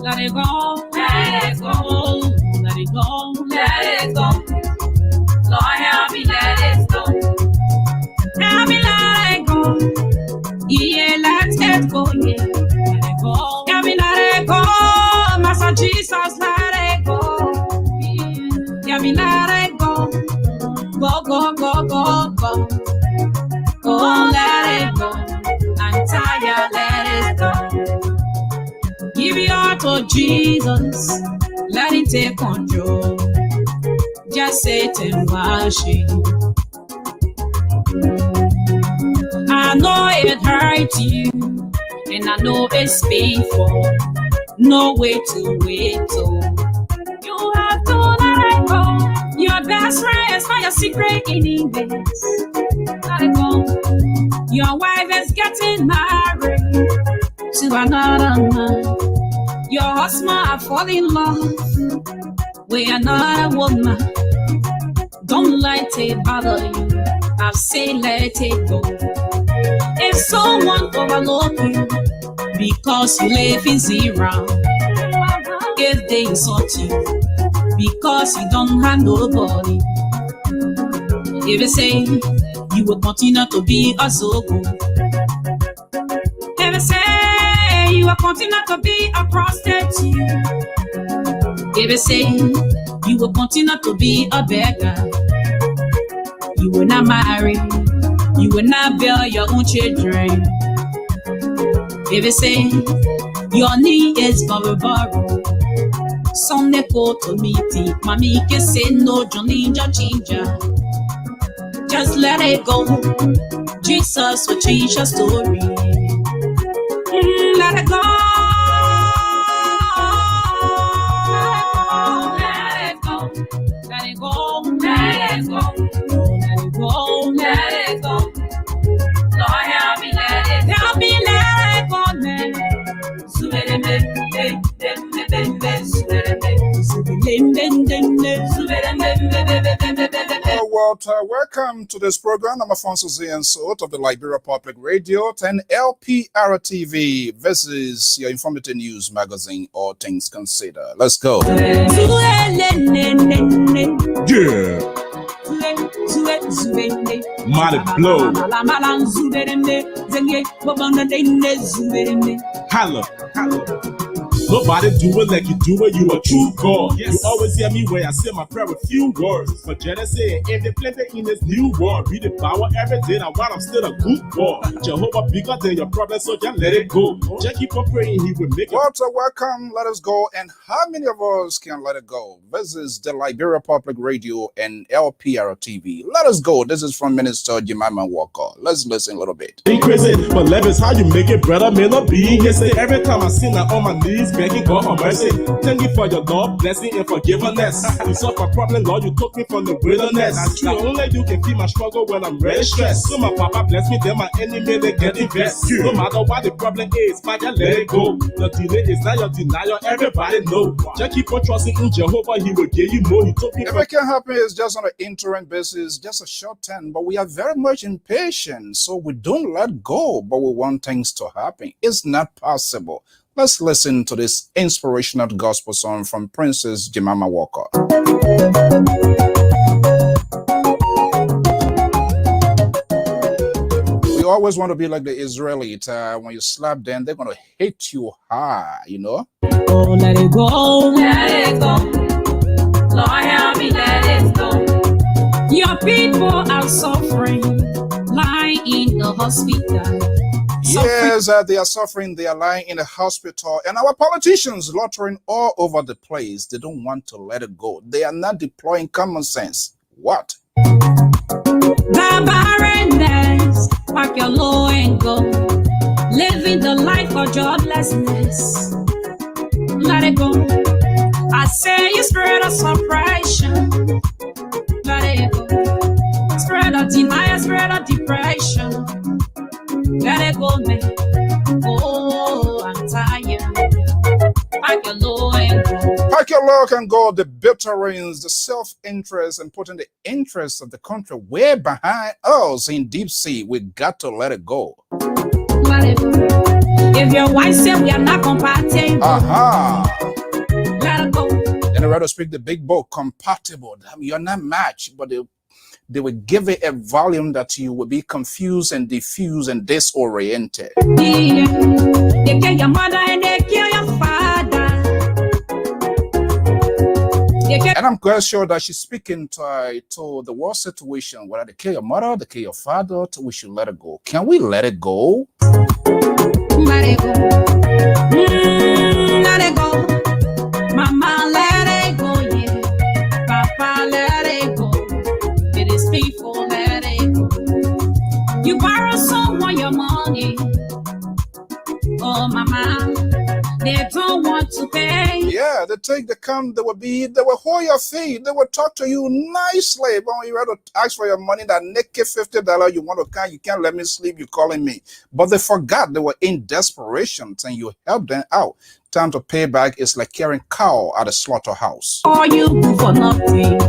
Let it go, let it go, let it go, let it go. Lord, help me let it go. Help me let it go. Yeah, let it go, yeah. Let it go. Help me let it go. Master Jesus, let it go. Yeah. Help me let it go. Go, go, go, go, go. Oh, let it go. I'm tired, let it go. Give your heart to Jesus. Let him take control. Just sit and worship. I know it hurts you, and I know it's painful. No way to wait, so you have to let it go. Your best friend is not your secret enemies. Let it go. Your wife is getting married to another man. Your husband are falling in love with another woman. Don't let it bother you. I've said let it go. If someone overlook you because you live in zero, if they insult you because you don't have nobody, if they say you will continue to be a zogo, if they say you will continue to be a prostitute, if they say you will continue to be a beggar, you will not marry, you will not bear your own children. If they say your knee is borrow, Sunday go to meeting, mommy can say no, Johnny, ginger. Just let it go. Jesus will change your story. Let it go. Let it go. Let it go. Let it go. Let it go. Let it go. Lord, help me let it go. Help me let it go, man. Walter, welcome to this program. I'm Afonso Zienso of the Liberia Public Radio and Lpr-Tv. This is your informative news magazine, All Things Considered. Let's go. Yeah. Mighty blow. Holla, holla. Nobody do it like you do it, you a true God. Yes. You always hear me when I say my prayer with few words. But Genesis, if they plenty in this new world, read the power every day, and while I'm still a good boy. Jehovah bigger than your problem, so just let it go. Just keep on praying, he will make it. Walter, welcome, let us go. And how many of us can let it go? This is the Liberia Public Radio and Lpr-Tv. Let us go. This is from Minister Jemima Walker. Let's listen a little bit. Be crazy, but love is how you make it, brother. May not be here. Say every time I sin, I on my knees, begging God for mercy. Thank you for your love, blessing, and forgiveness. You solved my problem, Lord. You took me from the wilderness. That's true. Only you can feel my struggle when I'm really stressed. So my papa bless me, then my enemy they get invest. No matter what the problem is, Father, let it go. The delay is not your denial. Everybody know. Just keep on trusting in Jehovah. He will give you more. You took me. If it can happen, it's just on an interim basis, just a short term. But we are very much impatient, so we don't let go. But we want things to happen. It's not possible. Let's listen to this inspirational gospel song from Princess Jemima Walker. We always want to be like the Israelites. When you slap them, they're going to hit you hard, you know? Oh, let it go. Let it go. Lord, help me let it go. Your people are suffering, lying in the hospital. Yes, they are suffering. They are lying in the hospital. And our politicians loitering all over the place. They don't want to let it go. They are not deploying common sense. What? The barrenness, pack your low and go. Living the life of joblessness. Let it go. I say you spirit of suppression. Let it go. Spirit of denial, spirit of depression. Let it go, man. Oh, I'm tired. Pack your low and go. Pack your low and go. The bitterings, the self-interest, and putting the interests of the country way behind us in deep sea. We got to let it go. Let it go. If your wife said we are not compatible, let her go. And I rather speak the big book, compatible. I mean, you're not matched, but they will give it a volume that you will be confused and diffused and disoriented. Yeah. They kill your mother and they kill your father. And I'm quite sure that she's speaking to the world situation, whether they kill your mother, they kill your father, we should let it go. Can we let it go? Let it go. Let it go. Mama, let it go, yeah. Papa, let it go. It is painful, let it go. You borrow someone your money. Oh, mama, they don't want to pay. Yeah, they come, they will hold your feet, they will talk to you nicely. But when you rather ask for your money, that naked $50 you want to come, you can't let me sleep, you're calling me. But they forgot they were in desperation and you helped them out. Time to pay back is like carrying cow at a slaughterhouse. All you do for nothing,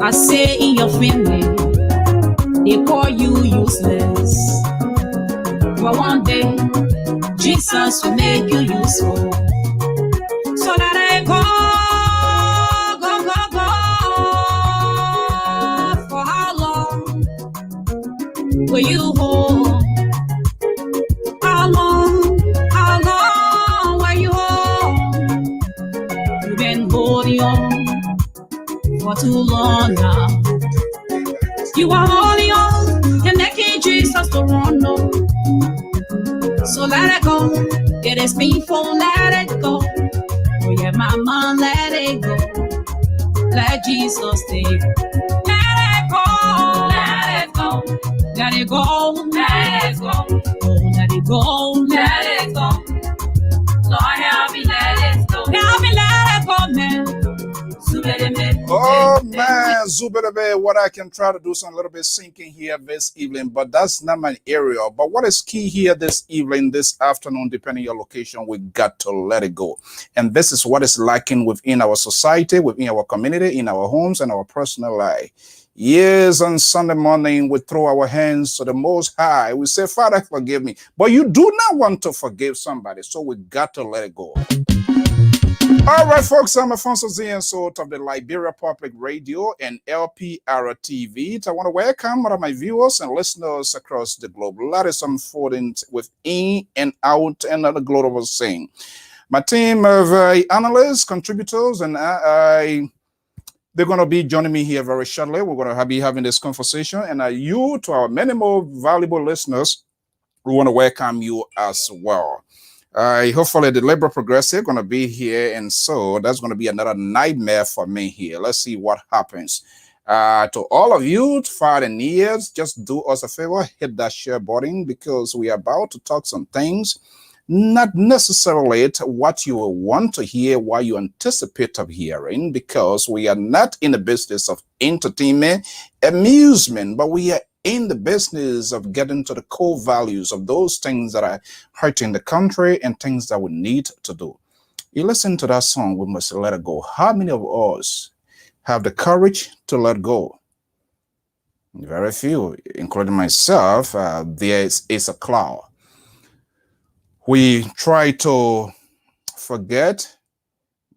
I say in your family, they call you useless. But one day, Jesus will make you useful. So let it go, go, go, go. For how long will you hold? How long will you hold? You've been holding on for too long now. You are holding on, and making Jesus to run on. So let it go, it is painful, let it go. Oh yeah, mama, let it go. Let Jesus take. Let it go, let it go. Let it go, let it go. Oh, let it go, let it go. Lord, help me, let it go. Help me, let it go, man. Oh man, Zubedebe, what I can try to do some little bit sinking here this evening, but that's not my area. But what is key here this evening, this afternoon, depending on your location, we got to let it go. And this is what is lacking within our society, within our community, in our homes, and our personal life. Yes, on Sunday morning, we throw our hands to the Most High. We say, Father, forgive me. But you do not want to forgive somebody, so we got to let it go. All right, folks, I'm Alfonso Z and so of the Liberia Public Radio and Lpr-Tv. I want to welcome all of my viewers and listeners across the globe. A lot is unfolding within and out and the global scene. My team of analysts, contributors, and they're going to be joining me here very shortly. We're going to be having this conversation. And you, to our many more valuable listeners, we want to welcome you as well. Hopefully the Liberal Progressive going to be here, and so that's going to be another nightmare for me here. Let's see what happens. To all of you, far and near, just do us a favor, hit that share button, because we are about to talk some things, not necessarily what you will want to hear, what you anticipate of hearing, because we are not in the business of entertainment, amusement, but we are in the business of getting to the core values of those things that are hurting the country and things that we need to do. You listen to that song, We Must Let It Go. How many of us have the courage to let go? Very few, including myself. There is a cloud. We try to forget,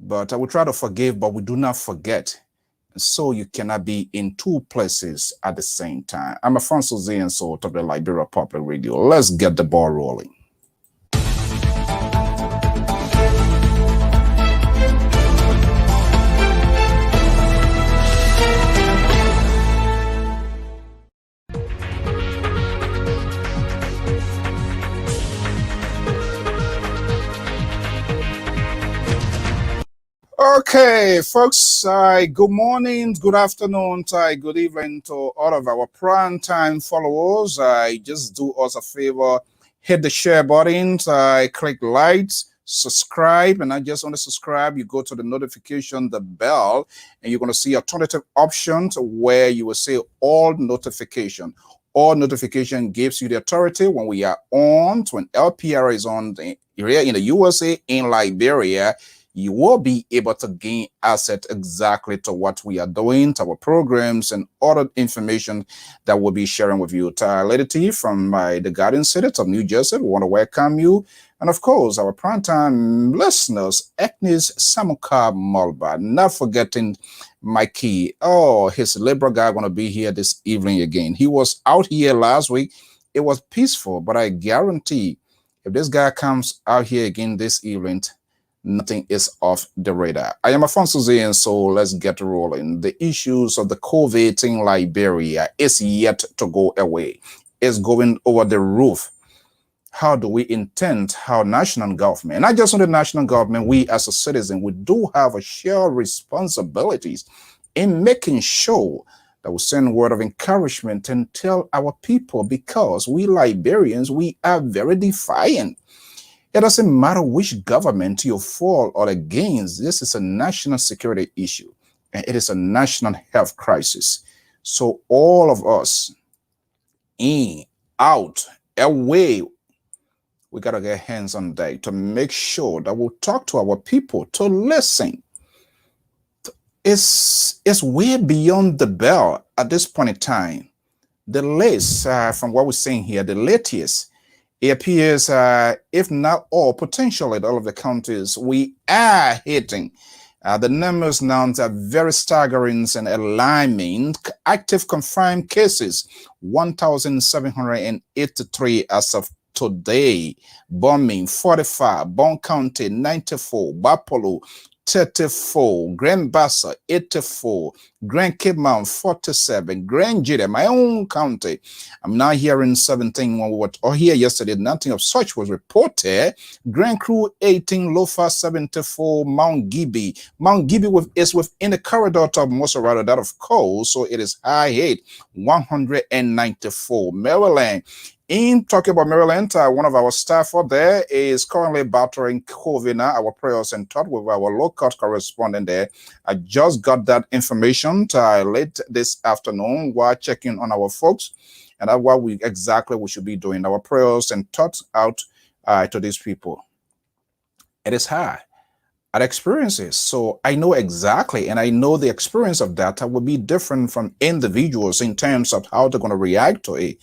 but we try to forgive, but we do not forget. So you cannot be in two places at the same time. I'm Alfonso Z and so of the Liberia Public Radio. Let's get the ball rolling. Okay, folks, good morning, good afternoon, good evening to all of our prime time followers. Just do us a favor, hit the share button, click likes, subscribe, and not just only subscribe, you go to the notification, the bell, and you're going to see alternative options where you will say all notification. All notification gives you the authority when we are on, when LPR is on here in the USA, in Liberia. you will be able to gain access exactly to what we are doing, to our programs, and other information that we'll be sharing with you. Lpr-Tv from the Garden City of New Jersey, we want to welcome you. And of course, our primetime listeners, Agnes Samuka Mulba, not forgetting Mikey. Oh, his Libra guy going to be here this evening again. He was out here last week. It was peaceful, but I guarantee if this guy comes out here again this evening, nothing is off the radar. I am Afonso Zayn, so let's get rolling. The issues of the COVID in Liberia is yet to go away. It's going over the roof. How do we intend how national government, not just on the national government, we as a citizen, we do have a shared responsibilities in making sure that we send word of encouragement and tell our people, because we Liberians, we are very defiant. It doesn't matter which government you fall or against. This is a national security issue, and it is a national health crisis. So all of us, in, out, away, we got to get hands on deck to make sure that we'll talk to our people to listen. It's way beyond the bell at this point in time. The list, from what we're saying here, the latest, it appears, if not all, potentially all of the counties we are hitting. The numbers now are very staggering and alarming. Active confirmed cases, 1,783 as of today. Bombing, 45. Bon County, 94. Bapolo, 34. Grand Bassa, 84. Grand Cape Mount, 47. Grand Jide, my own county. I'm now hearing 17 when we were here yesterday. Nothing of such was reported. Grand Crew, 18. Lofa, 74. Mount Gibby. Mount Gibby is within the corridor of Mosorado, that of course, so it is high 8, 194. Maryland. In talking about Maryland, one of our staff up there is currently battling COVID now. Our prayers and thought with our local correspondent there. I just got that information late this afternoon while checking on our folks, and that's what we should be doing. Our prayers and thoughts out to these people. It is hard at experiences, so I know exactly, and I know the experience of that will be different from individuals in terms of how they're going to react to it.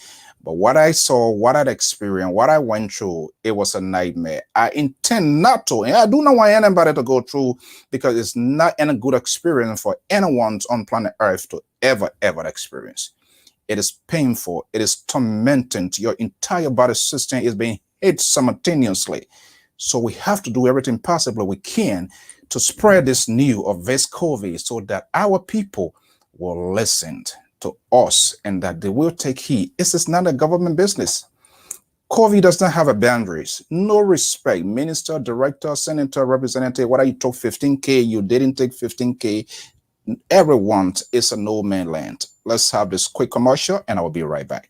But what I saw, what I'd experienced, what I went through, it was a nightmare. I intend not to, and I do not want anybody to go through, because it's not any good experience for anyone on planet Earth to ever experience. It is painful. It is tormenting. Your entire body system is being hit simultaneously. So we have to do everything possible we can to spread this news of this COVID so that our people will listen to us and that they will take heed. This is not a government business. COVID does not have a boundaries. No respect. Minister, director, senator, representative, whether you took 15K, you didn't take 15K, everyone is a no man land. Let's have this quick commercial and I will be right back.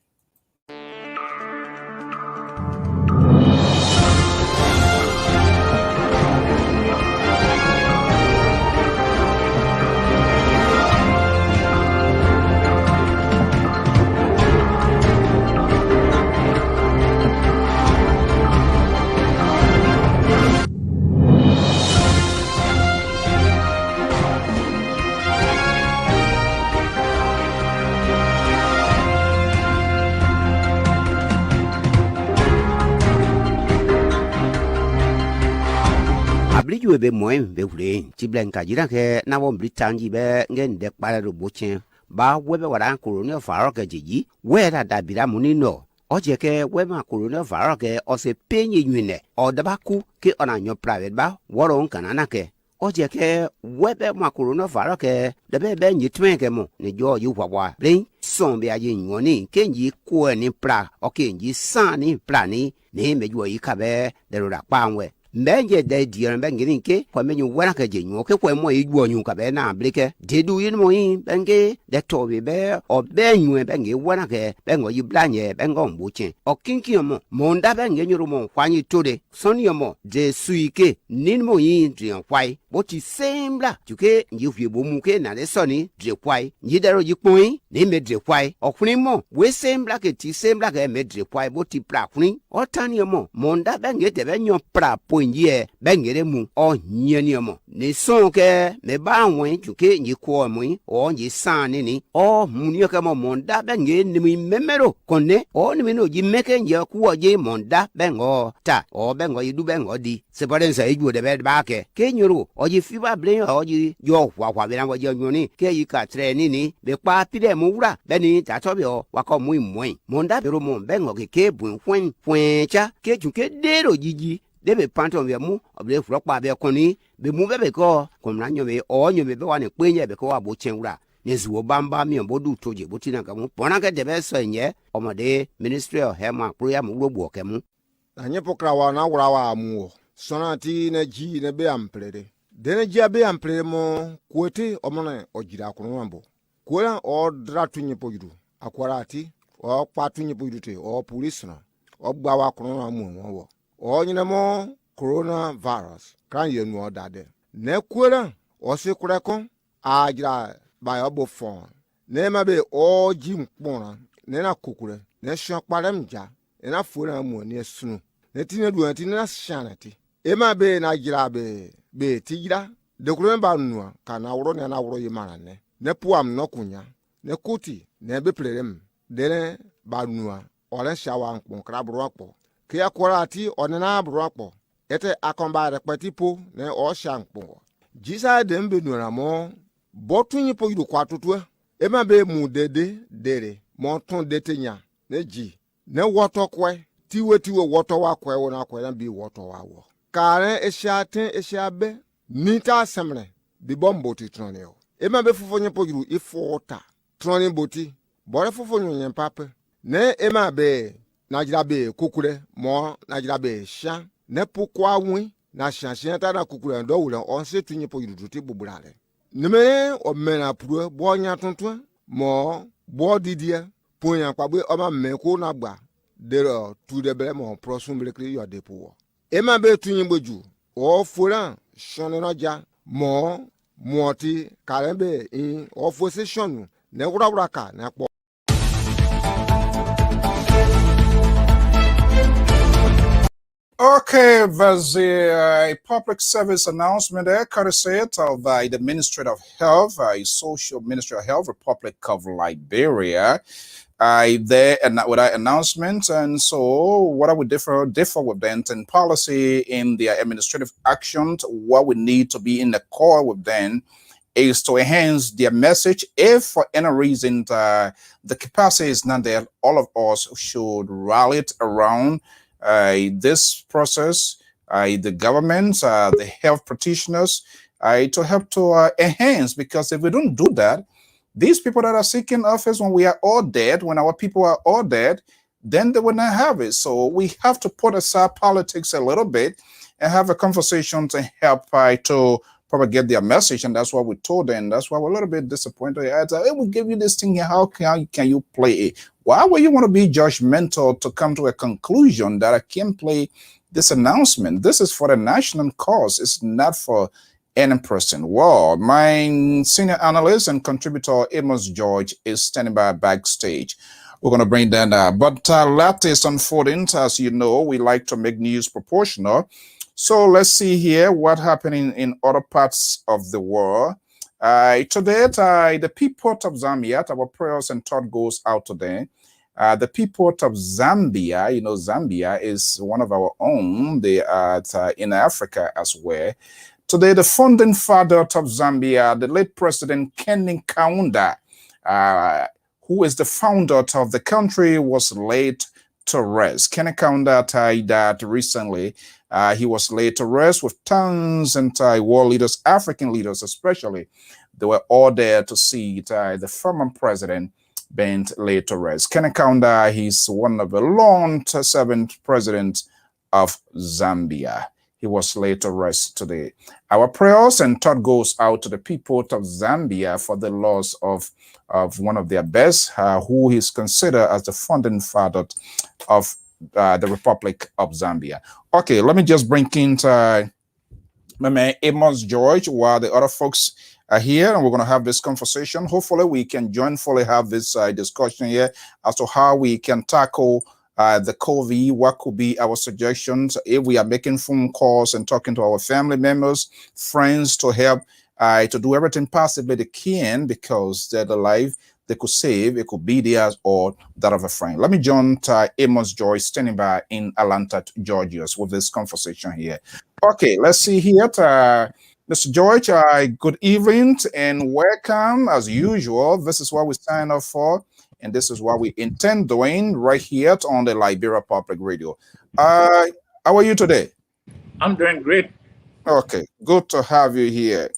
You be moim be hure chiblenka jira ke na won britanji be ngen de pare ro bochen ba webe wara corona virus ke jiji we da bira muni no oje ke we ma corona virus ke o se penye nwine o da ba ku ke ona nyo private ba woron kanana ke oje ke webe ma corona virus ke de be nyi twen ke mo ni jo yu wa rin son be aye nwoni ke nyi ko ni pra o ke nyi san ni pra ni me jo yi ka be de ro da pa nwe Benje de diyan bengin ke kwa menyu wana ka jenyo ke kwa mo igwo nyu ka be na bleke de du yin mo yin benge de to be o benyu benge wana ke bengo yi blanye bengo mbuchen o kinki mo monda benge nyuru mo kwanyi tode soni mo de suike nin mo yin drian kwai boti sembla juke nyi bo mu ke na de soni dre kwai nyi dero yi pon ni me dre kwai o kuni mo we sembla ke ti sembla ke me dre kwai boti pra kuni o tani mo monda benge de benyo pra po ye bengere mu o nyeni mo ni son ke me ba won juke ni ko mu o ni san ni o munio ke mo monda benge ni mi memero konne o ni no ji meke nje ku o je monda bengo ta o bengo idu bengo di se pare sa igu de ba ke nyoro o ji fiba bre o ji yo kwa be na wo je nyoni ke yi ka tre ni be pa pi de mu wura be ni ta to be o wa ko mu monda be ro mo bengo ke bu fwen cha ke juke de ro jiji de be panton be mu obre furo pa be koni be mu be ko komna nyome o nyome be wa ne pe nye be ko wa bo chen wura ne zuo bamba mi bodu toje botina ka mu pona ke de be so nye omode Ministry of Health program wo bo ke mu anye pokra wa na wura wa mu sona ti na ji ne be amplede de ne ji be amplede mo kwete omone ojira kuno mambo kwela o dratu nye pojudu akwara ati o patu nye pojudu te o police no o gba wa kuno mu wo o nyine mo coronavirus kan ye nu odade ne kwela o se kurekon ajira by obo phone ne ma be o ji mpona ne na kokure ne shon parem ja e na fura mu ne sunu ne tine du anti na shanati e ma be na jira be tijira de kuren ba nu ka na woro ne na woro yi mara ne puam no kunya ne kuti ne be prerem de ne ba nu o le shawa nkpon kra bro akpo ke akwara ati one na bro akpo ete akomba repeti po ne o shankpo jisa de mbe nu ramo botunyi po yidu kwatutu ema be mu dere mo ton detenya ne ji ne woto kwe tiwe woto wa kwe wona kwe na bi woto wa wo kare esha be nita semre bi bombo ti trone o ema be fufonye po yidu ifota trone boti bore fufonye nyen pape ne ema be najira be kokure mo najira be sha ne pukwa wi na sha ta na kokure ndo wule on se tunye po yidu ti bubulale Nime o mena puru bo nya tuntun mo bo didia ponya kwagbe o ma meko na gba dero tu de bele mo prosum brekri yo depo e ma be tunyin boju o foran shone noja mo moti karembe in o fosation ne wura ka na po. Okay, there's a public service announcement there, courtesy of the Ministry of Health, Social Ministry of Health, Republic of Liberia. There and with that announcement, and so what I would differ with the intent policy in their administrative actions. What we need to be in the core with them is to enhance their message. If for any reason the capacity is not there, all of us should rally it around this process, the government, the health practitioners, to help to enhance, because if we don't do that, these people that are seeking office when we are all dead, when our people are all dead, then they will not have it. So we have to put aside politics a little bit and have a conversation to help to propagate their message. And that's what we told them. That's why we're a little bit disappointed. Hey, we give you this thing here. How can you play it? Why would you want to be judgmental to come to a conclusion that I can play this announcement? This is for the national cause. It's not for any person. Well, my senior analyst and contributor, Amos George, is standing by backstage. We're going to bring that up. But latest unfolding, as you know, we like to make news proportional. So let's see here what happening in other parts of the world. Today, the people of Zambia, our prayers and thought goes out today. The people of Zambia, you know, Zambia is one of our own. They are in Africa as well. Today, the founding father of Zambia, the late President Ken Kaunda, who is the founder of the country, was laid to rest. Ken Kaunda died recently. He was laid to rest with tons and world leaders, African leaders especially. They were all there to see the former president being laid to rest. Ken Kaunda, he's one of the long-serving presidents of Zambia. He was laid to rest today. Our prayers and thought goes out to the people of Zambia for the loss of one of their best, who is considered as the founding father of the Republic of Zambia. Okay, let me just bring in my man Amos George while the other folks are here, and we're going to have this conversation. Hopefully we can jointfully have this discussion here as to how we can tackle the COVID, what could be our suggestions if we are making phone calls and talking to our family members, friends to help to do everything possibly they can because they're the life they could save, it could be theirs or that of a friend. Let me join Amos Joyce standing by in Atlanta, Georgia, with this conversation here. Okay, let's see here. Mr. George, good evening and welcome as usual. This is what we sign up for, and this is what we intend doing right here on the Liberia Public Radio. How are you today? I'm doing great. Okay, good to have you here.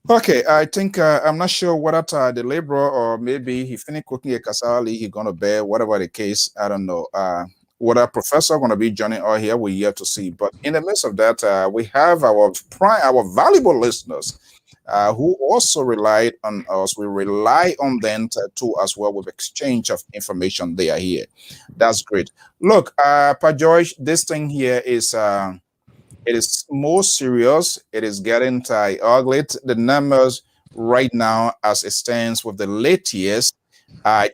Okay, I think I'm not sure whether the laborer or maybe he finished cooking a casali, he gonna bear, whatever the case, I don't know. Whether professor gonna be joining us here, we're yet to see. But in the midst of that, we have our valuable listeners who also relied on us. We rely on them too as well with exchange of information. They are here. That's great. Look, Pa George, this thing here is it is more serious. It is getting ugly. The numbers right now, as it stands with the latest,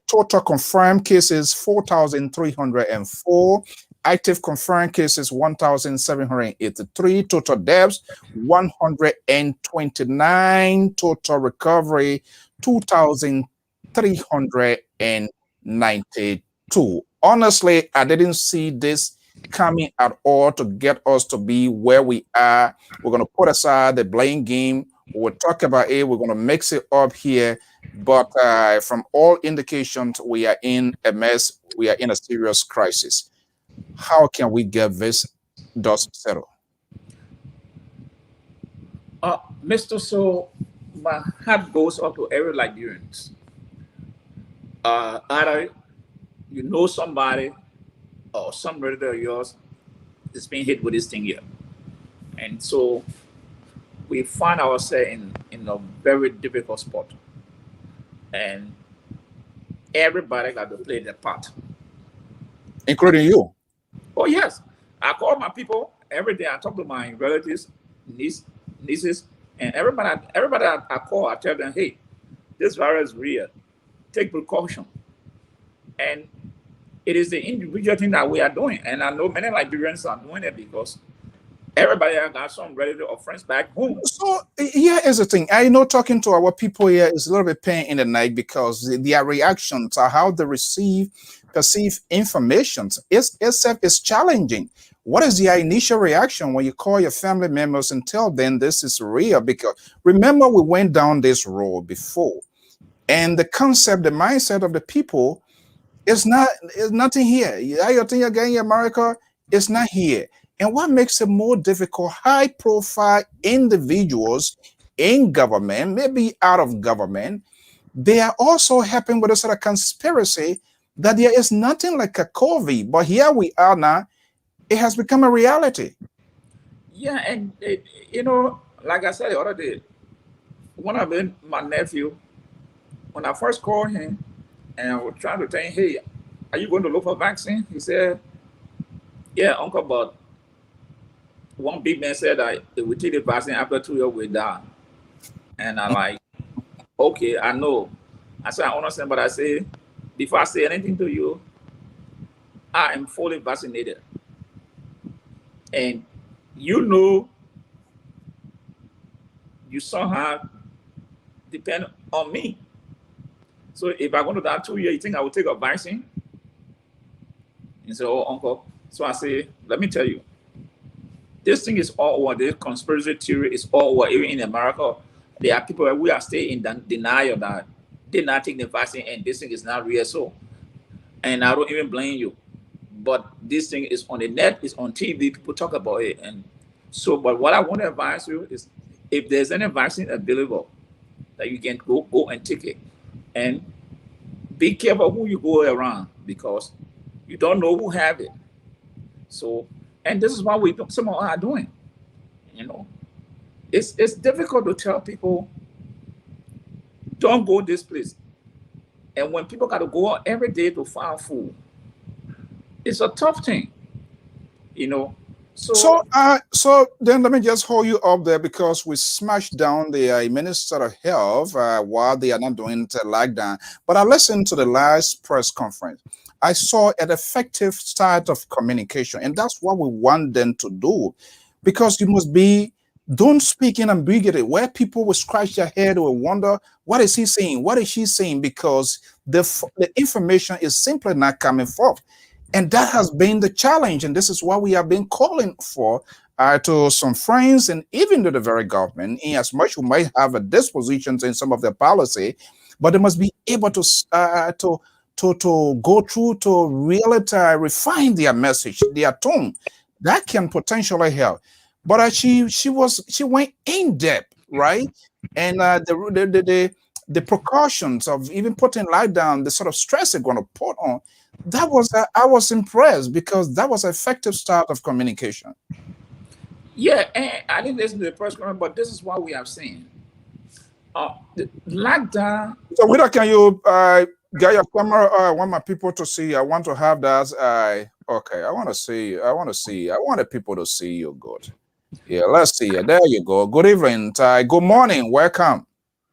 total confirmed cases 4,304, active confirmed cases 1,783, total deaths 129, total recovery 2,392. Honestly, I didn't see this coming at all to get us to be where we are. We're going to put aside the blame game. We'll talk about it. We're going to mix it up here. But from all indications, we are in a mess. We are in a serious crisis. How can we get this dust settled? Mr. So, my heart goes up to every Liberian. Either you know somebody or some relative of yours is being hit with this thing here. And so we find ourselves in a very difficult spot. And everybody got to play their part. Including you? Oh, yes. I call my people every day. I talk to my relatives, nieces, and everybody I call, I tell them, hey, this virus is real. Take precaution. And it is the individual thing that we are doing. And I know many Liberians are doing it because everybody has got some relative or friends back home. So here is the thing. I know talking to our people here is a little bit pain in the night because their reactions are how they perceive information. It's challenging. What is your initial reaction when you call your family members and tell them this is real? Because remember, we went down this road before, and the concept, the mindset of the people is nothing here. You think again, America is not here. And what makes it more difficult, high profile individuals in government, maybe out of government, they are also helping with a sort of conspiracy that there is nothing like a COVID. But here we are now, it has become a reality. Yeah, and like I said the other day, one of my nephew, when I first called him and I was trying to tell him, hey, are you going to look for vaccine? He said, yeah, uncle, but one big man said that if we take the vaccine after 2 years, we die. And I'm like, okay, I know. I said, I understand, but I say, before I say anything to you, I am fully vaccinated. And you somehow depend on me. So if I'm going to die 2 years, you think I will take a vaccine? He said, oh, uncle. So I say, let me tell you, this thing is all over. This conspiracy theory is all over. Even in America, there are people who are still in denial that they're not taking the vaccine and this thing is not real. So, and I don't even blame you. But this thing is on the net, it's on TV, people talk about it. And so, but what I want to advise you is if there's any vaccine available, that you can go and take it. And be careful who you go around because you don't know who have it. So, and this is what some of us are doing. It's difficult to tell people, don't go this place. And when people got to go out every day to find food, it's a tough thing, So then let me just hold you up there because we smashed down the Minister of Health while they are not doing the lockdown. But I listened to the last press conference. I saw an effective start of communication. And that's what we want them to do. Because you must be, don't speak in ambiguity where people will scratch their head or wonder, what is he saying? What is she saying? Because the information is simply not coming forth. And that has been the challenge. And this is what we have been calling for to some friends and even to the very government, in as much we might have a dispositions in some of their policy, but they must be able to go through to really refine their message, their tone. That can potentially help. But she went in depth, right? And the precautions of even putting light down, the sort of stress they're going to put on, that was I was impressed because that was an effective start of communication. Yeah, and I didn't listen to the press conference, but this is what we have seen. The lockdown. So, Wida, can you get your camera? I want my people to see. I want to have that. Okay, I want to see. I want the people to see you good. Yeah, let's see. There you go. Good evening. Good morning. Welcome.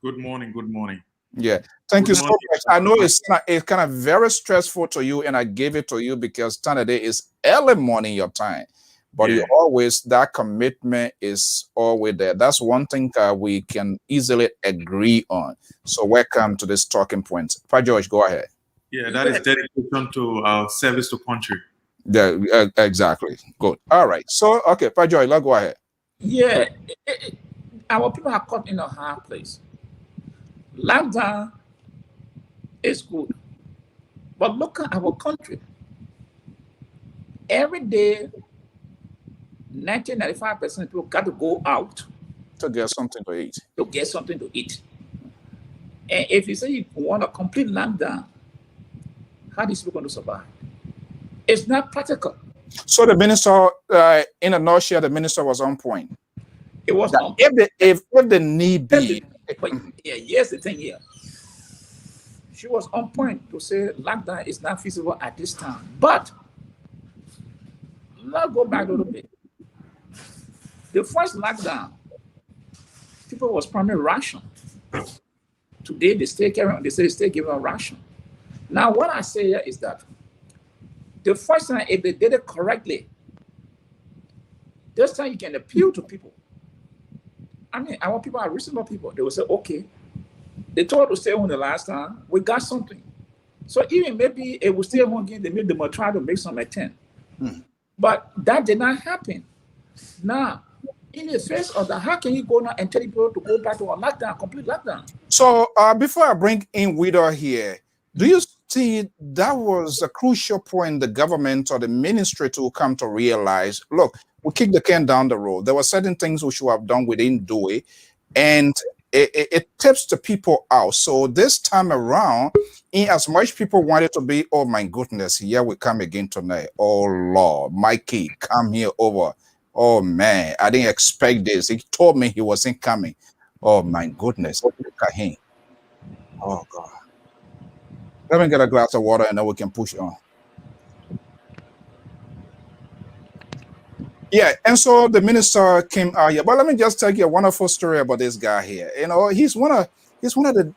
Good morning. Good morning. Yeah, thank Good you so morning. much. I know it's kind of very stressful to you, and I gave it to you because Saturday is early morning your time. But Yeah. you always, that commitment is always there. That's one thing we can easily agree on. So welcome to this talking point. Pa George, go ahead. Yeah, that is dedication to our service to country. Yeah, exactly. Good. All right. So, okay, Pa George, let's go ahead. Yeah, our people are caught in a hard place. Lockdown is good, but look at our country. Every day, 95% of people got to go out To get something to eat. to get something to eat. And if you say you want a complete lockdown, how are these people going to survive? It's not practical. So the minister, in a nutshell, the minister was on point. It was That not. if the need be, But yeah, here's the thing here. She was on point to say lockdown is not feasible at this time. But let's go back a little bit. The first lockdown, people was primarily ration. Today they still giving a ration. Now what I say here is that the first time, if they did it correctly, this time you can appeal to people. I mean, our people are reasonable people. They will say, okay, they told us to stay home the last time, we got something. So even maybe it will stay home again, they will try to make some attempt. But that did not happen. Now, in the face of that, how can you go now and tell people to go back to a lockdown, complete lockdown? So before I bring in Widow here, do you see that was a crucial point the government or the ministry to come to realize, look, we kicked the can down the road. There were certain things we should have done, we didn't do it. And it tips the people out. So this time around, in as much people wanted to be, oh my goodness, here we come again tonight. Oh Lord, Mikey, come here over. Oh man, I didn't expect this. He told me he wasn't coming. Oh my goodness, look at him. Oh God. Let me get a glass of water and then we can push on. Yeah, and so the minister came out here. But let me just tell you a wonderful story about this guy here. You know, he's one of the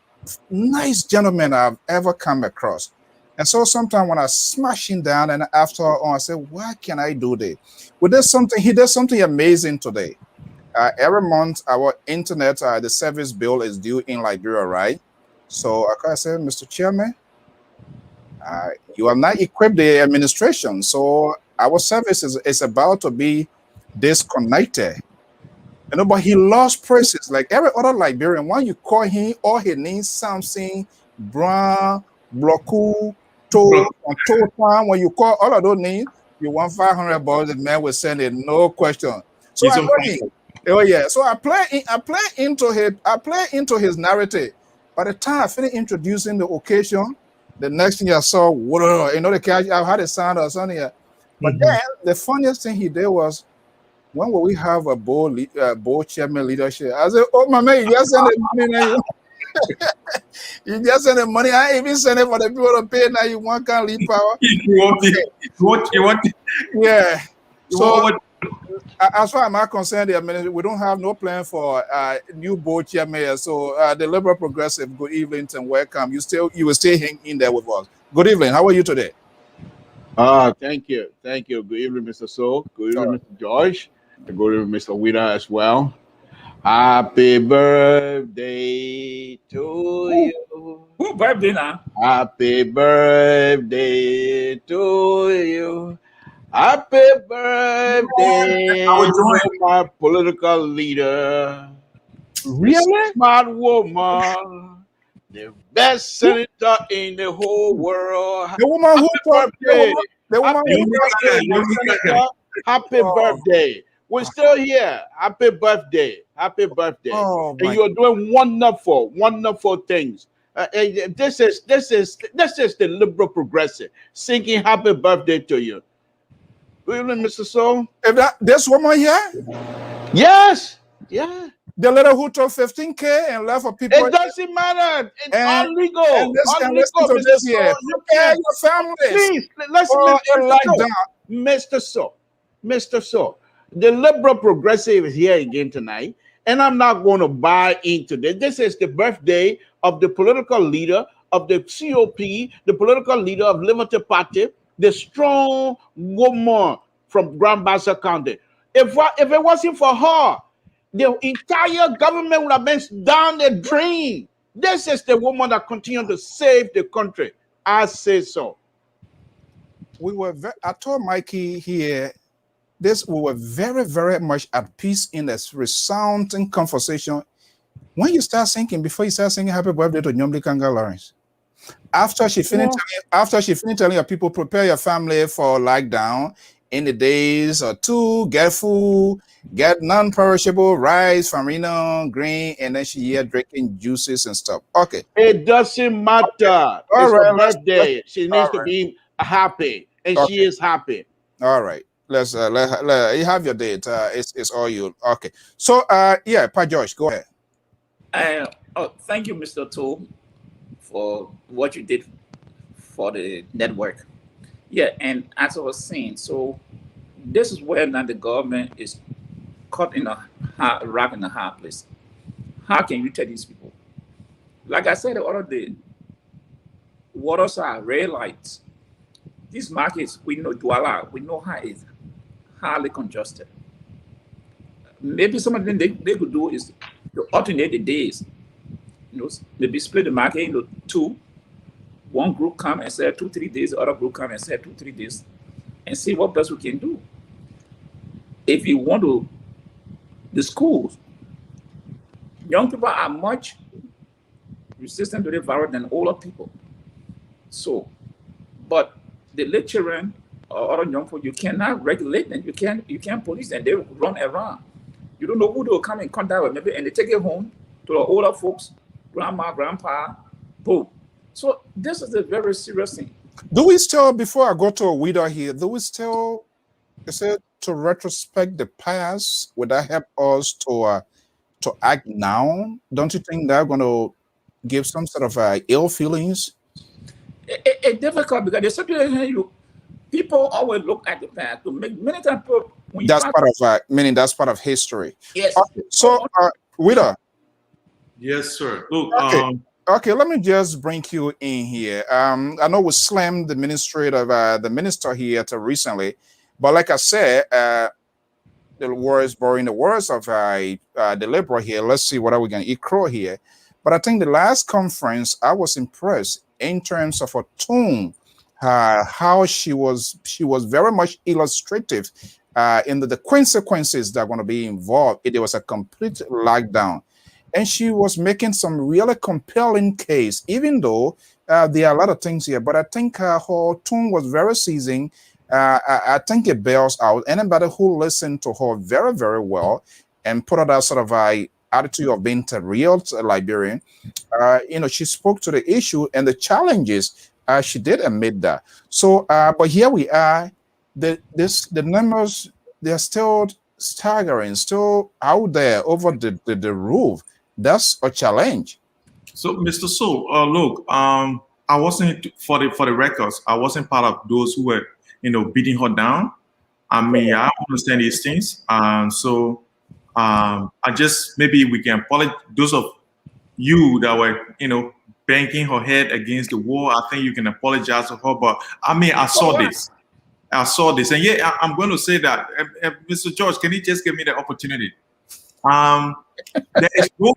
nice gentlemen I've ever come across. And so sometimes when I smash him down and after all, I say, why can I do this? Well, he does something amazing today. Every month, our internet, the service bill is due in Liberia, right? So I said, Mr. Chairman, you have not equipped the administration. So our service is about to be disconnected. You know, but he lost praises like every other Liberian. When you call him, all he needs something, brown, bloku, toe, and toe time. When you call all of those names, you want $500. The man will send it, no question. So I know him. Oh yeah. So I play into his narrative. By the time I finished introducing the occasion, the next thing I saw, you know, I had a sound or something. But then the funniest thing he did was, when will we have a board chairman leadership? I said, oh my man, you just send the money now. You just send the money. I even send it for the people to pay now. You want can't leave power. You want it. Yeah. So as far as I'm concerned, we don't have no plan for new board chairman. So the Liberal Progressive, good evening and welcome. You will stay hang in there with us. Good evening. How are you today? Thank you. Thank you. Good evening, Mr. So. Good evening, Mr. George. And good evening, Mr. Wida as well. Happy birthday to you. Who birthday now? Happy birthday to you. Happy birthday I will join. to my political leader. Really? Smart woman. The best senator in the whole world. The woman who Happy told birthday. the woman Happy who birthday, my senator. Happy birthday. We're still here. Happy birthday. Happy birthday. Oh And my you're doing wonderful, wonderful things. This is the liberal progressive singing happy birthday to you. Really, Mr. Soul? if that this woman here, Yes. Yeah. the lady who took 15K and left for people It doesn't matter. It's and illegal. and listen Unlegal, to Mr. this Soul. here. You Prepare can't. your families Please, listen, for a Mr. lockdown. So, Mr. So, Mr. So, the liberal progressive is here again tonight, and I'm not going to buy into this. This is the birthday of the political leader of the COP, the political leader of Liberty Party, the strong woman from Grand Bassa County. If it wasn't for her, the entire government would have been down the drain. This is the woman that continued to save the country. I say so. I told Mikey here, we were very, very much at peace in this resounding conversation. When you start singing, before you start singing happy birthday to Nyomli Kanga Lawrence, after she finished telling your people, prepare your family for lockdown in the days or two, get food, get non-perishable rice, farina, grain, and then she here drinking juices and stuff. Okay. It doesn't matter. All it's right, her birthday. She needs to be happy, and Okay. she is happy. All right. Let's let you have your date. It's all you. Okay. So yeah, Pa Josh, go ahead. Thank you, Mr. Tool, for what you did for the network. Yeah, and as I was saying, so this is where now the government is caught in a rock in a hard place. How can you tell these people? Like I said the other day, waters are red lights. These markets, we know Douala, we know how it's highly congested. Maybe some of them they could do is to alternate the days. You know, maybe split the market into two. One group come and sell 2-3 days, the other group come and sell 2-3 days, and see what best we can do. If you want to, the schools, young people are much resistant to the virus than older people. So, but the late children or other young people, you cannot regulate them. You can't police them. They will run around. You don't know who they will come in contact with, maybe, and they take it home to the older folks, grandma, grandpa, boom. So this is a very serious thing. Do we still, before I go to a widow here, do we still, is it to retrospect the past? Would that help us to act now? Don't you think they're going to give some sort of ill feelings? It's difficult because the situation people always look at the past to make many times. That's part of meaning that's part of history. Yes. Okay, so widow. Yes, sir. Look, Okay, let me just bring you in here. I know we slammed the the minister here recently, but like I said, the words borrowing the words of the liberal here. Let's see what are we going to eat crow here. But I think the last conference I was impressed in terms of her tone, how she was very much illustrative in the consequences that are going to be involved if there was a complete lockdown. And she was making some really compelling case, even though there are a lot of things here. But I think her tone was very seasoned. I think it bears out. Anybody who listened to her very, very well and put out that sort of attitude of being a real Liberian, she spoke to the issue and the challenges. She did admit that. So, but here we are. The numbers, they're still staggering, still out there over the roof. That's a challenge. So, Mr. So, look, I wasn't for the records. I wasn't part of those who were, beating her down. I mean, I understand these things, so I just maybe we can apologize those of you that were, banging her head against the wall. I think you can apologize to her. But I mean, I saw this. I saw this, and yeah, I'm going to say that, Mr. George, can you just give me the opportunity? There is no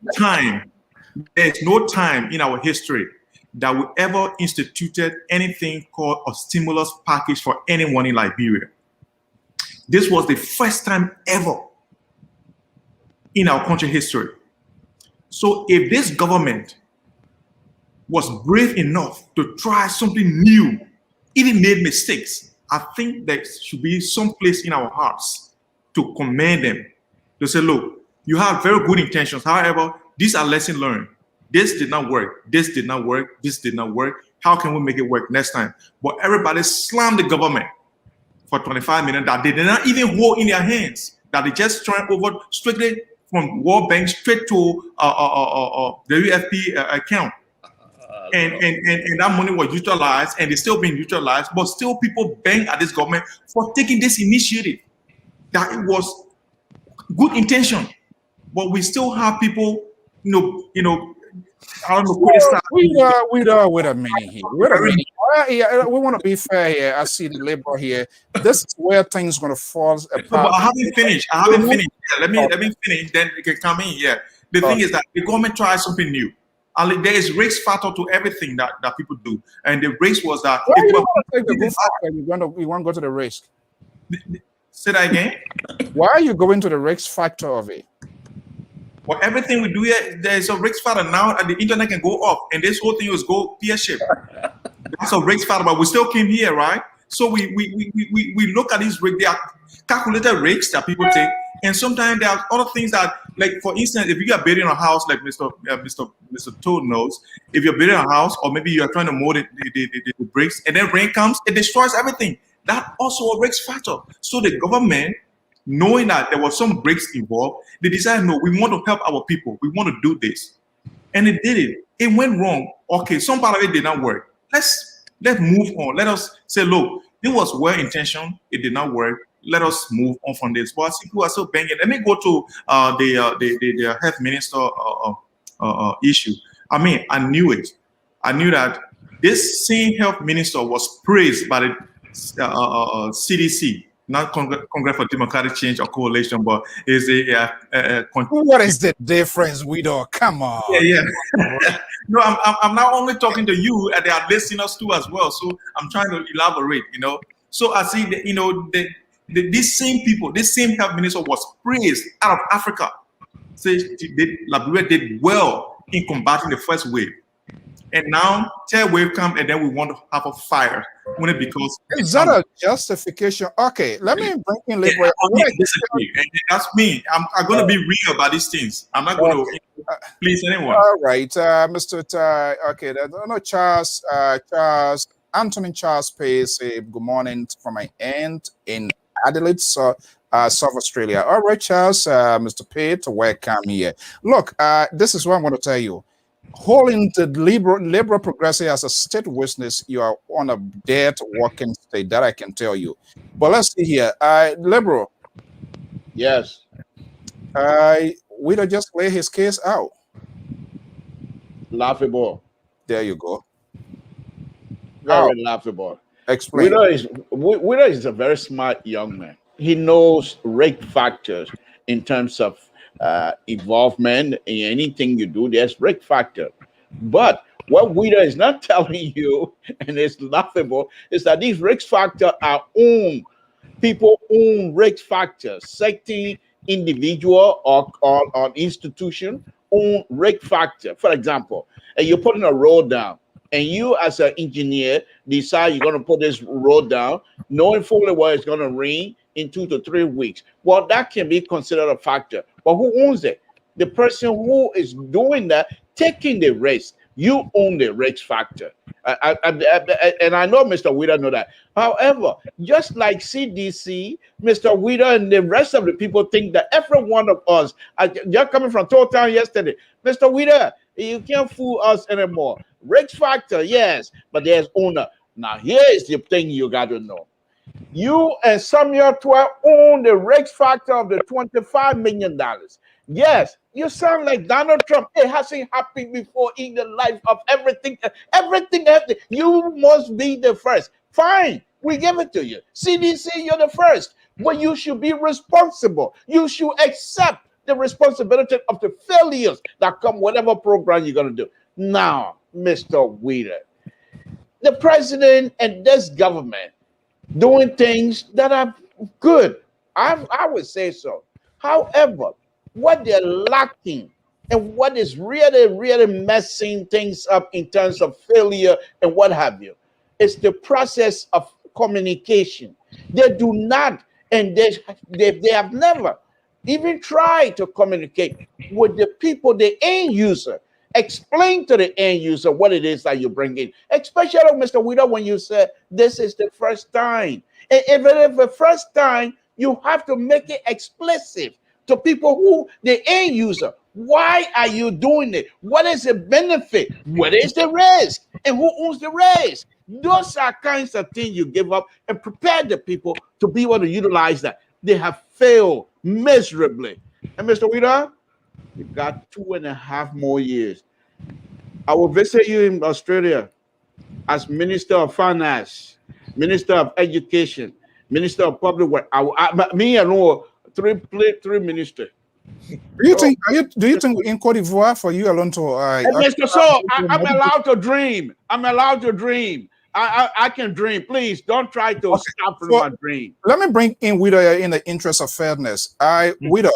time in our history that we ever instituted anything called a stimulus package for anyone in Liberia. This was the first time ever in our country history. So if this government was brave enough to try something new, even made mistakes, I think there should be some place in our hearts to commend them, to say, look, you have very good intentions. However, these are lessons learned. This did not work. This did not work. This did not work. How can we make it work next time? But everybody slammed the government for 25 million that they did not even hold in their hands, that they just turned over strictly from World Bank straight to the UFP account. And that money was utilized, and it's still being utilized, but still people bang at this government for taking this initiative. That it was good intention, but we still have people, I don't know. Wait a minute here. We want to be fair here. I see the labor here. This is where things going to fall apart. No, but I haven't finished. Yeah, let me finish. Then you can come in. Yeah. The thing is that the government tries something new. And there is risk factor to everything that people do. And the risk was that you want to go to the risk. Say that again. Why are you going to the risk factor of it? Well, everything we do here, there's a risk factor now, and the internet can go off, and this whole thing was go peer-shaped. That's a risk factor, but we still came here, right? So we look at these risks. They are calculated risks that people take, and sometimes there are other things that, like for instance, if you are building a house, like Mr. Toad knows, if you're building a house, or maybe you are trying to mold the bricks, and then rain comes, it destroys everything. That's also a risk factor. So the government, knowing that there was some breaks involved, they decided, no, we want to help our people. We want to do this. And they did it. It went wrong. Okay, some part of it did not work. Let's move on. Let us say, look, it was well-intentioned. It did not work. Let us move on from this. But I think we are still banging. Let me go to the health minister issue. I mean, I knew it. I knew that this same health minister was praised by the CDC, not Congress for Democratic Change or Coalition, but is what is the difference, Widow? Come on. Yeah. No, I'm not only talking to you, and they are listeners too as well. So I'm trying to elaborate, So I see that, these same people, this same health minister was praised out of Africa. So Liberia did well in combating the first wave. And now third wave come, and then we want to have a fire. Because is that a justification? Okay, let me bring in labor. And that's me. I'm going to be real about these things. I'm not going to please anyone. All right, Mr. Okay, no, Charles. Anthony Charles pays a good morning from my aunt in Adelaide, South Australia. All right, Charles, Mr. Pate, welcome here. Look, this is what I'm going to tell you. Holding the liberal progressive as a state witness, you are on a dead walking state. That I can tell you. But let's see here. Liberal. Yes. Widow just lay his case out. Laughable. There you go. Very laughable. Explain. Widow is a very smart young man. He knows rate factors in terms of involvement in anything you do. There's risk factor, but what Widow is not telling you, and it's laughable, is that these risk factors are people own risk factors. Certain individual or institution own risk factor. For example, you're putting a road down, and you as an engineer decide you're going to put this road down, knowing fully well it's going to rain in 2 to 3 weeks. Well, that can be considered a factor. But who owns it? The person who is doing that, taking the risk. You own the risk factor. And I know Mr. Widow know that. However, just like CDC, Mr. Widow and the rest of the people think that every one of us, you're coming from Total yesterday. Mr. Widow, you can't fool us anymore. Risk factor, yes, but there's owner. Now, here is the thing you got to know. You and Samuel 12 own the risk factor of the $25 million. Yes, you sound like Donald Trump. It hasn't happened before in the life of everything. Everything. You must be the first. Fine. We give it to you. CDC, you're the first. But you should be responsible. You should accept the responsibility of the failures that come whatever program you're going to do. Now, Mr. Wheeler, the president and this government doing things that are good. I would say so. However, what they're lacking and what is really, really messing things up in terms of failure and what have you, is the process of communication. They do not, and they have never even tried to communicate with the people, the end user. Explain to the end user what it is that you bring in, especially Mr. Wheeler, when you said this is the first time. And if it is the first time, you have to make it explicit to people who the end user. Why are you doing it? What is the benefit? What is the risk? And who owns the risk? Those are kinds of things you give up and prepare the people to be able to utilize that. They have failed miserably. And Mr. Wheeler, you got 2.5 more years. I will visit you in Australia as Minister of Finance, Minister of Education, Minister of Public Works. Me and all three ministers. Do you think in Cote d'Ivoire for you alone to Mr. So I'm allowed to dream. I'm allowed to dream. I can dream. Please don't try to stop my dream. Let me bring in Widow in the interest of fairness. Widow,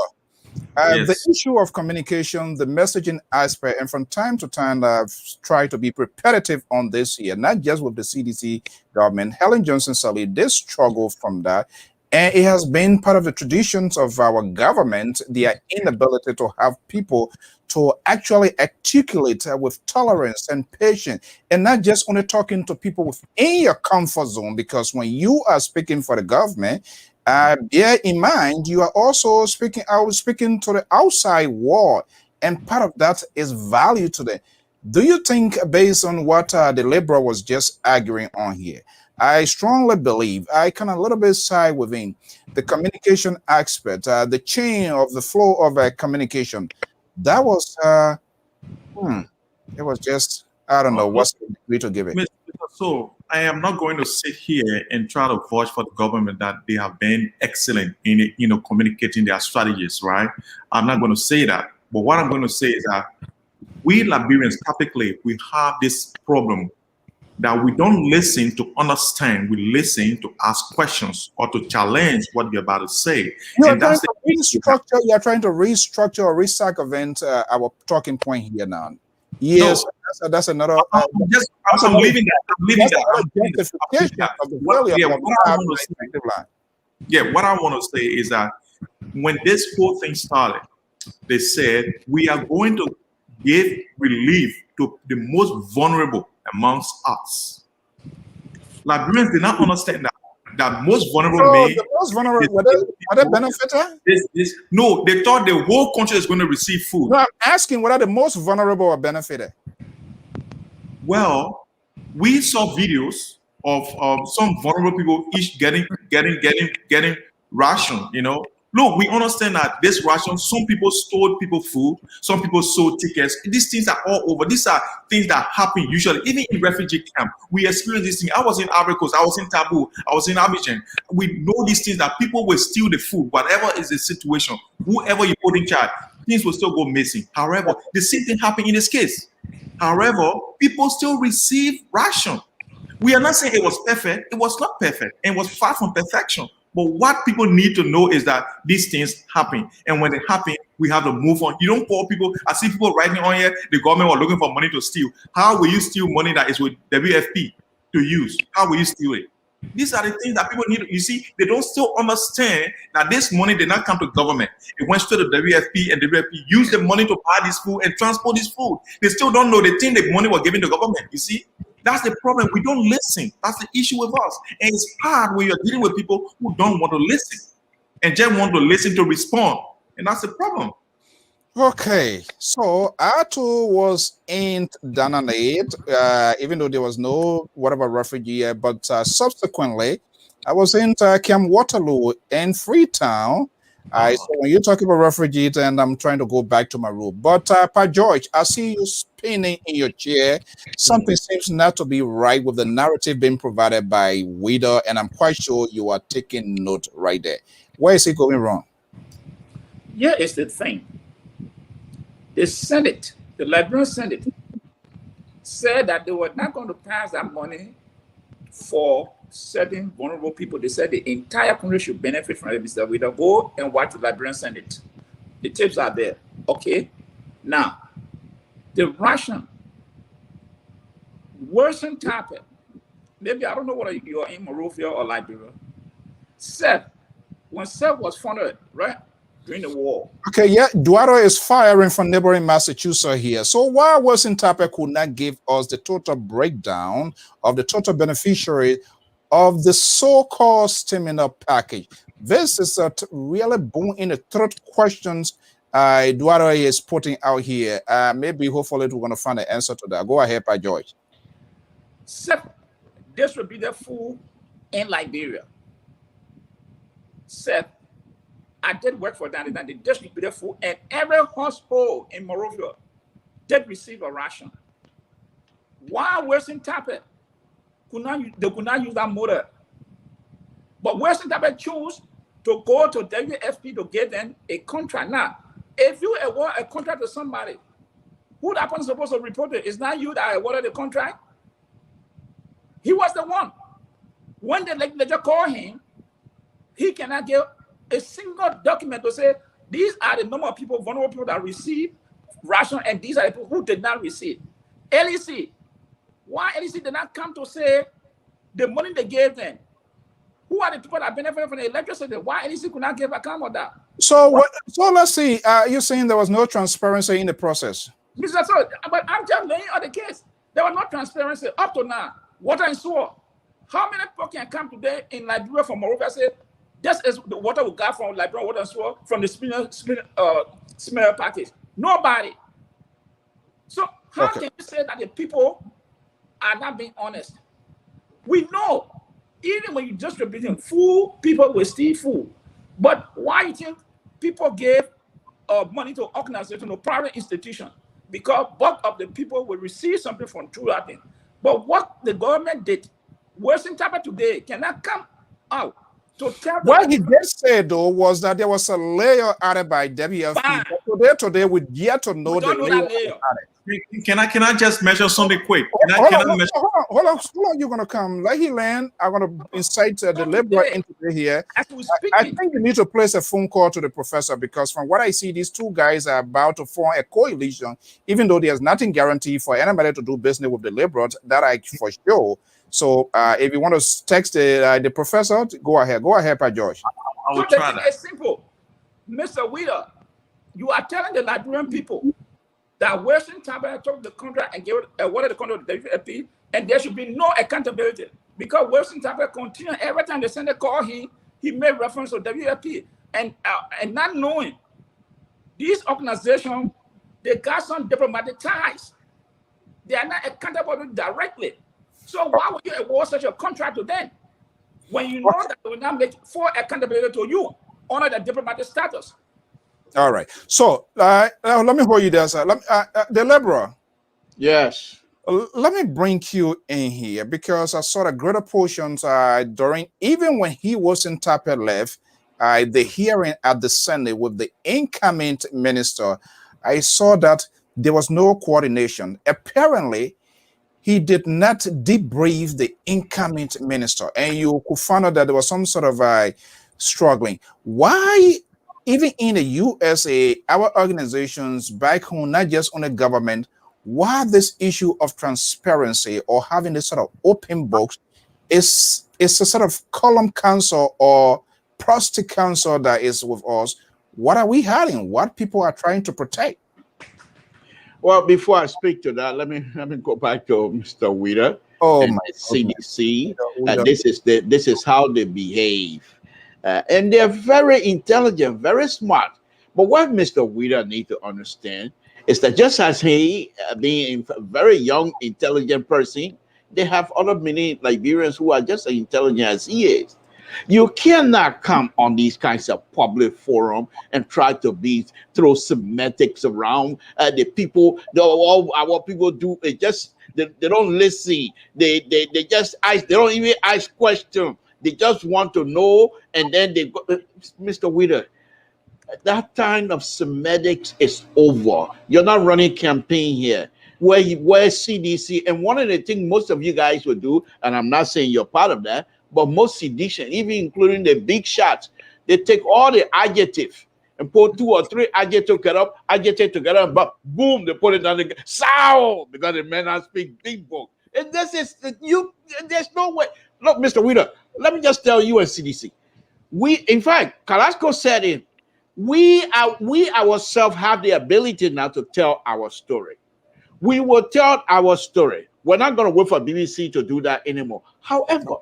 Yes. the issue of communication, the messaging aspect, and from time to time I've tried to be repetitive on this here, not just with the CDC government. Helen Johnson-Sirleaf did struggle from that. And it has been part of the traditions of our government, their inability to have people to actually articulate with tolerance and patience, and not just only talking to people within your comfort zone, because when you are speaking for the government, bear in mind, you are also speaking to the outside world, and part of that is value to them. Do you think, based on what the Liberal was just arguing on here, I strongly believe, I can a little bit side within the communication aspect, the chain of the flow of communication. That was, it was just, I don't know what's the degree to give it. So I am not going to sit here and try to vouch for the government that they have been excellent in communicating their strategies, right? I'm not going to say that. But what I'm going to say is that we Liberians, typically, we have this problem that we don't listen to understand, we listen to ask questions or to challenge what you're about to say. You are trying to restructure or recircumvent our talking point here now. Yes, no, that's another. I'm leaving that. I'm leaving that. What I want to say is that when this whole thing started, they said we are going to give relief to the most vulnerable amongst us. Liberians did not understand that most vulnerable the most vulnerable were they benefited? No, they thought the whole country is going to receive food. No, I'm asking whether the most vulnerable are benefited. Well, we saw videos of some vulnerable people each getting ration, Look, we understand that this ration, some people stole people food, some people sold tickets. These things are all over. These are things that happen usually, even in refugee camp. We experience these things. I was in Ivory Coast, I was in Taboo, I was in Abidjan. We know these things that people will steal the food, whatever is the situation, whoever you put in charge, things will still go missing. However, the same thing happened in this case. However, people still receive ration. We are not saying it was perfect. It was not perfect. It was far from perfection. But what people need to know is that these things happen. And when they happen, we have to move on. You don't call people. I see people writing on here, the government was looking for money to steal. How will you steal money that is with WFP to use? How will you steal it? These are the things that people need. You see, they don't still understand that this money did not come to government. It went straight to WFP, and WFP used the money to buy this food and transport this food. They still don't know. They think the money was given to government. You see? That's the problem. We don't listen. That's the issue with us. And it's hard when you're dealing with people who don't want to listen and just want to listen to respond. And that's the problem. Okay, so I too was in Dananate, even though there was no whatever refugee, but subsequently I was in Camp Waterloo in Freetown. So when you talk about refugees, and I'm trying to go back to my room, but Pa George, I see you spinning in your chair. Something seems not to be right with the narrative being provided by Wida, and I'm quite sure you are taking note right there. Where is it going wrong? Here is the thing. The Senate, the Liberian Senate, said that they were not going to pass that money for certain vulnerable people. They said the entire country should benefit from it. Mr. Wida, go and watch the Liberian Senate. The tapes are there. Okay. Now, the Russian worsened topic, maybe I don't know whether you're in Monrovia or Liberia. Seth, when Seth was funded, right, during the war. Okay, yeah, Duaro is firing from neighboring Massachusetts here. So why wasn't Tape could not give us the total breakdown of the total beneficiary of the so-called stimulus package? This is a really bone in the throat questions Duaro is putting out here. Maybe hopefully we're going to find an answer to that. Go ahead, Pa George. Seth distributed food in Liberia. Seth, I did work for that, and they distributed food, and every household in Monrovia did receive a ration. Why Western Tape they could not use that model? But Western Tape chose to go to WFP to get them a contract. Now, if you award a contract to somebody, who that person supposed to report it? It's not you that awarded the contract. He was the one. When the legislature called him, he cannot give a single document to say these are the number of people, vulnerable people that receive ration, and these are the people who did not receive. LEC, why LEC did not come to say the money they gave them? Who are the people that benefited from the electricity? Why LEC could not give account of that? So let's see. You're saying there was no transparency in the process? Mr. So, but I'm just laying out the case. There was no transparency up to now. Water and sewer. How many people can come today in Liberia from Monrovia say, this is the water we got from Liberia water and sewer from the smear package? Nobody. So how can you say that the people are not being honest? We know, even when you're distributing food, people will steal food. But why you think people gave money to organizations or private institutions? Because bulk of the people will receive something from through that thing. But what the government did, Western Tape today cannot come out to tell. What he did say though was that there was a layer added by WFP. Today we yet to know the layer. Can I just mention something quick? Hold on, you're gonna come. Let he land. I'm gonna incite the Liberal into here. I think you need to place a phone call to the professor, because from what I see, these two guys are about to form a coalition, even though there's nothing guaranteed for anybody to do business with the Liberals. That I for sure. So if you want to text the professor, go ahead. Go ahead, Pa George. I will try that. It's simple. Mr. Wheeler, you are telling the Liberian people that Western Tape took the contract and gave awarded the contract to the WFP, and there should be no accountability, because Western Tape continued every time the Senate called him, he made reference to WFP, and not knowing these organizations, they got some diplomatic ties. They are not accountable directly. So why would you award such a contract to them when you know that they will not make full accountability to you under the diplomatic status? All right. So let me hold you there, sir. The Liberal. Yes. Let me bring you in here, because I saw the greater portions during, even when he was in Tape left, the hearing at the Senate with the incoming minister, I saw that there was no coordination. Apparently, he did not debrief the incoming minister, and you could find out that there was some sort of struggling. Why? Even in the USA, our organizations back home, not just on the government, why this issue of transparency or having this sort of open books is a sort of column council or prostate council that is with us. What are we hiding? What people are trying to protect? Well, before I speak to that, let me go back to Mr. Wheeler. Oh, my CDC. This is how they behave. And they're very intelligent, very smart. But what Mr. Wheeler needs to understand is that just as he, being a very young, intelligent person, they have other many Liberians who are just as intelligent as he is. You cannot come on these kinds of public forum and try to throw semantics around. The people, all our people do is just they don't listen. They just ask. They don't even ask questions. They just want to know, and then they go. Mr. Witter, that time of semantics is over. You're not running campaign here. Where CDC, and one of the things most of you guys will do, and I'm not saying you're part of that, but most sedition, even including the big shots, they take all the adjective and put 2 or 3 adjectives together, but boom, they put it on the sound because the men are speak big book. And this is you. There's no way. Look, Mr. Witter, let me just tell you and CDC. In fact, Carrasco said it. We ourselves have the ability now to tell our story. We will tell our story. We're not going to wait for BBC to do that anymore. However,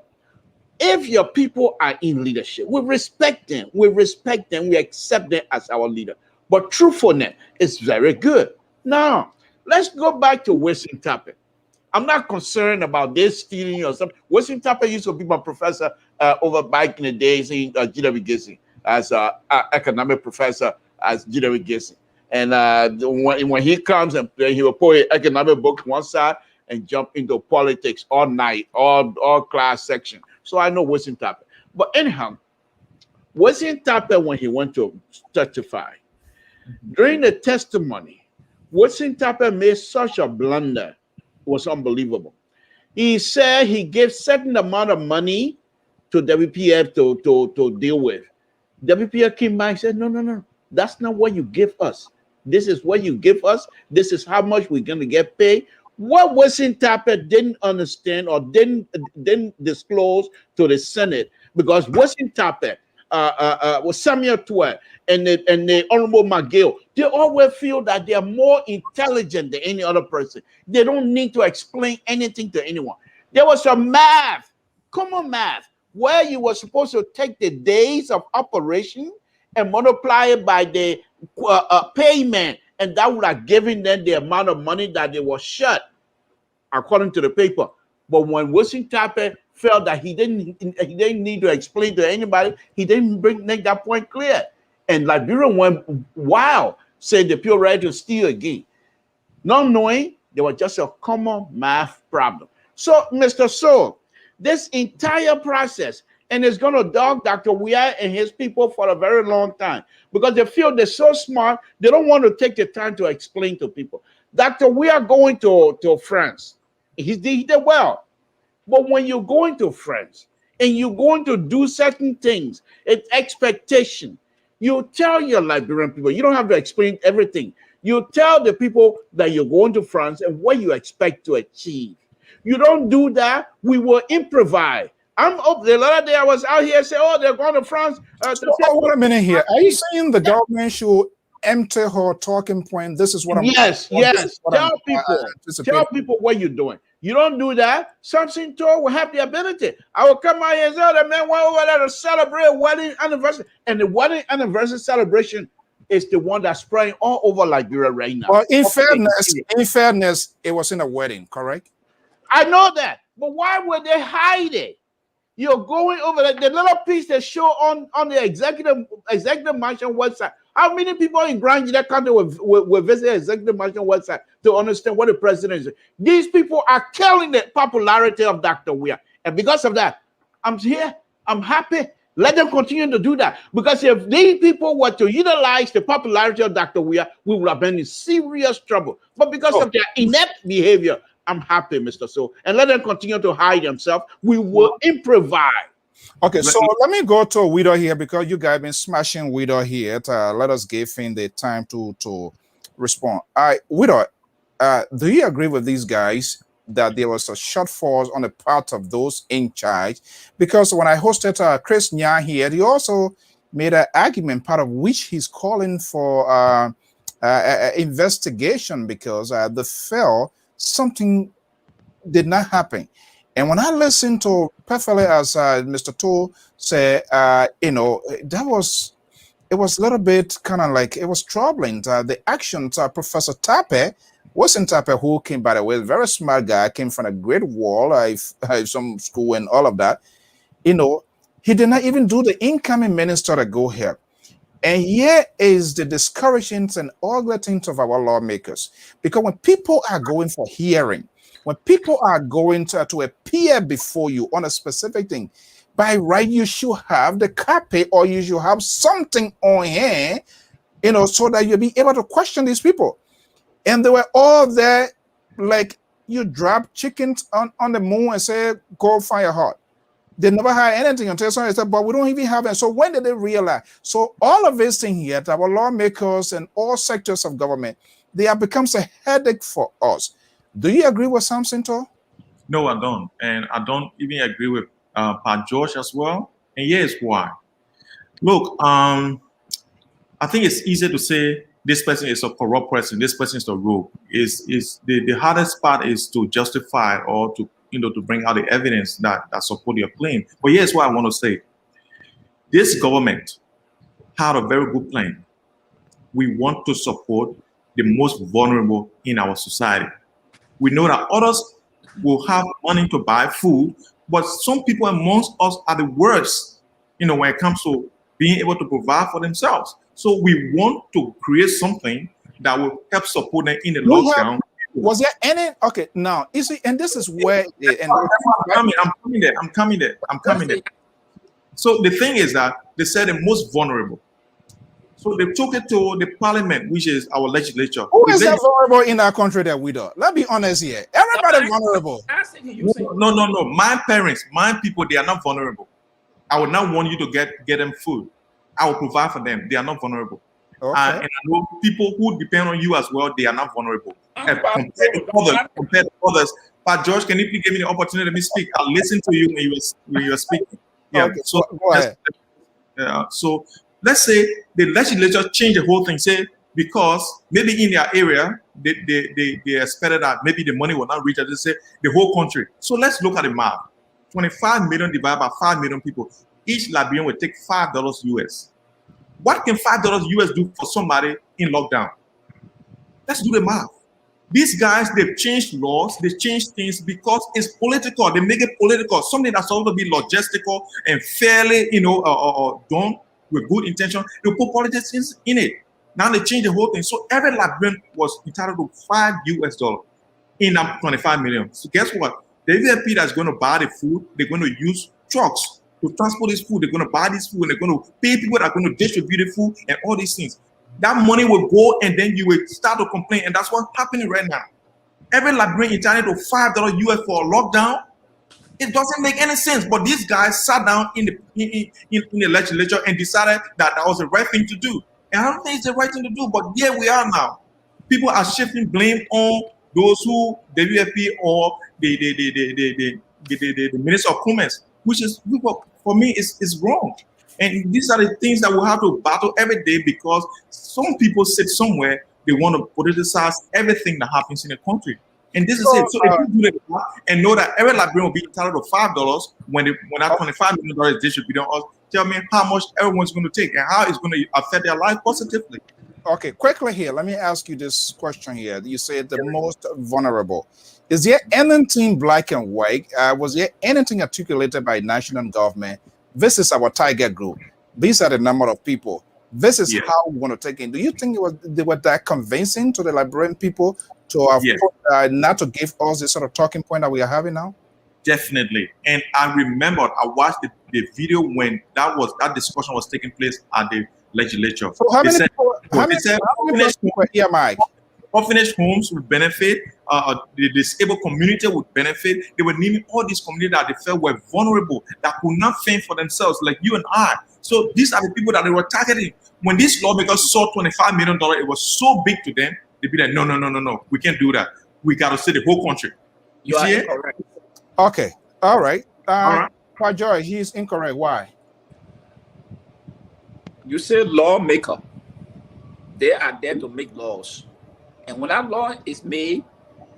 if your people are in leadership, we respect them. We accept them as our leader. But truthfulness is very good. Now, let's go back to Wilson Tappet. I'm not concerned about this stealing or something. Wilson Tappet used to be my professor over back in the days in GW Gissing as an economic professor as GW Gissing. And when he comes and he will put economic books one side and jump into politics all night, all class section. So I know Wilson Tappet. But anyhow, Wilson Tappet, when he went to testify, during the testimony, Wilson Tappet made such a blunder. It was unbelievable. He said he gave certain amount of money to WPF to deal with. WPF came back and said, no, that's not what you give us. This is what you give us. This is how much we're going to get paid. What Wilson Tappet didn't understand or didn't disclose to the Senate, because Wilson Tappet, was Samuel Twe, and the Honorable McGill, they always feel that they are more intelligent than any other person. They don't need to explain anything to anyone. There was a math, common math, where you were supposed to take the days of operation and multiply it by the payment, and that would have given them the amount of money that they were shut, according to the paper. But when Wilson Tappet felt that he didn't need to explain to anybody, he didn't make that point clear. And Liberian went wild, said the pure right to steal again, not knowing there was just a common math problem. So, Mr. Soul, this entire process, and it's going to dog Dr. Weah and his people for a very long time, because they feel they're so smart, they don't want to take the time to explain to people. Dr. Weah going to France, he did well. But when you're going to France and you're going to do certain things, it's expectation. You tell your Liberian people, you don't have to explain everything. You tell the people that you're going to France and what you expect to achieve. You don't do that, we will improvise. I'm up the other day, I was out here saying, oh, they're going to France. Wait a minute here. Are you saying the government should empty her talking point? This is what I'm Yes. Tell people what you're doing. You don't do that, something to will have the ability. I will come out here and say, oh, the man went over there to celebrate a wedding anniversary. And the wedding anniversary celebration is the one that's spreading all over Liberia right now. Well, in fairness, it was in a wedding, correct? I know that. But why would they hide it? You're going over there. The little piece they show on the executive mansion website. How many people in Grand Union County will visit the executive mansion website to understand what the president is doing? These people are killing the popularity of Dr. Weah. And because of that, I'm here. I'm happy. Let them continue to do that. Because if these people were to utilize the popularity of Dr. Weah, we would have been in serious trouble. But because of their inept behavior, I'm happy, Mr. So. And let them continue to hide themselves. We will improvise. Okay, so let me go to Widow here, because you guys been smashing Widow here. Let us give him the time to respond. Widow, do you agree with these guys that there was a shortfall on the part of those in charge? Because when I hosted Chris Nya here, he also made an argument, part of which he's calling for investigation, because they felt something did not happen. And when I listened to perfectly as Mr. Toole said, it was a little bit kind of like, it was troubling. The actions Professor Tappet, Wilson Tappet, who came, by the way, very smart guy, came from a great wall, some school and all of that. He did not even do the incoming minister to go here. And here is the discouragements and ugly things of our lawmakers. Because when people are going for hearing, when people are going to appear before you on a specific thing, by right, you should have the copy or you should have something on hand, so that you'll be able to question these people. And they were all there, like you drop chickens on the moon and say, go find your heart. They never had anything until someone said, but we don't even have it. So when did they realize? So all of this thing here, our lawmakers and all sectors of government, they have become a headache for us. Do you agree with Samson too? No, I don't. And I don't even agree with Pat George as well. And here's why. Look, I think it's easy to say this person is a corrupt person, this person is a rogue. The hardest part is to justify or to bring out the evidence that support your claim. But here's what I want to say. This government had a very good plan. We want to support the most vulnerable in our society. We know that others will have money to buy food, but some people amongst us are the worst, when it comes to being able to provide for themselves. So we want to create something that will help support them in the lockdown. Was there any? Okay, now you see, and this is where I'm coming there. So the thing is that they said the most vulnerable. So they took it to the parliament, which is our legislature. Who is that vulnerable in our country that we do? Let's be honest here. Everybody vulnerable. No. My parents, my people, they are not vulnerable. I would not want you to get them food. I will provide for them. They are not vulnerable. Okay. And I know people who depend on you as well, they are not vulnerable. Compared to others. But George, can you please give me the opportunity to speak? I'll listen to you when you are speaking. Yeah. Okay, so go ahead. So let's say the legislature changed the whole thing, say because maybe in their area they expected that maybe the money will not reach, as they say, the whole country. So let's look at the map. 25 million divided by 5 million people. Each Liberian will take $5 US. What can $5 US do for somebody in lockdown? Let's do the math. These guys, they've changed laws, they changed things because it's political. They make it political, something that's supposed to be logistical and fairly, done with good intention. They put politics in it. Now they change the whole thing. So every Liberian was entitled to $5 US in 25 million. So guess what? The VFP that's going to buy the food, they're going to use trucks to transport this food. They're going to buy this food and they're going to pay people that are going to distribute the food and all these things. That money will go and then you will start to complain. And that's what's happening right now. Every Liberian entitled to $5 US for a lockdown. It doesn't make any sense. But these guys sat down in the legislature and decided that was the right thing to do. And I don't think it's the right thing to do. But here we are now. People are shifting blame on those who WFP or the Minister of Commerce, which is, for me, is wrong. And these are the things that we have to battle every day because some people sit somewhere, they want to politicize everything that happens in the country. And this is it. So if you do that and know that every Liberian will be entitled to $5 when that $25 million is distributed on us, tell me how much everyone's going to take and how it's going to affect their life positively. Okay, quickly here, let me ask you this question here. You said the most vulnerable. Is there anything black and white? Was there anything articulated by national government? This is our target group. These are the number of people. This is how we want to take in. Do you think they were that convincing to the Liberian people to not to give us this sort of talking point that we are having now? Definitely. And I remember I watched the video when that discussion was taking place at the legislature. So how many people here, Mike? Orphanage homes would benefit, the disabled community would benefit. They were naming all these communities that they felt were vulnerable, that could not fend for themselves, like you and I. So these are the people that they were targeting. When these lawmakers saw $25 million, it was so big to them, they'd be like, no, we can't do that. We got to save the whole country. You see it? Incorrect. Okay, all right. Joy, he's incorrect. Why? You say lawmaker. They are there to make laws. And when that law is made,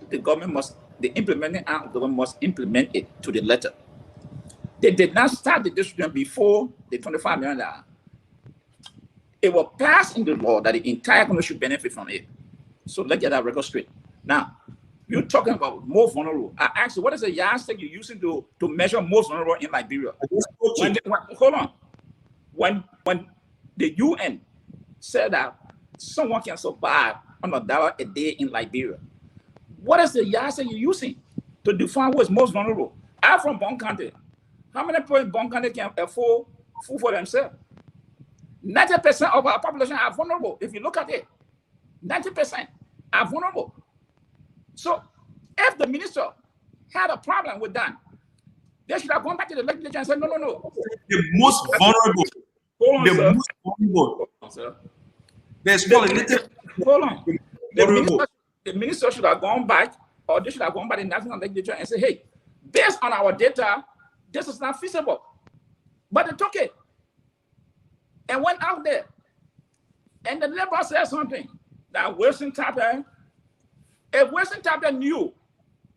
the implementing arm of the government must implement it to the letter. They did not start the distribution before the $25 million. It was passed into law that the entire country should benefit from it. So let's get that record straight. Now, You're talking about most vulnerable. I asked you, what is the yardstick you're using to measure most vulnerable in Liberia? Hold on. When the UN said that someone can survive on $1 a day in Liberia, what is the yardstick you're using to define who is most vulnerable? I'm from Bon County. How many people in Bon County can afford food for themselves? 90% of our population are vulnerable. If you look at it, 90% are vulnerable. So if the minister had a problem with that, they should have gone back to the legislature and said, no. The most vulnerable. Hold on, The sir. most vulnerable. Hold on, sir. There's qualitative. Hold on. Vulnerable. The minister should have gone back, or they should have gone back to the national legislature and say, hey, based on our data, this is not feasible. But they took it and went out there. And the Labour said something that Wilson Tapper, if Wilson Tapper knew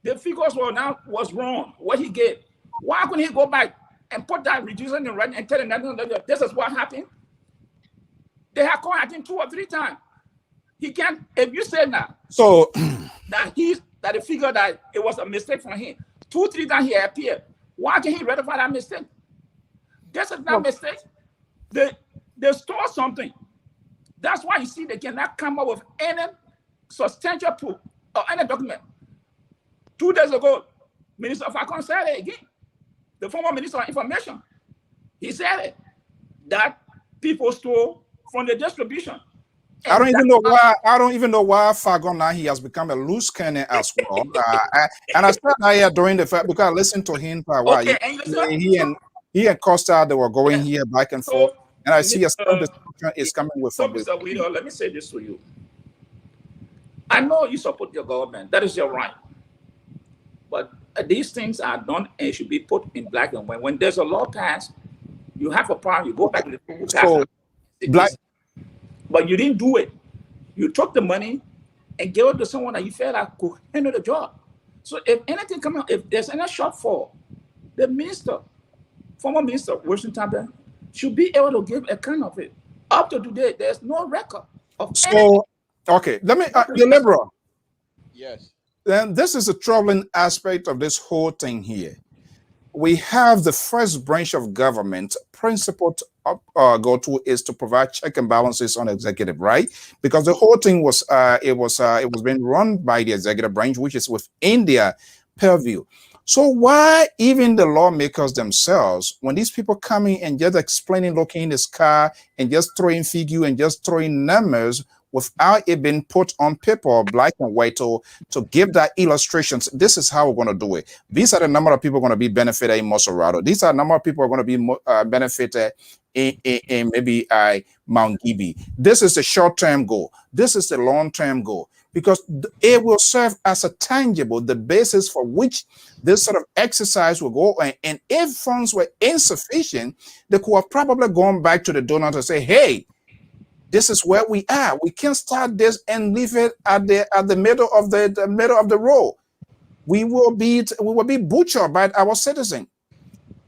the figures was wrong, what he gave, why couldn't he go back and put that reduction in writing and tell them that this is what happened? They have called, I think, 2 or 3 times. He can't, if you say now, So that the figure that it was a mistake from him, 2 or 3 times he appeared, why can't he rectify that mistake? This is not a mistake. They stole something. That's why you see they cannot come up with any substantial proof or any document. 2 days ago, Minister of Finance said it again. The former Minister of Information, he said it, that people stole from the distribution. I don't even know why Fagon now he has become a loose cannon as well. And I started here during the fact because I listened to him for a while. Okay, he and Costa, they were going here back and forth. And I see a strong discussion is coming with so, Mr. Widow, let me say this to you. I know you support your government. That is your right. But these things are done and should be put in black and white. When there's a law passed, you have a problem, you go back to the people. But you didn't do it. You took the money and gave it to someone that you felt like could handle the job. So if anything comes out, if there's any shortfall, the minister, former minister Wilson Tapper, should be able to give account of it. Up to today, there's no record of anything. Okay, let me, the Liberal. Yes. Then this is a troubling aspect of this whole thing here. We have the first branch of government principle to go to is to provide check and balances on executive, right? Because the whole thing was it was being run by the executive branch, which is within their purview. So why even the lawmakers themselves, when these people coming and just explaining, looking in the sky and just throwing figure and just throwing numbers without it being put on paper, black and white, to give that illustrations, this is how we're going to do it. These are the number of people going to be benefited in Mosorado. These are the number of people who are going to be benefited in maybe Mount Gibby. This is the short-term goal. This is the long-term goal, because it will serve as a tangible, the basis for which this sort of exercise will go. And if funds were insufficient, they could have probably gone back to the donor to say, hey, this is where we are. We can't start this and leave it at the middle of the road. We will be butchered by our citizens.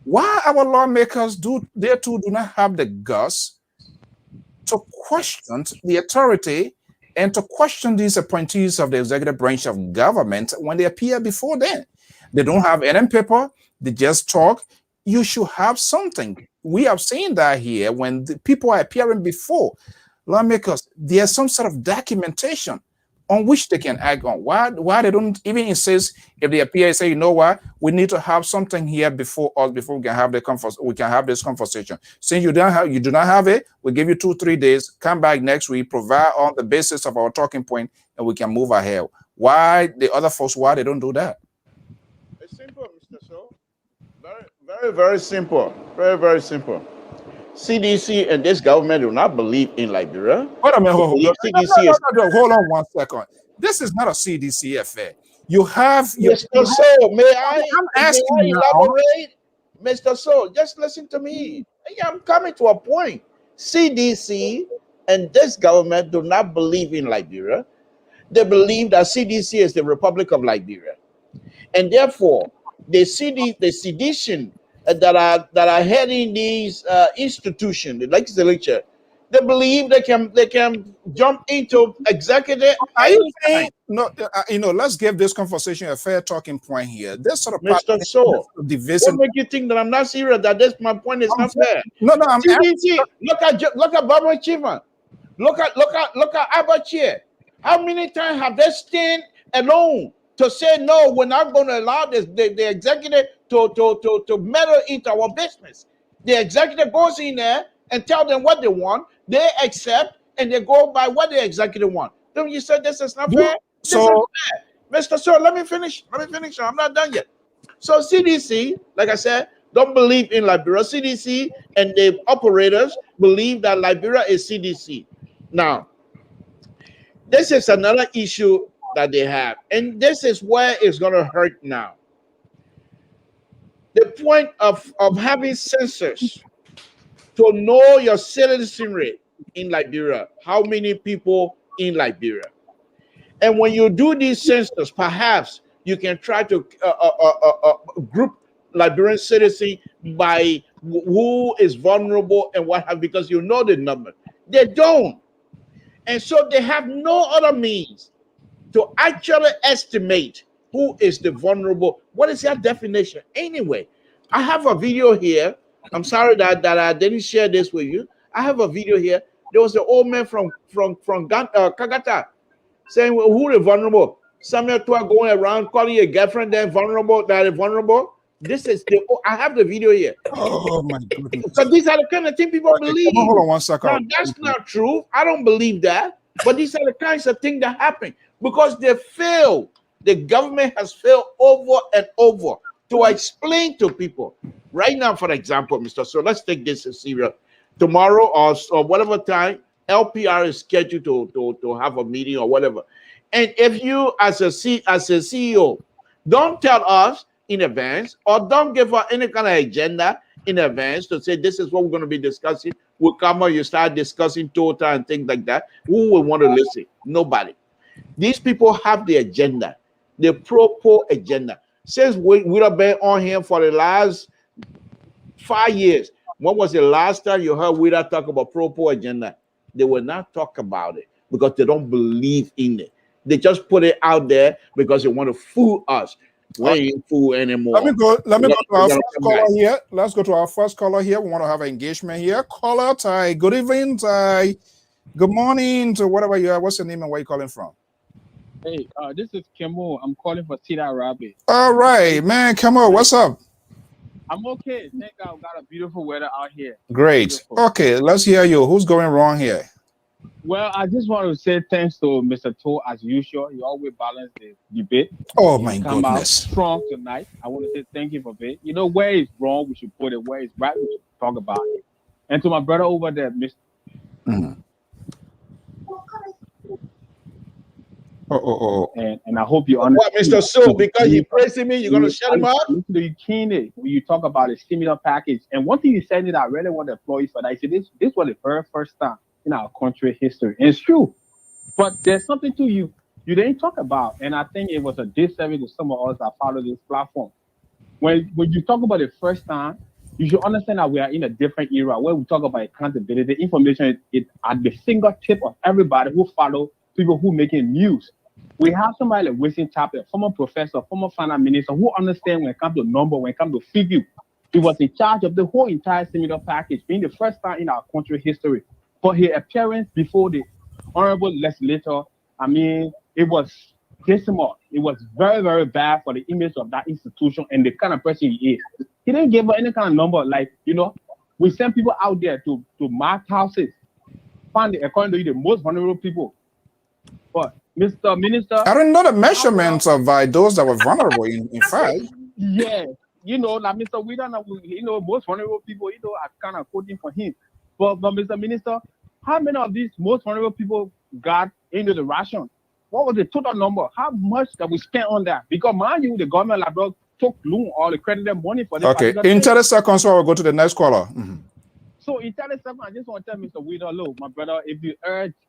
Why our lawmakers do not have the guts to question the authority and to question these appointees of the executive branch of government when they appear before them? They don't have any paper. They just talk. You should have something. We have seen that here when the people are appearing before lawmakers. There's some sort of documentation on which they can act on. Why they don't even insist if they appear and say, you know what, we need to have something here before we can have this conversation. Since you do not have it, we give you 2-3 days, come back next week, provide on the basis of our talking point, and we can move ahead. Why the other folks, why they don't do that? It's simple, Mr. So. Very, very, very simple. Very, very simple. CDC and this government do not believe in Liberia. Wait a minute, hold on 1 second. This is not a CDC affair. You have Mr. So, may I elaborate? Mr. So, just listen to me. I'm coming to a point. CDC and this government do not believe in Liberia. They believe that CDC is the Republic of Liberia. And therefore, the sedition that are heading these institutions, the legislature, They believe they can jump into executive. Are you saying no? Let's give this conversation a fair talking point here. This sort of Mr. So, division. what make you think that I'm not serious? That this my point is not fair. No, I'm CDC. Look at Barbara Chiva. Look at Abachir. How many times have they stand alone to say no? We're not going to allow the executive to meddle into our business. The executive goes in there and tell them what they want. They accept and they go by what the executive want. Don't you say this is not fair? So, Mr. Sir, let me finish. I'm not done yet. So CDC, like I said, don't believe in Liberia. CDC and the operators believe that Liberia is CDC. Now, this is another issue that they have, and this is where it's going to hurt now. The point of having census to know your citizenry in Liberia, how many people in Liberia. And when you do these census, perhaps you can try to group Liberian citizens by who is vulnerable and what have, because you know the number. They don't. And so they have no other means to actually estimate who is the vulnerable. What is your definition? Anyway, I have a video here. I'm sorry that I didn't share this with you. I have a video here. There was an old man from Kagata saying, well, who is vulnerable? Samuel Tua going around calling your girlfriend that vulnerable, This is I have the video here. Oh my goodness. So these are the kind of things people believe. Hold on 1 second. Now, that's not true. I don't believe that. But these are the kinds of things that happen because they fail. The government has failed over and over to explain to people. Right now, for example, Mr. So let's take this as serious. Tomorrow or whatever time, LPR is scheduled to have a meeting or whatever. And if you, as a CEO, don't tell us in advance or don't give us any kind of agenda in advance to say this is what we're going to be discussing, we'll come on, you start discussing total and things like that. Who will want to listen? Nobody. These people have the agenda, the proper agenda. Since we have been on here for the last 5 years, when was the last time you heard Wida talk about proper agenda? They will not talk about it because they don't believe in it. They just put it out there because they want to fool us. We ain't fool anymore. Let me go to our first caller here. Let's go to our first caller here. We want to have an engagement here. Caller, Ty. Good evening, Ty. Good morning to whatever you are. What's your name and where you calling from? Hey, this is Kemo. I'm calling for Cedar Rapids. All right, man. Kemo, what's up? I'm okay. Thank God, we got a beautiful weather out here. Great. Beautiful. Okay, let's hear you. Who's going wrong here? Well, I just want to say thanks to Mr. To as usual. You always balance the debate. Oh my Come goodness. out strong tonight. I want to say thank you for it. You know, where it's wrong, we should put it. Where it's right, we should talk about it. And to my brother over there, Mr. And I hope you understand. What, Mr. So, because he praising me, you're going to shut him up? You can't when you talk about a similar package. And one thing you said that I really want to applaud you for that. I said this was the very first time in our country history. And it's true. But there's something to you didn't talk about. And I think it was a disservice to some of us that follow this platform. When you talk about the first time, you should understand that we are in a different era where we talk about accountability. Information is at the fingertip of everybody who follow people who making news. We have somebody like Winston Chapel, former professor, former finance minister, who understands when it comes to number, when it comes to figure. He was in charge of the whole entire similar package, being the first time in our country history. For his appearance before the honorable legislator, I mean, it was dismal. It was very, very bad for the image of that institution and the kind of person he is. He didn't give any kind of number. Like, we send people out there to mark houses, find, according to you, the most vulnerable people. But Mr. Minister, I don't know the measurements of those that were vulnerable. In fact, yeah, like Mr. Wida, most vulnerable people, are kind of quoting for him. But Mr. Minister, how many of these most vulnerable people got into the ration? What was the total number? How much that we spent on that? Because mind you, the government took loan all the credited money for this. Okay, in 30 seconds, so I will go to the next caller. So in 30 seconds, I just want to tell Mr. Wida, look, my brother, if you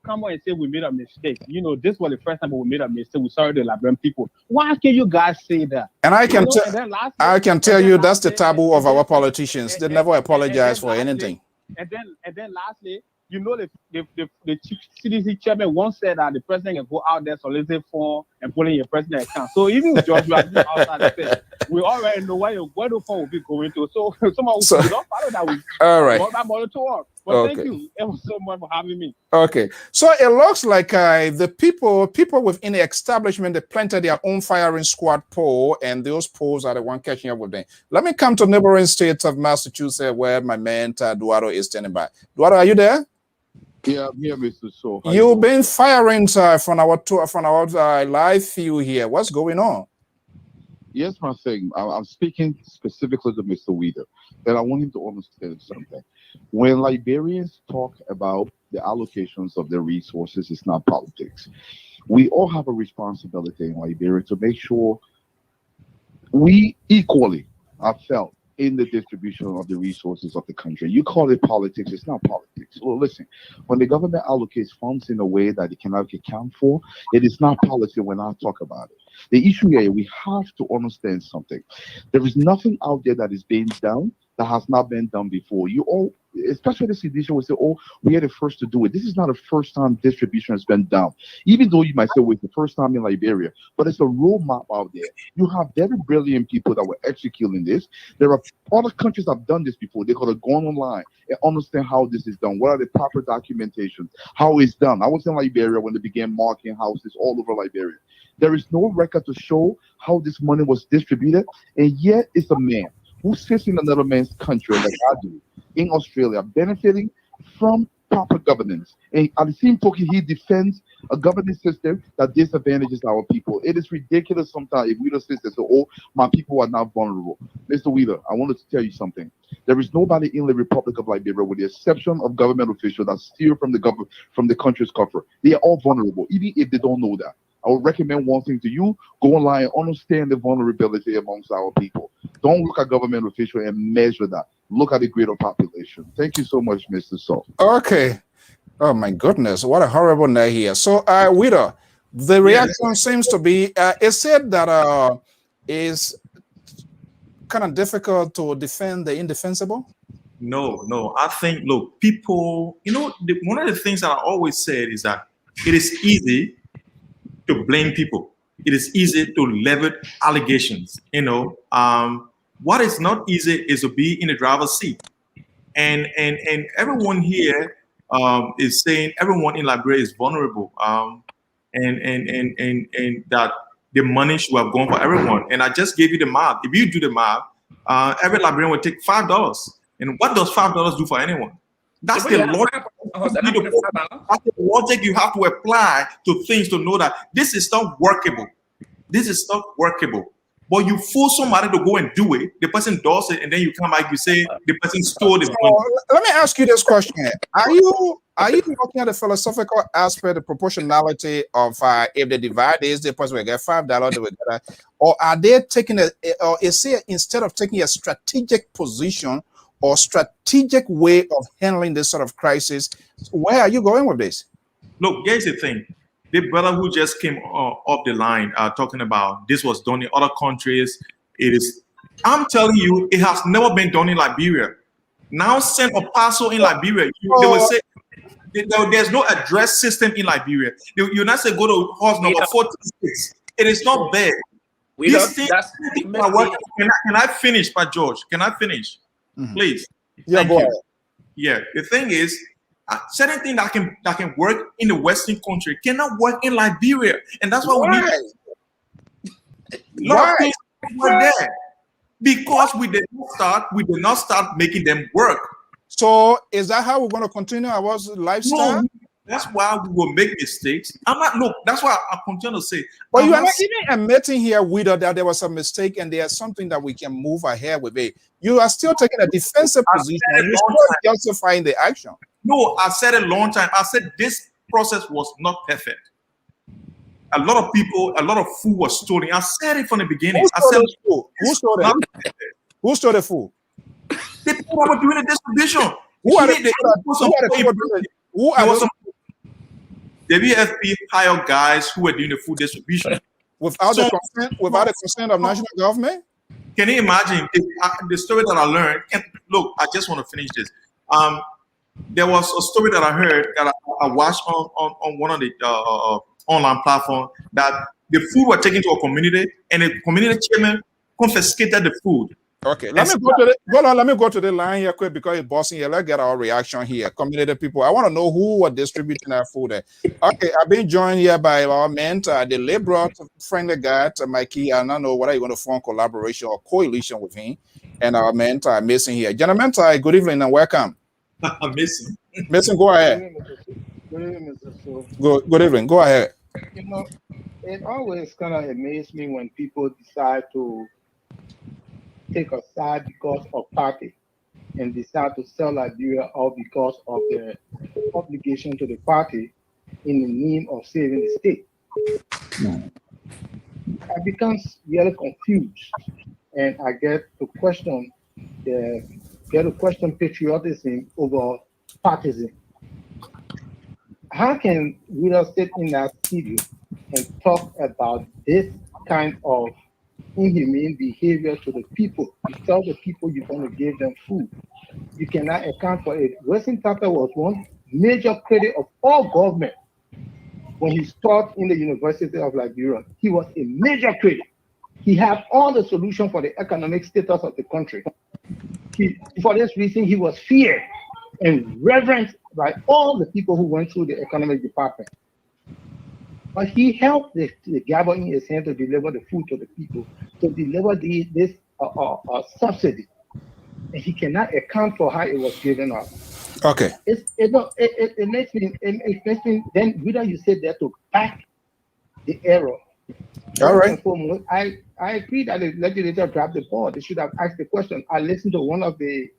come on and say we made a mistake, this was the first time we made a mistake. We sorry the Liberian people. Why can you guys say that? And I can tell you that's the taboo of our politicians. They never apologize for anything. And then lastly, you know, the CDC chairman once said that the president can go out there solicit form and put in your president account. So even with George, you are just outside the state. We already know where the phone will be going to. So someone who don't follow that will monitor us. But thank you. It was so much for having me. Okay. So it looks like the people within the establishment, they planted their own firing squad pole, and those poles are the one catching up with them. Let me come to neighboring states of Massachusetts, where my man Eduardo is standing by. Eduardo, are you there? Yeah, I'm here, Mr. So. You've been firing from our live view here. What's going on? Yes, my thing. I'm speaking specifically to Mr. Weeder, and I want him to understand something. When Liberians talk about the allocations of their resources, it's not politics. We all have a responsibility in Liberia to make sure we equally are felt in the distribution of the resources of the country. You call it politics, it's not politics. Well, listen, when the government allocates funds in a way that it cannot account for, it is not policy when I talk about it. The issue here, we have to understand something. There is nothing out there that is being done that has not been done before. You all, especially the CDC, will say, oh, we are the first to do it. This is not a first time distribution has been done. Even though you might say, well, it's the first time in Liberia, but it's a roadmap out there. You have very brilliant people that were executing this. There are other countries that have done this before. They could have gone online and understand how this is done. What are the proper documentation? How it's done. I was in Liberia when they began marking houses all over Liberia. There is no record to show how this money was distributed, and yet it's a man who sits in another man's country, like I do, in Australia, benefiting from proper governance. And at the same token, he defends a governance system that disadvantages our people. It is ridiculous sometimes if we just sit there and say, oh, my people are not vulnerable. Mr. Wheeler, I wanted to tell you something. There is nobody in the Republic of Liberia, with the exception of government officials, that steal from the country's coffer. They are all vulnerable, even if they don't know that. I would recommend one thing to you: go online and understand the vulnerability amongst our people. Don't look at government officials and measure that. Look at the greater population. Thank you so much, Mr. Salt. Okay. Oh my goodness, what a horrible night here. So, Widow, the reaction seems to be, it said that is kind of difficult to defend the indefensible. No. I think, look, people, one of the things that I always said is that it is easy to blame people. It is easy to level allegations. What is not easy is to be in the driver's seat. And everyone here is saying everyone in Liberia is vulnerable. And that the money should have gone for everyone. And I just gave you the math. If you do the math, every Liberian would take $5. And what does $5 do for anyone? That's the logic. That's the logic you have to apply to things to know that this is not workable. This is not workable. But you force somebody to go and do it. The person does it, and then you come back. You say the person stole the money. Let me ask you this question: Are you looking at the philosophical aspect, the proportionality of if the divide is the person will get $5, they will get or are they taking or is it instead of taking a strategic position or strategic way of handling this sort of crisis? Where are you going with this? Look, here's the thing. The brother who just came off the line talking about this was done in other countries. I'm telling you, it has never been done in Liberia. Now send a parcel in Liberia. They will say there's no address system in Liberia. You not say go to house number 46. It is not there. Can I finish, Pat George? Can I finish? Please. Yeah, go ahead. Yeah, the thing is, certain things that can work in the Western country cannot work in Liberia, and that's why we need a lot of things work there because we did not start making them work. So is that how we're going to continue our lifestyle? No, that's why we will make mistakes. That's why I continue to say. But you are not even admitting here, Widow, that there was a mistake and there's something that we can move ahead with it. You are still taking a defensive position. You're still justifying the action. No, I said a long time. I said this process was not perfect. A lot of people, a lot of food was stolen. I said it from the beginning. Who stole it? Who stole the food? The people who were doing the distribution. The WFP hired guys who were doing the food distribution without the consent of national government. Can you imagine the story that I learned? Look, I just want to finish this. there was a story that I heard that I watched on one of the online platforms that the food were taken to a community and the community chairman confiscated the food. Okay, let me go to the hold on. Let me go to the line here quick because it's bossing here. Let's get our reaction here. Community people, I want to know who were distributing that food there. Okay, I've been joined here by our mentor, the liberal friendly guy, Mikey. I don't know whether you're going to form collaboration or coalition with him, and our mentor Mason here. Gentlemen, good evening and welcome. Mason. Mason, go ahead. Good evening, Mr. So. Good evening. Go ahead. You know, it always kind of amazes me when people decide to take a side because of party and decide to sell Liberia all because of their obligation to the party in the name of saving the state. I become really confused, and I get to question patriotism over partisan. How can we not sit in that studio and talk about this kind of inhumane behavior to the people? You tell the people you're going to give them food. You cannot account for it. Wesley Tata was one major critic of all government when he taught in the University of Liberia. He was a major critic. He had all the solution for the economic status of the country. For this reason, he was feared and reverenced by all the people who went through the economic department. But he helped the gavel in his hand to deliver the food to the people, to deliver this subsidy. And he cannot account for how it was given out. Okay. It makes me then whether you say that to back the error. All right. I agree that the legislature dropped the ball. They should have asked the question. I listened to one of the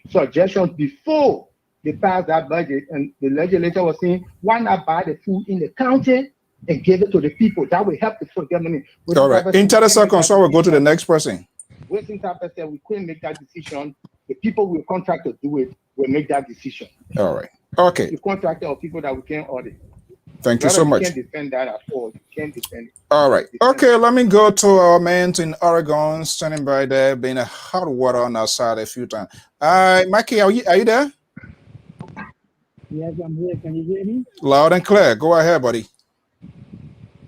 suggestions before they passed that budget, and the legislature was saying, why not buy the food in the county and give it to the people? That will help the food get money. All right. In 30 seconds, so we'll go to the next person. Waiting Tapa said we couldn't make that decision. The people we contract to do it will make that decision. All right. Okay. The contractor or people that we can't audit. Thank you so much. You can't defend that at all. You can't defend it. All right. Okay, let me go to our man in Oregon, standing by there, being a hot water on our side a few times. Mikey, are you there? Yes, I'm here. Can you hear me? Loud and clear. Go ahead, buddy.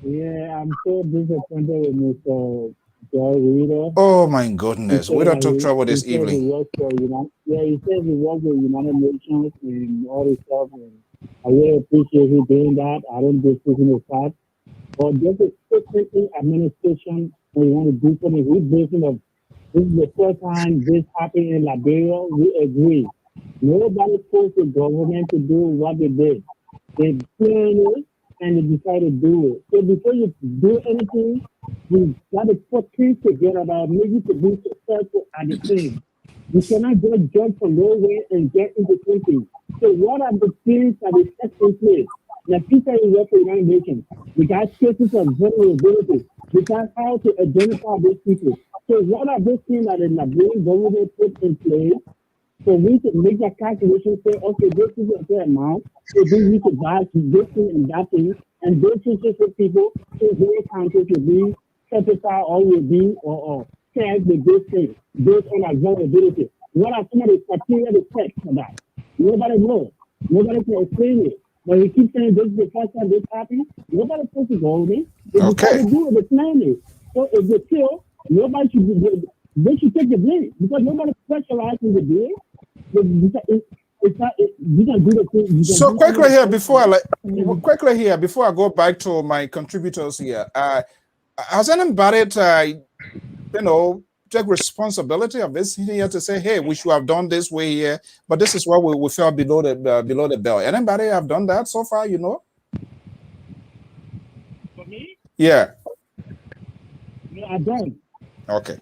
Yeah, I'm so disappointed with Mr. Reader. Oh my goodness, we don't took trouble this evening. He says he works with United Nations and all this stuff. And I really appreciate him doing that. I don't just put him aside. But this is strictly administration. We want to do something. This is the first time this happened in Liberia. We agree. Nobody forced the government to do what they did. They planned it and they decided to do it. So before you do anything, you got to put things together about maybe to be successful at the thing. You cannot just jump from nowhere and get into thinking. So what are the things that is set in place? The people in the United Nations, we got cases of vulnerability. We got how to identify these people. So what are those things that the Liberian government put in place? So we can make that calculation, say, okay, this is a fair amount. So then we could buy this thing and that thing, and those specific people in their countries will be certified or will be or tagged with this thing based on our vulnerability. What are some of the criteria to check for that? Nobody knows. Nobody can explain it. But we keep saying this is the first time this happened. Nobody puts it on me. Okay. They do it, they plan it. So if they kill, nobody should be. They should take the blame because nobody specializes in the blame. So quickly here before I go back to my contributors here, has anybody take responsibility of this here to say, hey, we should have done this way here, but this is what we fell below the belt. Anybody have done that so far? For me? Yeah. No, I don't. Okay.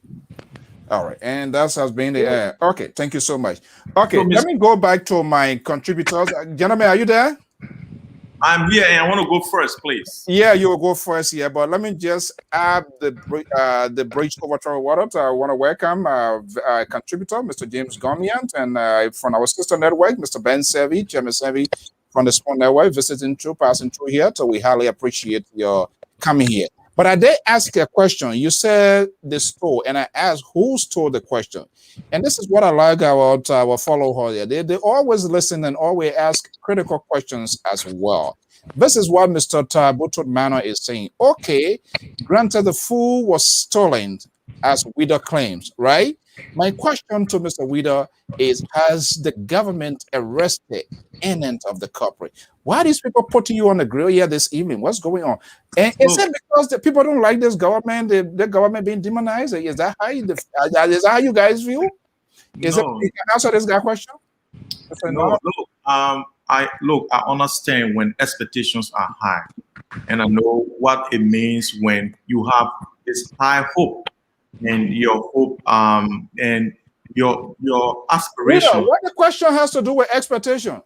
All right, and that has been the okay. Thank you so much. Okay, let me go back to my contributors. Gentlemen, are you there? I'm here, and I want to go first, please. Yeah, you will go first here, but let me just add the bridge over to water. I want to welcome contributor, Mr. James Gomiant, and from our sister network, Mr. Ben Sevi, James Sevi from the Spawn Network, visiting through, passing through here. So we highly appreciate your coming here. But I did ask a question. You said the store, and I asked who stole the question. And this is what I like about our follower here. They always listen and always ask critical questions as well. This is what Mr. Butut Manor is saying. Okay, granted the food was stolen, as Wida claims, right? My question to Mr. Wida is, has the government arrested any of the culprit? Why are these people putting you on the grill here this evening? What's going on? And is it because the people don't like this government, the government being demonized? Is that how you guys feel? Is it, you can answer this guy question? No, I understand when expectations are high, and I know what it means when you have this high hope, and your hope, and your aspiration. Rita, what the question has to do with expectation?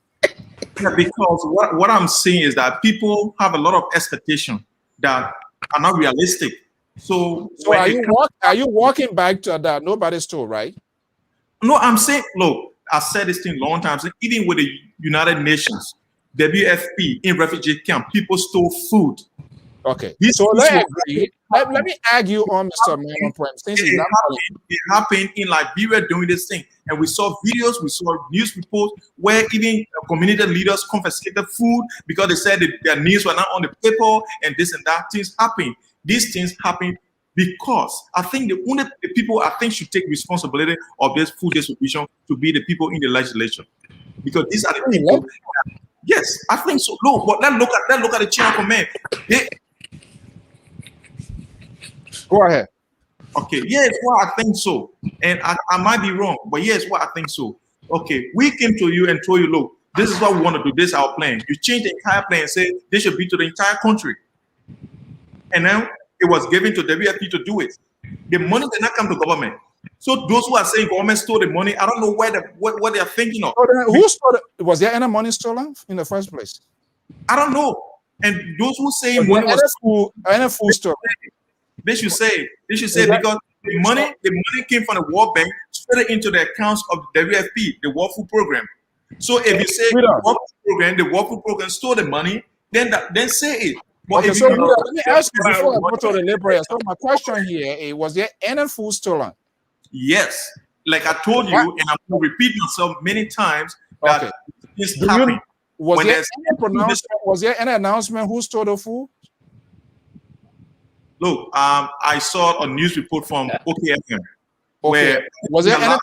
Yeah, because what I'm saying is that people have a lot of expectation that are not realistic. So are you walking back to that nobody's told, right? No, I'm saying, look, I said this thing long time. Even with the United Nations, WFP in refugee camp, people stole food. Okay, so let me argue on Mr. Manon point. It happened in Liberia doing this thing, and we saw videos, we saw news reports where even community leaders confiscated food because they said that their names were not on the paper, and this and that. Things happen. These things happen because I think the only people I think should take responsibility of this food distribution to be the people in the legislature, because these are the people. Yes, I think so. No, but let's look at the chain of command. Go ahead. Okay, yes, well, I think so. And I might be wrong, but yes, well, I think so. Okay, we came to you and told you, look, this is what we want to do. This is our plan. You change the entire plan and say this should be to the entire country. And then it was given to WFP to do it. The money did not come to government. So those who are saying government stole the money, I don't know what they are thinking of. Who stole it? Was there any money stolen in the first place? I don't know. And those who say money was any food stolen. They should say because the money came from the World Bank straight into the accounts of the WFP, the World Food Program. So if you say the World Food Program stole the money, then say it. But okay, so let me ask you before I go to the Lpr. So my question here is, was there any food stolen? Yes. Like I told you, and I'm going to repeat myself many times, that this happened. Was there any announcement who stole the food? Look, I saw a news report from OKFM. Where was there any? And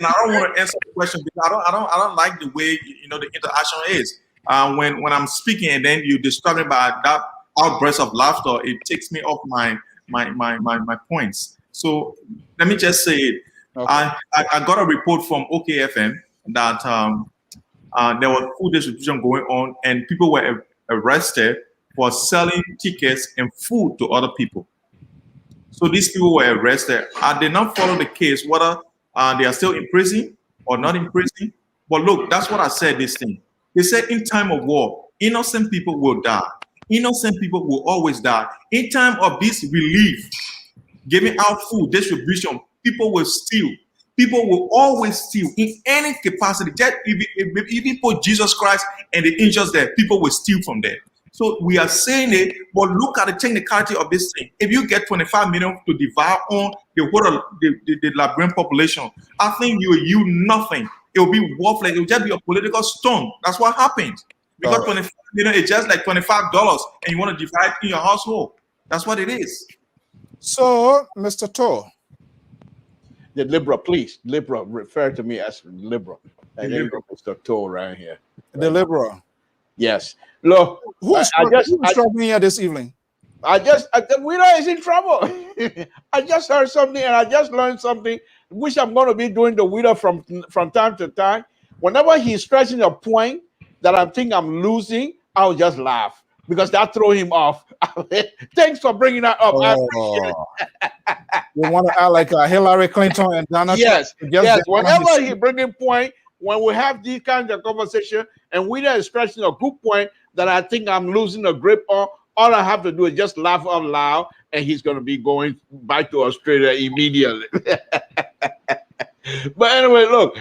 I don't want to answer the question because I don't like the way the interaction is. When I'm speaking and then you disturb me by that outburst of laughter, it takes me off my points. So let me just say it. Okay. I got a report from OKFM that there was food distribution going on and people were arrested for selling tickets and food to other people. So these people were arrested. I did not follow the case, whether they are still in prison or not in prison. But look, that's what I said this thing. They said in time of war, innocent people will die. Innocent people will always die. In time of this relief, giving out food, distribution, people will steal. People will always steal in any capacity. Just even put Jesus Christ and the angels there, people will steal from there. So we are saying it, but look at the technicality of this thing. If you get 25 million to divide on the whole of the Liberian population, I think you will yield nothing. It will be worthless. It will just be a political stone. That's what happens. Because 25 million is just like $25, and you want to divide in your household. That's what it is. So, Mr. Toh, the liberal, please, liberal, refer to me as liberal. And then Mr. Toh right here. The liberal. Yes. Look, who's struggling here this evening? The winner is in trouble. I just heard something and I just learned something, which I'm going to be doing the winner from time to time. Whenever he's stressing a point that I think I'm losing, I'll just laugh because that throw him off. Thanks for bringing that up. You want to act like Hillary Clinton and Donald Trump? Yes. Whenever he bringing point, when we have these kinds of conversation and we are stressing a good point that I think I'm losing a grip on, all I have to do is just laugh out loud and he's going to be going back to Australia immediately. But anyway, look,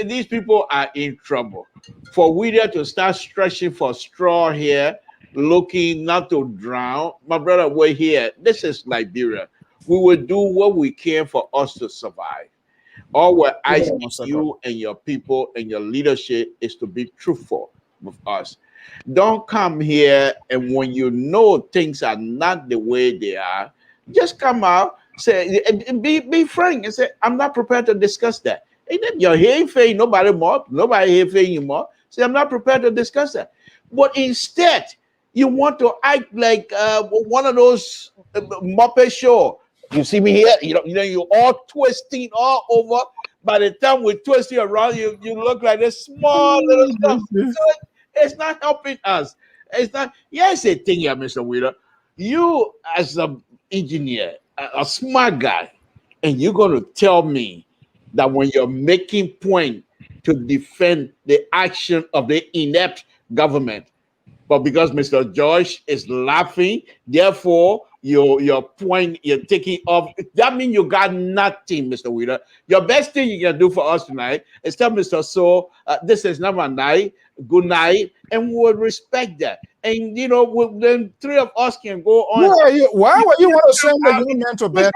these people are in trouble. For Wida to start stretching for straw here, looking not to drown. My brother, we're here. This is Liberia. We will do what we can for us to survive. All we're asking you and your people and your leadership is to be truthful with us. Don't come here and when you know things are not the way they are, just come out, say, and be frank and say, I'm not prepared to discuss that. And then you're here saying nobody more, nobody here saying you more. Say, I'm not prepared to discuss that. But instead, you want to act like one of those Muppet show. You see me here, you're all twisting all over. By the time we twist you around, you look like this small little stuff. So it's not helping us. It's not. Here's a thing here, Mr. Wheeler. You as an engineer, a smart guy, and you're going to tell me that when you're making point to defend the action of the inept government, but because Mr. George is laughing, therefore your point you're taking off. That means you got nothing, Mr. Wheeler. Your best thing you can do for us tonight is tell Mr. So this is number 9. Good night, and we'll respect that. And then 3 of us can go on. Why would you want to send the young man to bed?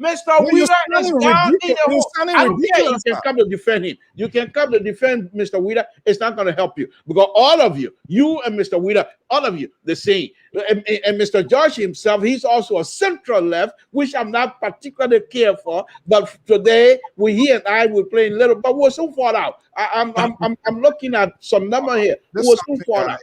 Mr. Wheeler is down in the hole. I don't care. You can come to defend him. You can come to defend Mr. Wheeler. It's not going to help you because all of you and Mr. Wheeler, all of you, the same. And Mr. George himself, he's also a central left, which I'm not particularly care for. But today, he and I were playing little, but we're so far out. I'm looking at some number here. This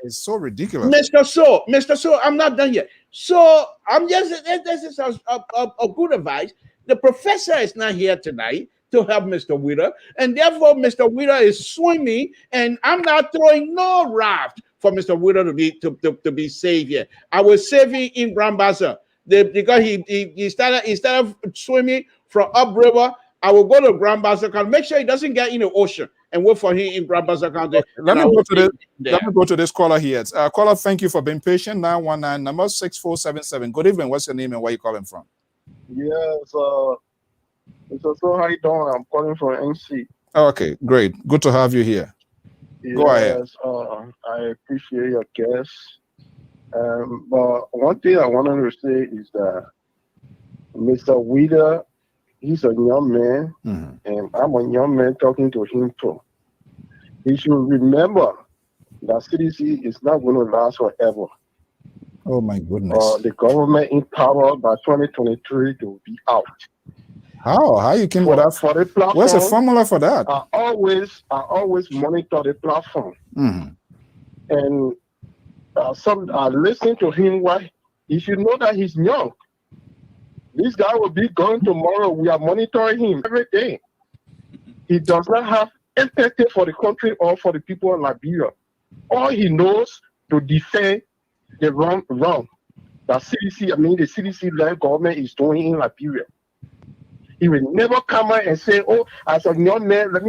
is so ridiculous. Mr. So, I'm not done yet. So I'm just this is a good advice. The professor is not here tonight to help Mr. Wheeler, and therefore Mr. Wheeler is swimming, and I'm not throwing no raft for Mr. Wheeler to be saved here. I was saving in Grand Bazaar because he started swimming from upriver. I will go to Grand Bazaar County, make sure he doesn't get in the ocean, and wait for him in Grand Bazaar County. Let me go to this caller here. Caller, thank you for being patient. 919 number 6477. Good evening. What's your name and where you calling from? Yes, Mr. So how you doing? I'm calling from MC. Okay, great. Good to have you here. Go ahead. I appreciate your guests. But one thing I wanted to say is that Mr. Wheeler, he's a young man, and I'm a young man talking to him too. He should remember that CDC is not going to last forever. Oh my goodness. The government in power by 2023 to be out. How you came with that? For the platform, what's the formula for that? I always monitor the platform. And I listen to him. Why? He should know that he's young. This guy will be gone tomorrow. We are monitoring him every day. He does not have empathy for the country or for the people of Liberia. All he knows to defend the wrong that the CDC-led government is doing in Liberia. He will never come out and say, "Oh, as a young man, let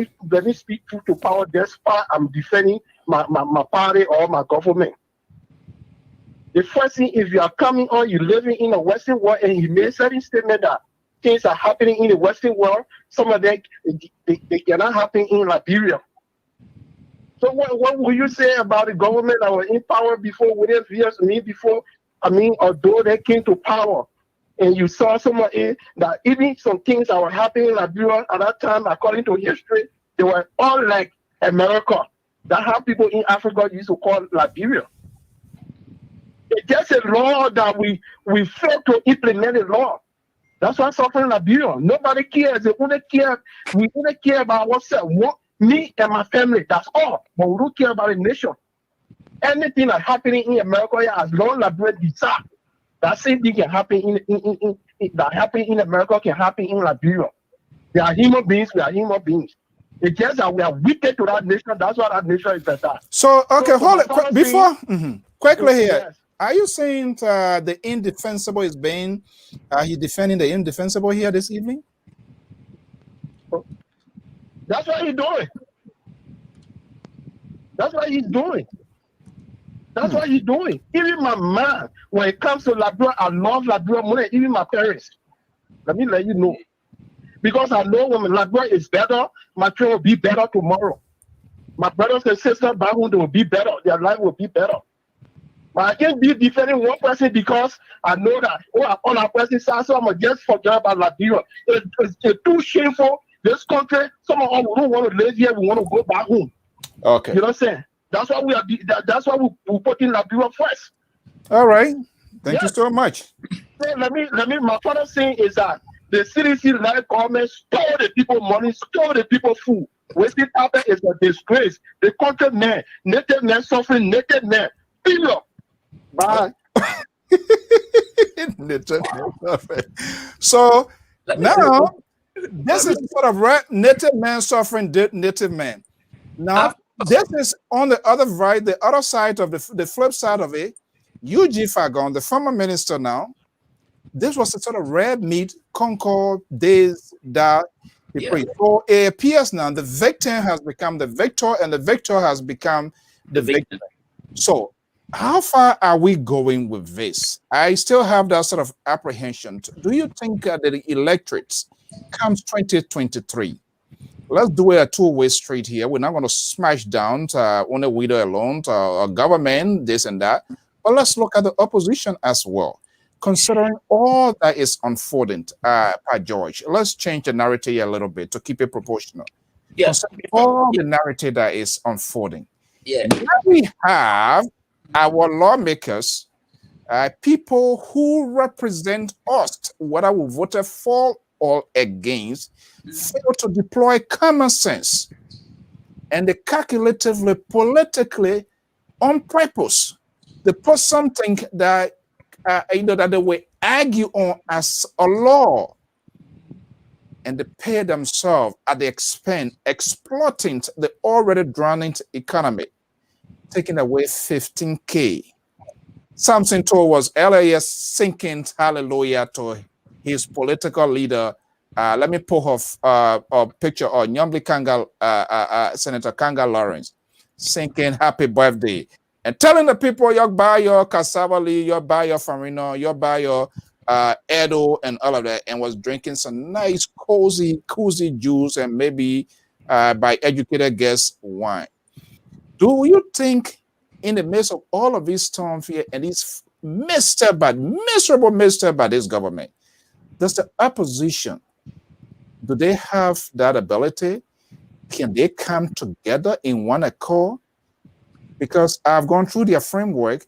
me speak truth to power. Despite I'm defending my party or my government." The first thing, if you are coming on, you're living in the Western world, and he made certain statement that things are happening in the Western world. Some of them they cannot happen in Liberia. So what will you say about the government that was in power before William years? Although they came to power, and you saw some of it, that even some things that were happening in Liberia at that time, according to history, they were all like America. That's how people in Africa used to call Liberia. It's just a law that we failed to implement the law. That's why suffering Liberia. Nobody cares. We only care about ourselves. Me and my family. That's all. But we don't care about the nation. Anything that's happening in America, as long as Liberia decide, that same thing can happen in America can happen in Liberia. They are human beings. We are human beings. It's just that we are wicked to that nation. That's why that nation is better. So hold it before quickly here. Yes. Are you saying the indefensible is being he defending the indefensible here this evening? That's what he's doing. That's what he's doing. That's what he's doing. Even my man, when it comes to Liberia, I love Liberia more than even my parents. Let me let you know. Because I know when Liberia is better, my children will be better tomorrow. My brothers and sisters back home, they will be better. Their life will be better. But I can't be defending one person because I know that on a person's side, so I'm gonna just forget about Liberia. It's too shameful. This country, some of us don't want to live here. We want to go back home. Okay. You know what I'm saying? That's why we are. That's why we put in Liberia first. All right. Thank you so much. So let me. My father saying is that the CDC-led government stole the people money, stole the people food. Wasting happened is a disgrace. The country man, naked men suffering, naked men. Period. Bye. So now, this is sort of native man suffering native man. Now, this is on the other right, the other side of the flip side of it. UG Fagon, the former minister now, this was a sort of red meat Concord days that he preached. So it appears now the victim has become the victor and the victor has become the victim. So how far are we going with this? I still have that sort of apprehension. Do you think that the electorates comes 2023? Let's do a two-way street here. We're not going to smash down only widow alone, or government, this and that. But let's look at the opposition as well. Considering all that is unfolding, George, let's change the narrative a little bit to keep it proportional. Yes. Considering all the narrative that is unfolding. Yeah. Now we have our lawmakers, people who represent us, whether we voted for or against, fail to deploy common sense and they calculatively, politically, on purpose, they put something that that they will argue on as a law, and they pay themselves at the expense, exploiting the already drowning economy, taking away 15K. Something towards LAS sinking hallelujah to his political leader. Let me pull off a picture of Nyambli Kanga, Senator Kanga Lawrence, singing happy birthday and telling the people you buy your cassava leaf, you buy your farino, you buy your Edo and all of that, and was drinking some nice cozy juice and maybe by educated guess wine. Do you think in the midst of all of this storm fear and this miserable mister by this government, does the opposition, do they have that ability? Can they come together in one accord? Because I've gone through their framework.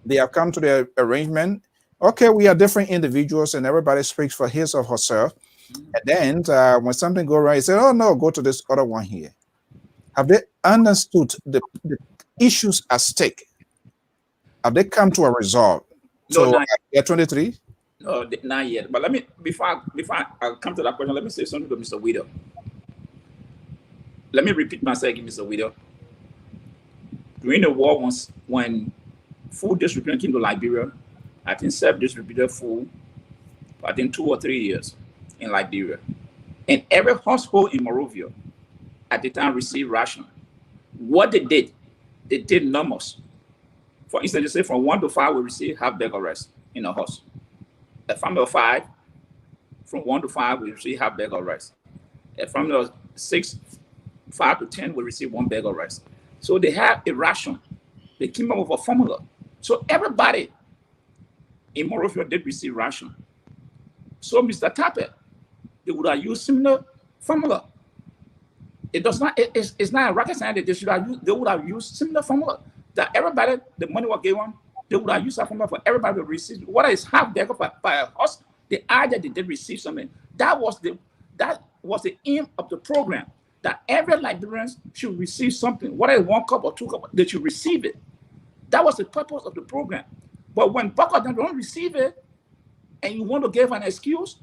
They have come to the arrangement. Okay, we are different individuals and everybody speaks for his or herself. And then when something goes right, they say, oh no, go to this other one here. Have they understood the issues at stake? Have they come to a resolve? No, so yeah, 23? No, not yet. But let me, before I come to that question, let me say something to Mr. Widow. Let me repeat myself again, Mr. Widow. During the war, once when food distribution came to Liberia, I think self-distributed food for I think 2 or 3 years in Liberia. And every household in Monrovia at the time received ration. What they did numbers. For instance, they say from 1 to 5, we receive half bag of rice in a house. A family of 5, from 1 to 5, we receive half bag of rice. A family of 6, 5 to 10, we receive 1 bag of rice. So they have a ration. They came up with a formula. So everybody in Monrovia did receive ration. So Mr. Tappet, they would have used similar formula. It does not. It's not a rocket science. They would have used similar formula. That everybody, the money was given, they would have used that formula for everybody to receive. What is half bag of by us? The idea that they did receive something. That was the aim of the program. That every Liberian should receive something. Whether it's 1 cup or 2 cups, they should receive it. That was the purpose of the program. But when Buck of them don't receive it, and you want to give an excuse,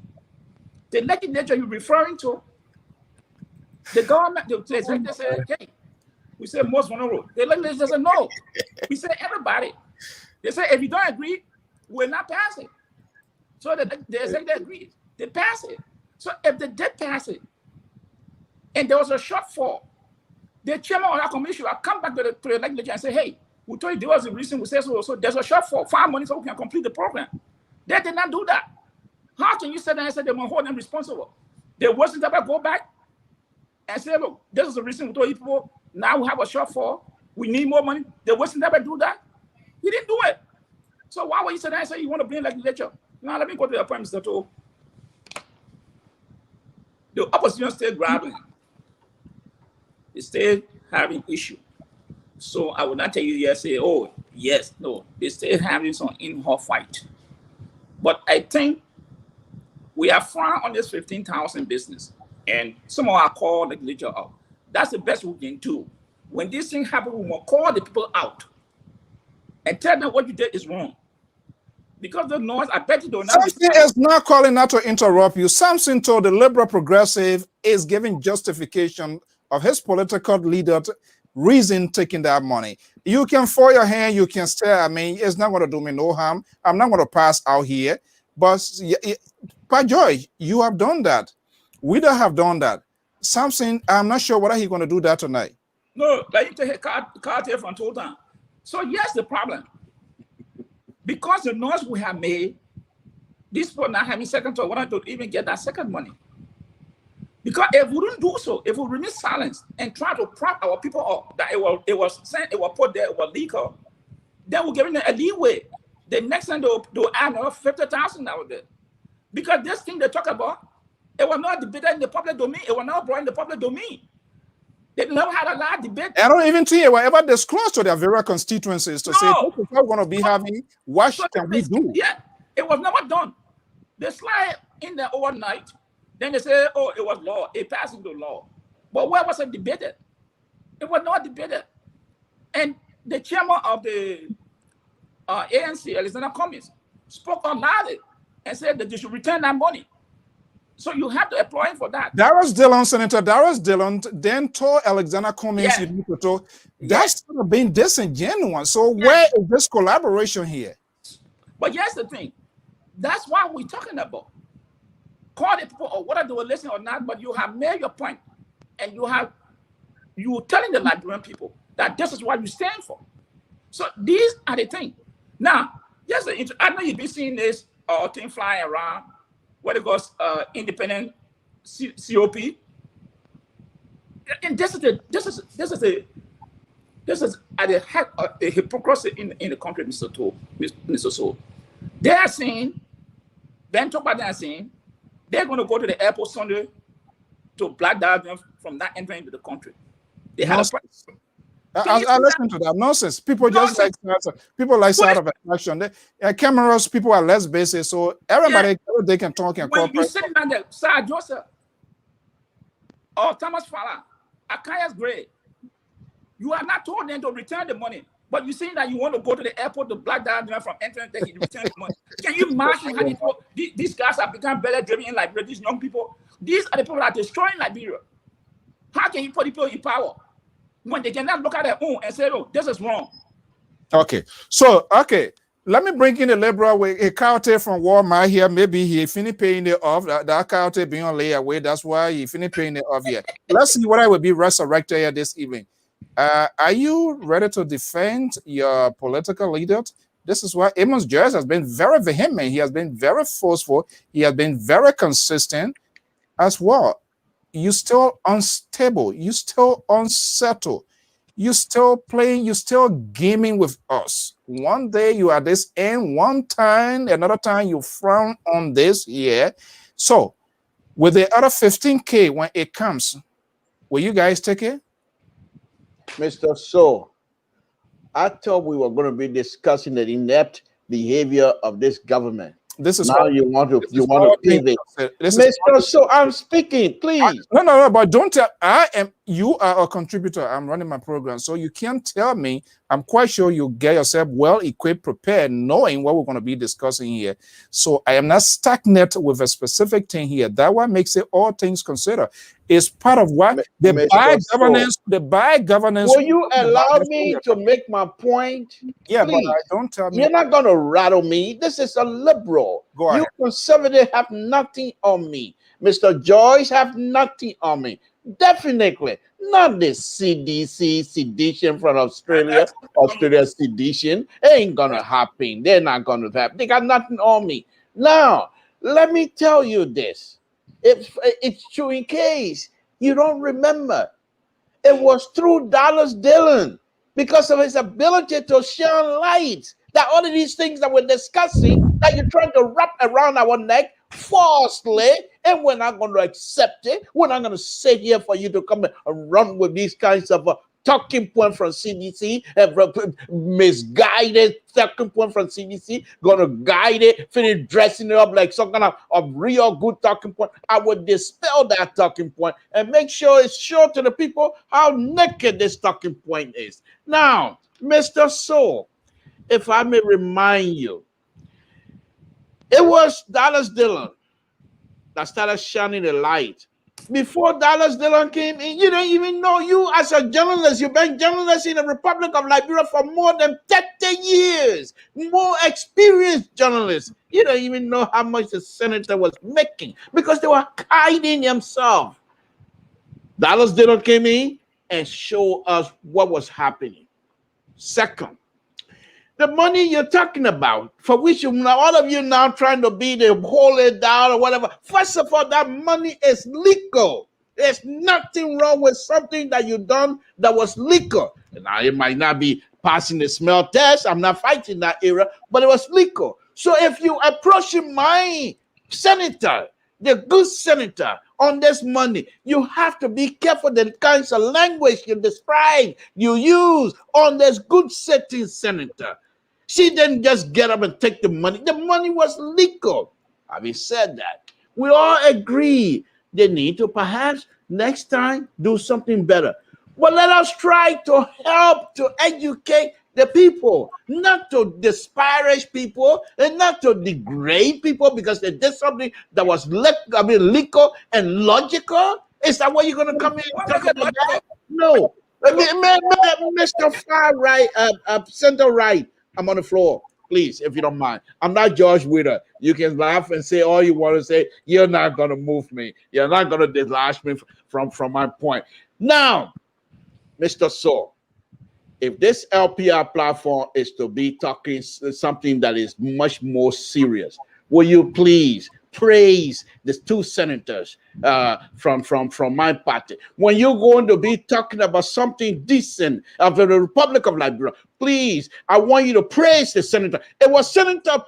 the legislature you're referring to, the government, they say, hey, we say most vulnerable. The legislature said no. We say everybody. They say if you don't agree, we'll not pass it. So they agreed. They pass it. So if they did pass it, and there was a shortfall, the chairman of that commission will come back to the legislature and say, hey, we told you there was a reason we said so. So there's a shortfall, find money so we can complete the program. They did not do that. How can you sit there and say they will hold them responsible? They wasn't ever go back and say, look, this is the reason we told you people, now we have a shortfall, we need more money. They wasn't ever do that. He didn't do it. So why would you say that? Say you want to blame legislature? Now let me go to the point, Mr. Toh. The opposition still grabbing. They still having issue. So I will not tell you yes, say, oh, yes, no. They still having some in-hall fight. But I think we are frowned on this 15,000 business. And somehow I call the legislature out. That's the best we can do. When this thing happens, we will call the people out and tell them what you did is wrong. Because the noise, I bet you don't know. Something is not calling not to interrupt you. Samson told the liberal progressive is giving justification of his political leader reason taking that money. You can fold your hand, you can stare at me. It's not going to do me no harm. I'm not going to pass out here. But by Joy, you have done that. We don't have done that. Samson, I'm not sure whether he's going to do that tonight. No, like you take a card here from Total. So yes, the problem. Because the noise we have made, these people not having second thought, want to even get that second money. Because if we don't do so, if we remain silent and try to prop our people up that it was sent, it was put there, it was legal, then we're giving them a leeway. The next time they'll add another 50,000 out there. Because this thing they talk about, it was not debated in the public domain. It was not brought in the public domain. They never had a lot of debate. I don't even think it was ever disclosed to their various constituencies to say, this is what we're going to be having. What can we do? Yeah, it was never done. They slide in there overnight. Then they say, oh, it was law. It passed into law. But where was it debated? It was not debated. And the chairman of the ANC, Alexander Cummings, spoke on that and said that they should return that money. So you have to apply for that. Senator Darius Dillon then told Alexander Cummings, that's sort of being disingenuous. So where is this collaboration here? But here's the thing. That's why we're talking about. Call the people or whether they were listening or not, but you have made your point. And you telling the Liberian people that this is what you stand for. So these are the things. Now, yes, I know you've been seeing this thing flying around. What it goes independent COP. And this is at the head of the hypocrisy in the country, Mr. So. They are saying, Ben talk about that saying, they're going to go to the airport Sunday to black them from not entering into the country. They have I listen to that nonsense. People just like side of action. Cameras, people are less basic, so everybody they can talk and when you're sitting down there, Sir Joseph or Thomas Fowler, Akaya's Gray, you are not told them to return the money, but you're saying that you want to go to the airport to black them from entering that he return the money. Can you imagine how these guys have become better driven in Liberia? These young people, these are the people that are destroying Liberia. How can you put people in power when they cannot look at their own and say, oh, this is wrong? Okay. So, let me bring in a liberal with a coyote from Walmart here. Maybe he finished paying it off. That coyote being on layaway. That's why he finished paying it off here. Let's see what I will be resurrected here this evening. Are you ready to defend your political leader? This is why Amos Joyce has been very vehement. He has been very forceful. He has been very consistent as well. You still unstable, you still unsettled, you still playing, you still gaming with us. One day you are this end, one time, another time you frown on this here. So with the other 15K when it comes, will you guys take it? Mr. So, I thought we were going to be discussing the inept behavior of this government. This is now you want to pivot. Mr. So, I'm speaking, please. No, but don't tell. You are a contributor. I'm running my program, so you can't tell me. I'm quite sure you get yourself well equipped, prepared, knowing what we're going to be discussing here. So I am not stagnant with a specific thing here. That what makes it all things considered. It's part of what the bad governance. The bad governance. Will you allow me to make my point? Yeah, please. But don't tell me. You're not going to rattle me. This is a liberal. Go ahead. You conservative have nothing on me. Mr. Joyce have nothing on me. Definitely not the CDC sedition from Australia. Australia sedition ain't gonna happen. They're not gonna happen. They got nothing on me. Now, let me tell you this. If it's true, in case you don't remember, it was through Dallas Dillon because of his ability to shine light. That all of these things that we're discussing, that you're trying to wrap around our neck falsely, and we're not going to accept it. We're not going to sit here for you to come and run with these kinds of talking point from CDC, misguided talking point from CDC, going to guide it, finish dressing it up like some kind of real good talking point. I would dispel that talking point and make sure it's sure to the people how naked this talking point is. Now, Mr. Soul, if I may remind you, it was Dallas Dillon that started shining the light. Before Dallas Dillon came in, you don't even know. You as a journalist, you've been journalist in the Republic of Liberia for more than 30 years. More experienced journalists. You don't even know how much the senator was making because they were hiding themselves. Dallas Dillon came in and showed us what was happening. Second, the money you're talking about, for which all of you now trying to be the hold it down or whatever. First of all, that money is legal. There's nothing wrong with something that you done that was legal. Now it might not be passing the smell test. I'm not fighting that era, but it was legal. So if you approach my senator, the good senator, on this money, you have to be careful the kinds of language you describe, you use on this good sitting senator. She didn't just get up and take the money. The money was legal. Having said that, we all agree they need to perhaps next time do something better. But let us try to help to educate the people, not to disparage people and not to degrade people because they did something that was legal and logical. Is that what you're going to come in and talk about that? No. Mr. Far Right, Center Right, I'm on the floor, please, if you don't mind. I'm not George Witter. You can laugh and say all you want to say. You're not going to move me. You're not going to dislodge me from my point. Now, Mr. Saw, if this LPR platform is to be talking something that is much more serious, will you please praise the two senators from my party? When you're going to be talking about something decent of the Republic of Liberia, please, I want you to praise the senator. It was Senator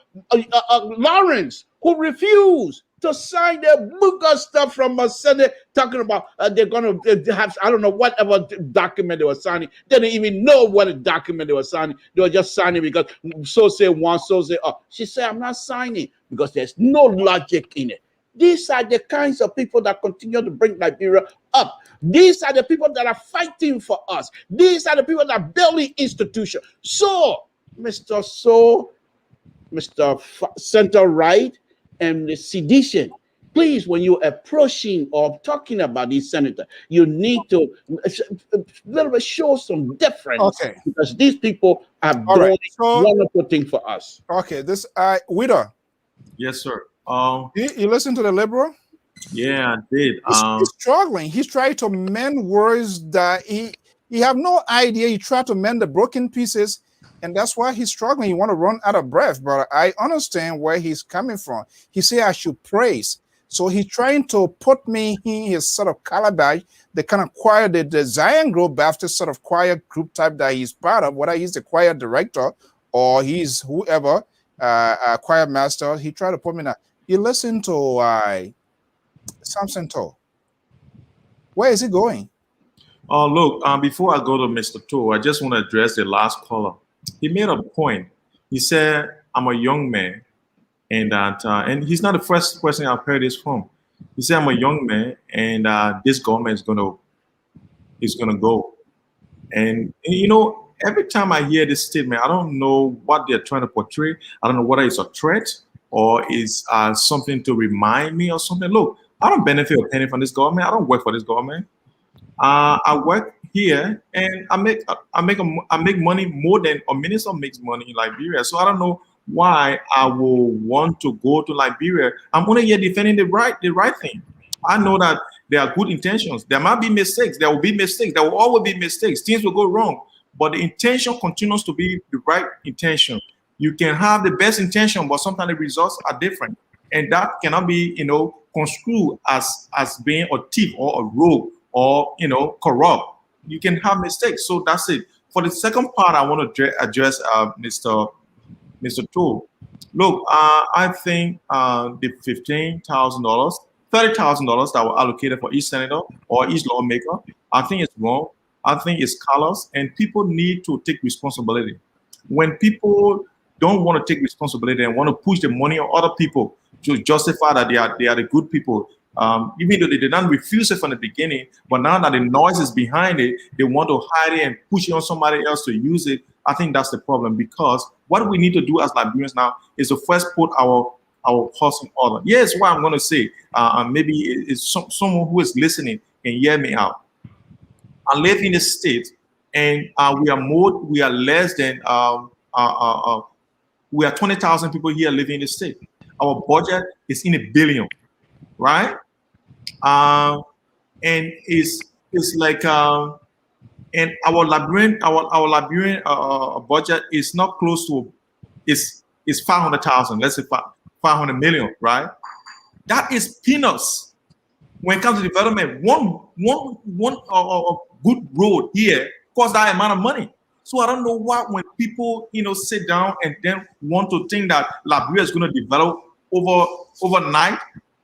Lawrence who refused to sign the book of stuff from a Senate talking about they're going to have, I don't know, whatever document they were signing. They didn't even know what document they were signing. They were just signing because so say one, so say oh. She said, I'm not signing because there's no logic in it. These are the kinds of people that continue to bring Liberia up. These are the people that are fighting for us. These are the people that are building institutions. So, Mr. Center Right, and the sedition, please, when you're approaching or talking about these senators, you need to a little bit show some difference. Okay. Because these people are doing wonderful thing for us. Okay, this Widow. Yes, sir. You listen to the liberal? Yeah, I did. He's struggling. He's trying to mend words that he have no idea. He tried to mend the broken pieces. And that's why he's struggling. He want to run out of breath. But I understand where he's coming from. He said I should praise. So he's trying to put me in his sort of calabash, the kind of choir, the Zion Grove Baptist sort of choir group type that he's part of, whether he's the choir director or he's whoever, choir master. He tried to put me in that. You listen to Samson Toe. Where is he going? Look, before I go to Mr. Toe, I just want to address the last caller. He made a point. He said, I'm a young man. And that, and he's not the first person I've heard this from. He said, I'm a young man, and this government is gonna go. And you know, every time I hear this statement, I don't know what they're trying to portray. I don't know whether it's a threat or is something to remind me or something. Look, I don't benefit a penny from this government. I don't work for this government. I work here, and I make money more than a minister makes money in Liberia. So I don't know why I will want to go to Liberia. I'm only here defending the right thing. I know that there are good intentions. There might be mistakes. There will be mistakes. There will always be mistakes. Things will go wrong. But the intention continues to be the right intention. You can have the best intention, but sometimes the results are different. And that cannot be, construed as being a thief or a rogue or, corrupt. You can have mistakes. So that's it. For the second part, I want to address Mr. Toh. Look, I think the $15,000, $30,000 that were allocated for each senator or each lawmaker, I think it's wrong. I think it's callous, and people need to take responsibility. When people don't want to take responsibility and want to push the money on other people to justify that they are the good people, even though they did not refuse it from the beginning, but now that the noise is behind it, they want to hide it and push it on somebody else to use it. I think that's the problem, because what we need to do as Liberians now is to first put our house in order. Yes, what I'm going to say, maybe it's someone who is listening can hear me out. I live in the state, and we are less than we are 20,000 people here living in the state. Our budget is in $1 billion, right? And it's like and our Liberian budget is not close to is 500,000. Let's say 500 million, right? That is peanuts when it comes to development. One good road here costs that amount of money. So I don't know why when people sit down and then want to think that Liberia is going to develop overnight,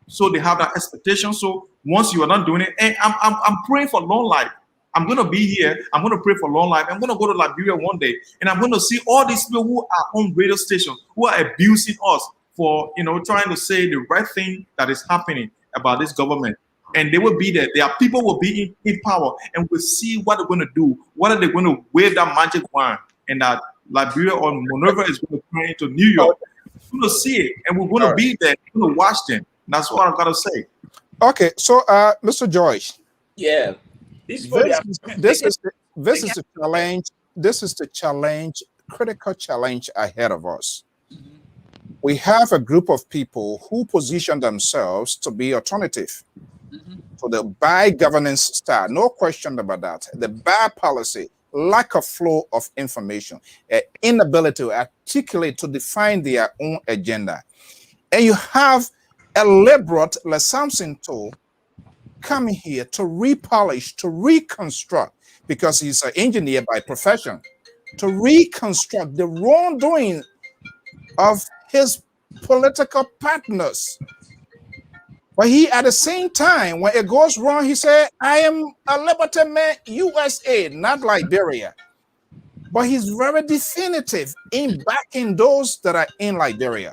so they have that expectation. So once you are not doing it, and I'm praying for long life. I'm going to be here. I'm going to pray for long life. I'm going to go to Liberia one day, and I'm going to see all these people who are on radio stations who are abusing us for trying to say the right thing that is happening about this government. And they will be there. There are people who will be in power, and we'll see what they're going to do. What are they going to wave that magic wand, and that Liberia or Monrovia is going to turn into New York? We're going to see it, and we're going to be there. We're going to watch them. That's what I've got to say. Okay, so Mr. George. Yeah. This is the challenge. This is the challenge, critical challenge ahead of us. We have a group of people who position themselves to be alternative to the bad governance style. No question about that. The bad policy, lack of flow of information, inability to articulate, to define their own agenda. And you have a liberal like Samson Toh coming here to repolish, to reconstruct, because he's an engineer by profession, to reconstruct the wrongdoing of his political partners. But he, at the same time, when it goes wrong, he said, I am a liberty man, USA, not Liberia. But he's very definitive in backing those that are in Liberia.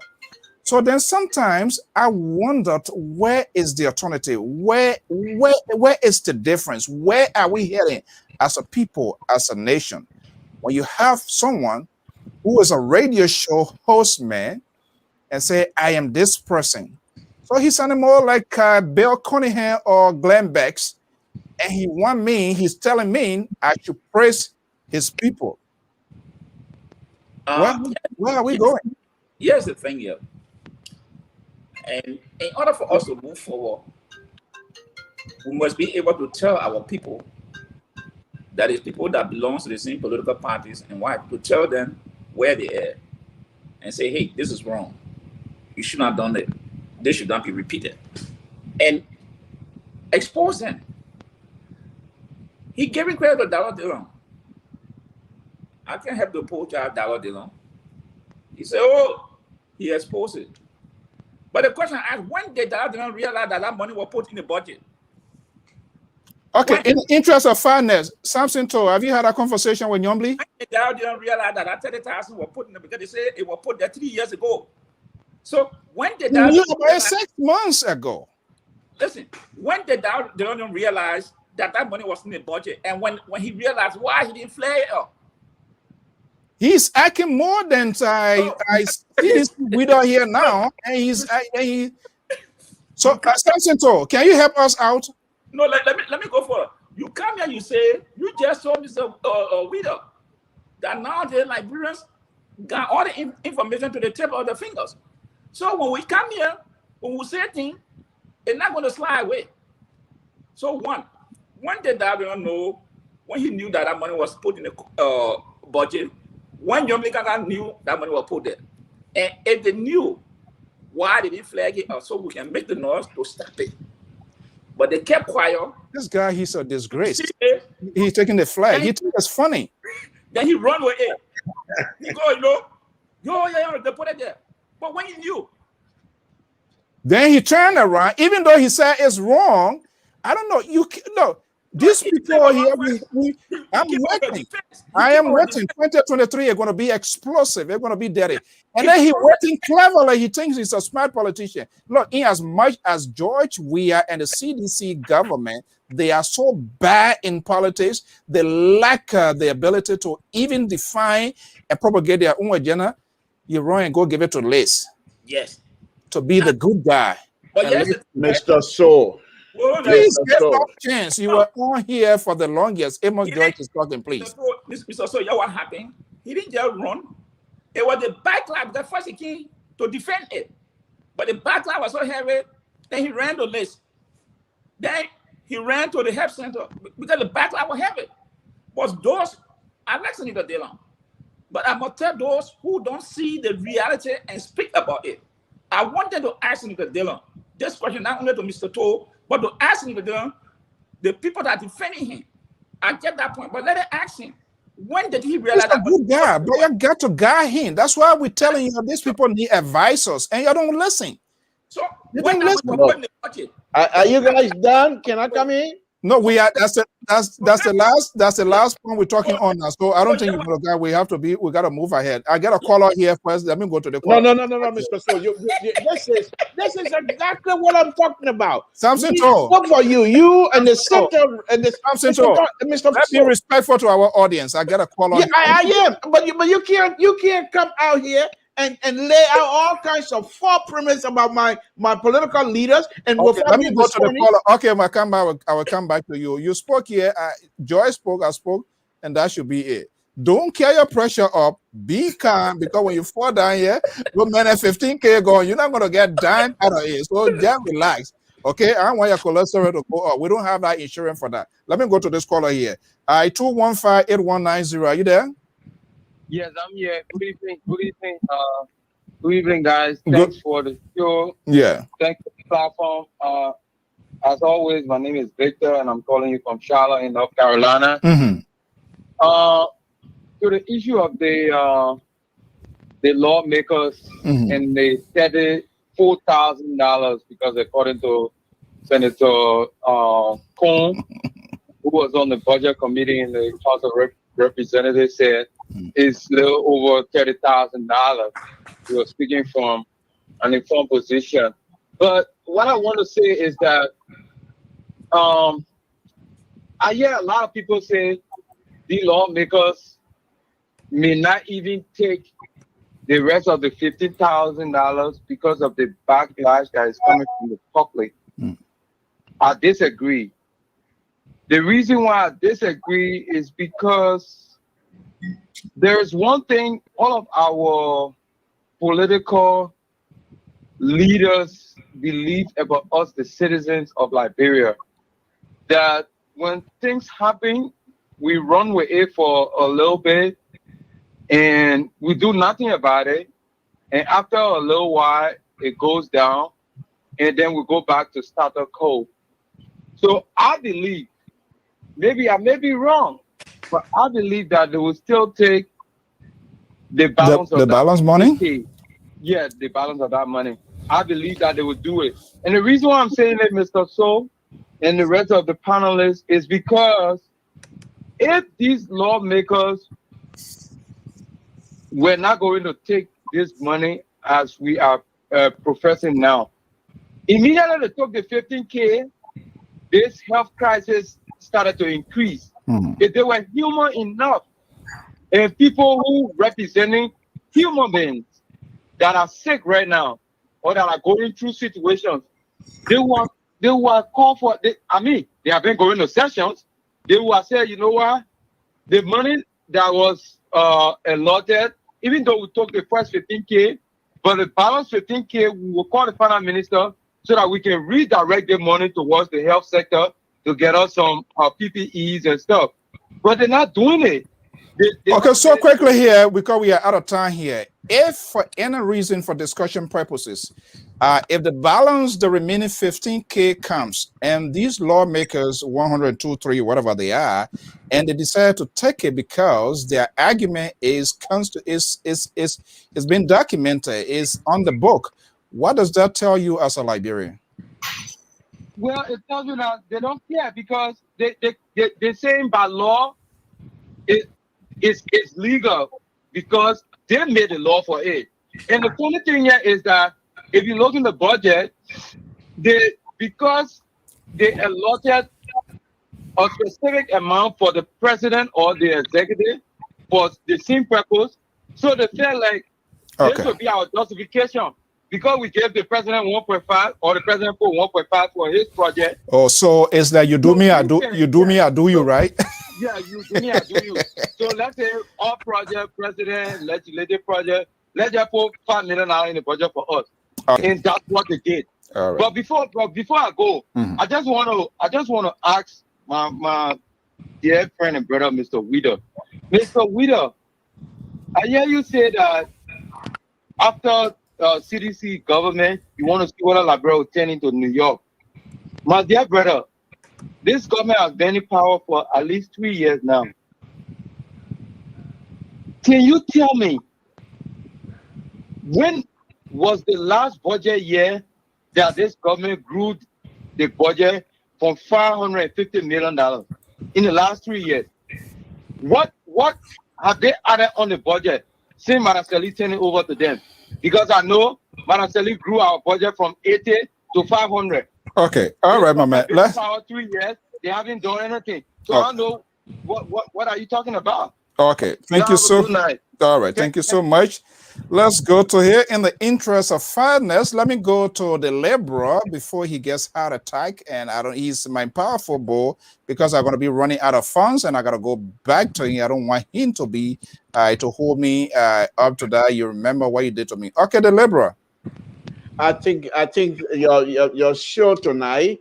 So then sometimes I wondered, where is the alternative? Where is the difference? Where are we heading as a people, as a nation? When you have someone who is a radio show host, man, and say, I am this person. So he's sounding more like Bill Cunningham or Glenn Beck, and he's telling me I should praise his people. Where are we going? Here's the thing here. And in order for us to move forward, we must be able to tell our people, that is people that belong to the same political parties and why, to tell them where they are and say, hey, this is wrong. You should not have done it. This should not be repeated. And expose them. He gave credit to Darrell Dillon. I can't help the poor child Darrell Dillon. He said, oh, he exposed it. But the question I asked, when did Darrell Dillon realize that money was put in the budget? Okay, in the interest of fairness, Samson Toh, have you had a conversation with Nyombli? When did Darrell Dillon realize that 30,000 was put in the budget? They said it was put there 3 years ago. So when did Darrell Dillon realize, 6 months ago? Listen, when did Darrell Dillon realize that money was in the budget? And when he realized, why he didn't flare it up? He's acting more than I see this widow here now, and so Samson Toh, can you help us out? No, let me go for it. You come here, you say you just saw Mr. Widow that now the Liberians got all the information to the tip of their fingers. So when we come here, when we say things, it's not going to slide away. So when did Darrell know? When he knew that money was put in the budget. When Yomlika knew that money was put there, and if they knew, why they didn't flag it up so we can make the noise to stop it? But they kept quiet. This guy, he's a disgrace. He's taking the flag. He thinks it's funny. Then he run with it. He go, yeah, they put it there. But when he knew. Then he turned around, even though he said it's wrong. I don't know. These people here, I'm waiting. I am waiting. 2023 are going to be explosive. They're going to be dirty. And then he waiting cleverly. He thinks he's a smart politician. Look, in as much as George Weah and the CDC government, they are so bad in politics, they lack the ability to even define and propagate their own agenda. You run and go give it to Liz. Yes. To be the good guy. But yes, Mr. So. Please get off chance. You were on here for the longest. Amos George is talking, please. So you know what happened? He didn't just run. It was the backlash that first he came to defend it. But the backlash was so heavy, then he ran to Liz. Then he ran to the health center because the backlash was heavy. But those, I'm not saying that they long. But I must tell those who don't see the reality and speak about it. I wanted to ask Mr. Dillon this question, not only to Mr. Toe, but to ask Mr. Dillon, the people that are defending him. I get that point, but let it ask him. When did he realize that? Good guy, but you got to guide him. That's why we're telling you these people need advisors, and you don't listen. So you don't listen. Are you guys done? Can I come in? No, we are. That's the last point we're talking on now. So I don't think we have to be. We got to move ahead. I got a caller here first. Let me go to the caller. No, Mr. So this is exactly what I'm talking about. Samson Toe. What for you and the center and the Samson Toe. Mr. Let's be respectful to our audience. I got a caller. Yeah, I am, but you can't come out here and lay out all kinds of false premise about my political leaders. And okay, let me go to the caller. Okay, I will come back to you. You spoke here. Joy spoke. I spoke, and that should be it. Don't carry your pressure up. Be calm, because when you fall down here, good man at 15K going, you're not going to get dime out of it. So just relax. Okay, I don't want your cholesterol to go up. We don't have that insurance for that. Let me go to this caller here. 215-8190. Are you there? Yes, I'm here. Good evening. Good evening, guys. Thanks for the show. Yeah. Thanks for the platform. As always, my name is Victor, and I'm calling you from Charlotte in North Carolina. Mm-hmm. To the issue of the lawmakers and they said it $4,000 because according to Senator Cohn, who was on the budget committee in the House of Representatives, said it's a little over $30,000. We were speaking from an informed position. But what I want to say is that I hear a lot of people say the lawmakers may not even take the rest of the $15,000 because of the backlash that is coming from the public. I disagree. The reason why I disagree is because there's one thing all of our political leaders believe about us, the citizens of Liberia, that when things happen, we run with it for a little bit and we do nothing about it. And after a little while, it goes down and then we go back to status quo. So I believe, maybe I may be wrong, but I believe that they will still take the balance of the balance money. Yeah, the balance of that money. I believe that they will do it. And the reason why I'm saying it, Mr. So, and the rest of the panelists, is because if these lawmakers were not going to take this money as we are professing now, immediately they took the 15K, this health crisis started to increase. If they were human enough, and people who representing human beings that are sick right now or that are going through situations, they will call for. They have been going to sessions. They will say, you know what, the money that was allotted, even though we took the first 15K, but the balance 15K, we will call the finance minister so that we can redirect the money towards the health sector to get us some PPEs and stuff. But they're not doing it. Okay, so quickly here, because we are out of time here. If for any reason, for discussion purposes, If the balance, the remaining 15K comes, and these lawmakers, 102, 3, whatever they are, and they decide to take it because their argument is been documented, is on the book, what does that tell you as a Liberian? Well, it tells you that they don't care because they're saying by law it's legal because they made the law for it. And the funny thing here is that if you look in the budget, because they allotted a specific amount for the president or the executive for the same purpose, so they felt like this would be our justification. Because we gave the president 1.5 or the president put 1.5 for his project. Oh, so it's that you do me, I do you, right? Yeah, you do me, I do you. So let's say our project, president, legislative project, let's just put $5 million in the budget for us. Okay. And that's what they did. All right. But before I go, I just want to ask my dear friend and brother, Mr. Weeder. Mr. Weeder, I hear you say that after CDC government, you want to see whether Liberia will turn into New York. My dear brother, this government has been in power for at least 3 years now. Can you tell me when was the last budget year that this government grew the budget from $550 million in the last 3 years? What have they added on the budget since Maraseli turned it over to them? Because I know Maraseli grew our budget from 80 to 500. Okay, all right, my man. Let's 3 years, they haven't done anything. So I don't know what are you talking about? Okay, thank you so much. All right, thank you so much. Let's go to here. In the interest of fairness, let me go to the laborer before he gets heart attack. And he's my powerful bull because I'm going to be running out of funds and I got to go back to him. I don't want him to be to hold me up to that. You remember what you did to me. Okay, the laborer. I think your show tonight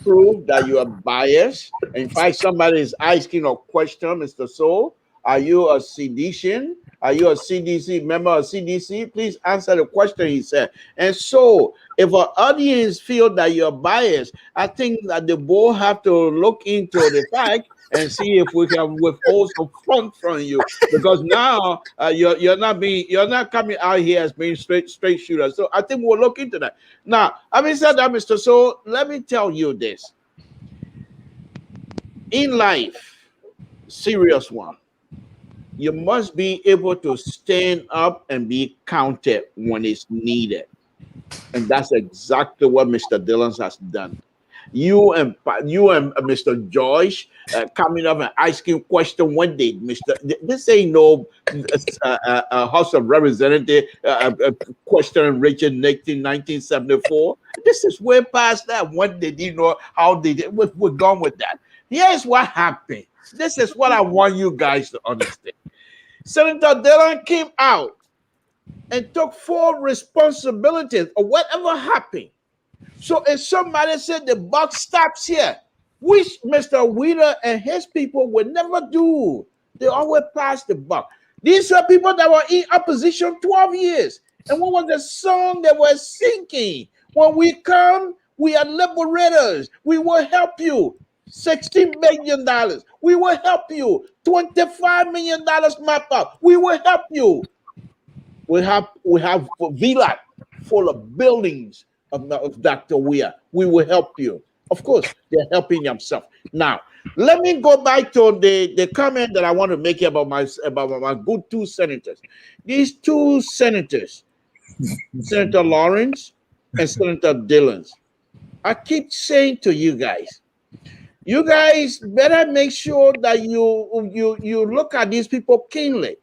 proved that you are biased. In fact, somebody is asking a question, Mr. Soul. Are you a seditian? Are you a CDC member of CDC? Please answer the question, he said. And so, if our audience feel that you're biased, I think that the board have to look into the fact and see if we can withhold some funds from you, because now you're not coming out here as being straight shooter. So I think we'll look into that. Now, having said that, Mr. So let me tell you this: in life, serious one, you must be able to stand up and be counted when it's needed. And that's exactly what Mr. Dillon has done. You and Mr. Joyce coming up and asking question one day, this ain't no House of Representatives question Richard Nixon 1974. This is way past that. One day, you know how they did. We're gone with that. Here's what happened. This is what I want you guys to understand. Senator Dillon came out and took full responsibility of whatever happened. So if somebody said the buck stops here, which Mr. Weeder and his people would never do, they always pass the buck. These are people that were in opposition 12 years. And what was the song they were singing? When we come, we are liberators. We will help you. $16 million. We will help you. $25 million map up. We will help you. We have Villa full of buildings of Dr. Weir. We will help you. Of course, they're helping themselves. Now, let me go back to the comment that I want to make here about my good two senators. These two senators, Senator Lawrence and Senator Dillon, I keep saying to you guys better make sure that you look at these people keenly,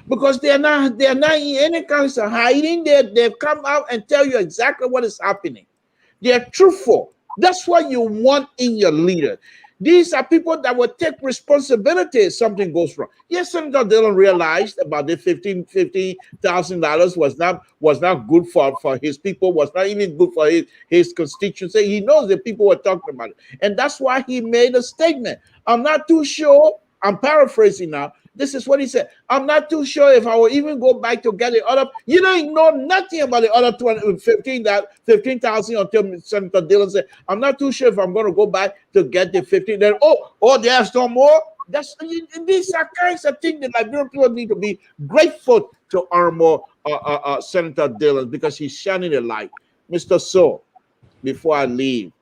because they're not in any kinds of hiding. They've come out and tell you exactly what is happening. They're truthful. That's what you want in your leader. These are people that will take responsibility if something goes wrong. Yes, Senator Dillon realized about the $50,000 was not good for his people, was not even good for his constituency. He knows that people were talking about it. And that's why he made a statement. I'm not too sure, I'm paraphrasing now, This is what he said. I'm not too sure if I will even go back to get the other. You don't know nothing about the other 15,000 until Senator Dillon said, I'm not too sure if I'm going to go back to get the 15. Then, there's no more. These are kinds of things that Liberian people need to be grateful to Senator Dillon, because he's shining a light. Mr. So, before I leave,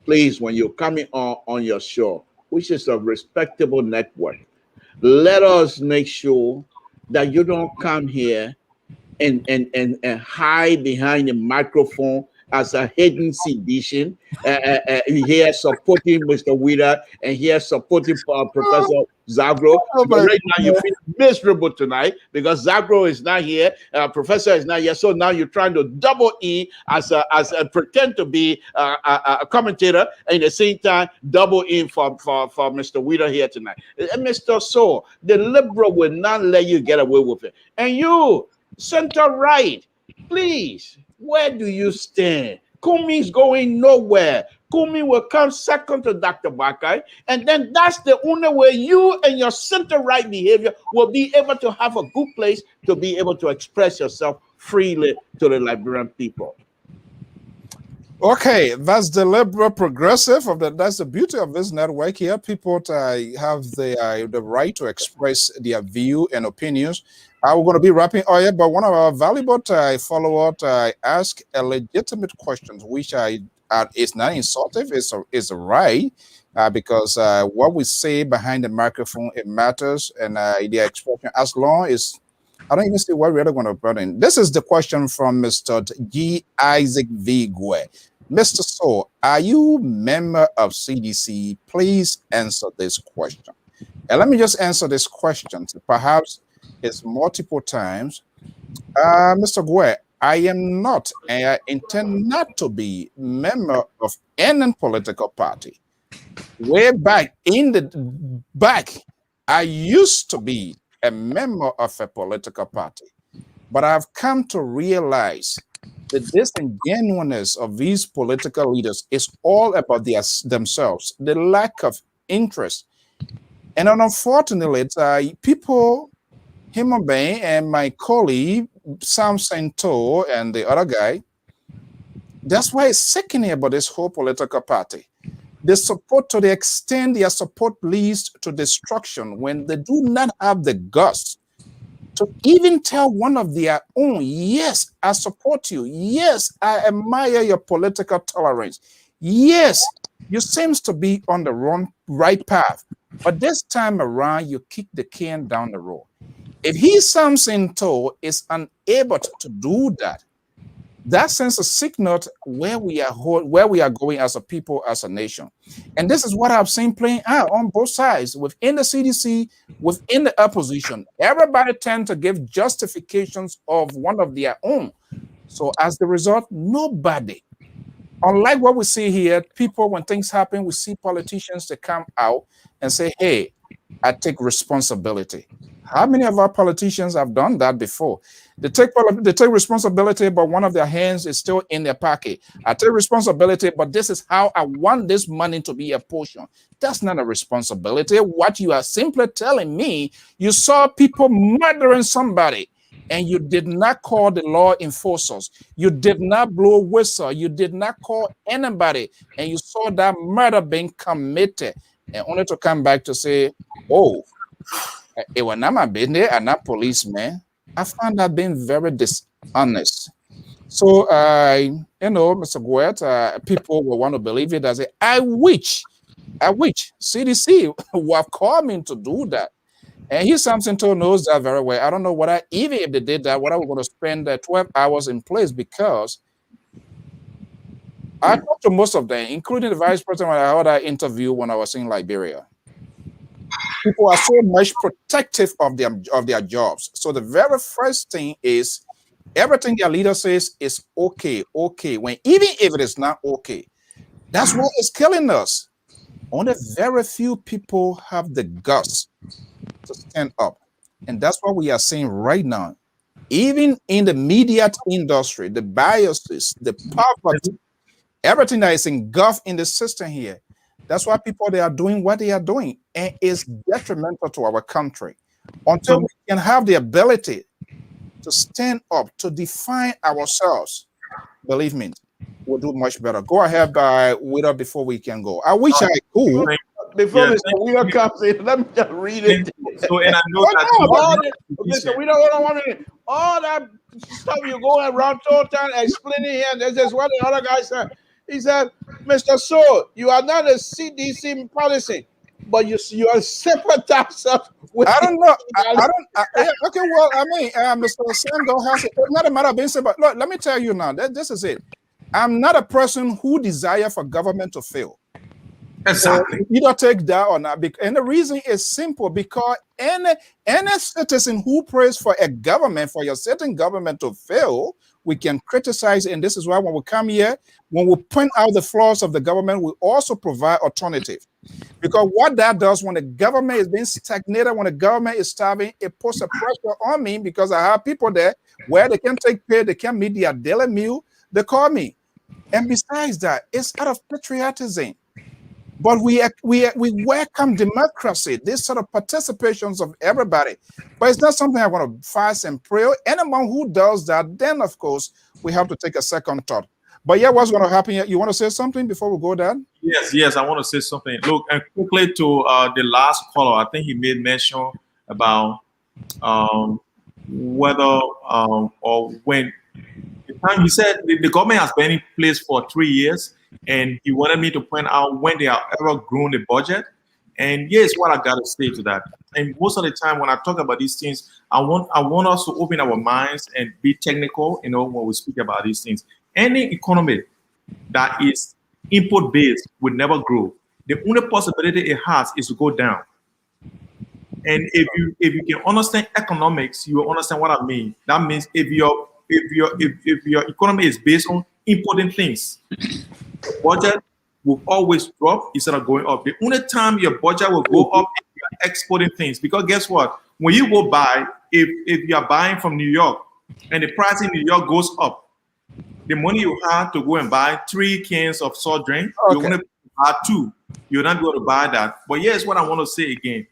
please, when you're coming on your show, which is a respectable network, let us make sure that you don't come here and hide behind the microphone as a hidden sedition, here supporting Mr. Wheeler and here supporting Professor Zagro. But right now you feel miserable tonight because Zagro is not here, Professor is not here. So now you're trying to double in as a pretend to be a commentator, and at the same time double in for Mr. Wheeler here tonight. Mr. So, the liberal will not let you get away with it. And you, center right, please, where do you stand? Kumi's going nowhere. Kumi will come second to Dr. Bakai, and then that's the only way you and your center-right behavior will be able to have a good place to be able to express yourself freely to the Liberian people. Okay, that's the liberal progressive that's the beauty of this network here. People have the right to express their view and opinions. We're going to be wrapping up here, but one of our valuable followers asked a legitimate question, which is not insultive, it's right, because what we say behind the microphone, it matters, and the expression, as long as I don't even see what we're going to put in. This is the question from Mr. G. Isaac V. Gue. Mr. So, are you member of CDC? Please answer this question. And let me just answer this question. Perhaps it's multiple times. Mr. Gue, I am not, and I intend not to be member of any political party. Way back I used to be a member of a political party, but I've come to realize the disingenuousness of these political leaders is all about themselves, the lack of interest. And unfortunately, people, human being, and my colleague, Sam Santo, and the other guy, that's why it's sickening about this whole political party. They support to the extent their support leads to destruction when they do not have the guts to even tell one of their own, yes, I support you. Yes, I admire your political tolerance. Yes, you seems to be on the right path. But this time around, you kick the can down the road. If he, Sam Santo, is unable to do that, that sends a signal where we are going as a people, as a nation. And this is what I've seen playing out on both sides, within the CDC, within the opposition. Everybody tends to give justifications of one of their own. So as the result, nobody, unlike what we see here, people, when things happen, we see politicians that come out and say, hey, I take responsibility. How many of our politicians have done that before? They take responsibility, but one of their hands is still in their pocket. I take responsibility, but this is how I want this money to be apportioned. That's not a responsibility. What you are simply telling me, you saw people murdering somebody, and you did not call the law enforcers. You did not blow a whistle. You did not call anybody, and you saw that murder being committed, and only to come back to say, oh, it was not my business, I'm not policeman. I found that being very dishonest. So, Mr. Guet, people will want to believe it. I say, I wish CDC would have called me to do that. And he, Samson knows that very well. I don't know even if they did that, what I was going to spend 12 hours in place, because I talked to most of them, including the vice president when I had that interview when I was in Liberia. People are so much protective of their jobs. So the very first thing is everything their leader says is okay, when even if it is not okay. That's what is killing us. Only very few people have the guts to stand up. And that's what we are seeing right now. Even in the media industry, the biases, the poverty, everything that is engulfed in the system here, That's why people, they are doing what they are doing, and it's detrimental to our country. Until we can have the ability to stand up, to define ourselves, believe me, we'll do much better. Go ahead, Widow, before we can go. I wish I could. Before Mr. Wheeler comes in, let me just read it. So, and I know that Mr. Wheeler, hold on 1 minute. All that stuff you go around total explaining here, this is what the other guy said. He said, Mr. So, you are not a CDC policy, but you are sympathize with. I don't know. Okay, well, I mean, Mr. Sando has it. It's not a matter of being sympathetic. Look, let me tell you now. This is it. I'm not a person who desire for government to fail. Exactly. Either take that or not. And the reason is simple, because any citizen who prays for a government, for your certain government to fail, we can criticize. And this is why when we come here, when we point out the flaws of the government, we also provide alternative. Because what that does, when the government is being stagnated, when the government is starving, it puts a pressure on me, because I have people there where they can take pay, they can meet their daily meal, they call me. And besides that, it's out of patriotism. But we welcome democracy, this sort of participations of everybody. But it's not something I want to fast and pray. Anyone who does that, then of course we have to take a second thought. But yeah, what's going to happen? You want to say something before we go down? Yes, I want to say something. Look, and quickly to the last caller, I think he made mention about whether or when. The time he said the government has been in place for 3 years, and he wanted me to point out when they have ever grown the budget. And here's what I got to say to that. And most of the time when I talk about these things, I want us to open our minds and be technical, when we speak about these things. Any economy that is input based will never grow. The only possibility it has is to go down. And if you can understand economics, you will understand what I mean. That means if your economy is based on importing things, the budget will always drop instead of going up. The only time your budget will go up is if you're exporting things. Because guess what? When you go buy, if you are buying from New York and the price in New York goes up, the money you have to go and buy 3 cans of soft drink, you're going to buy 2. You're not going to buy that. But here's what I want to say again.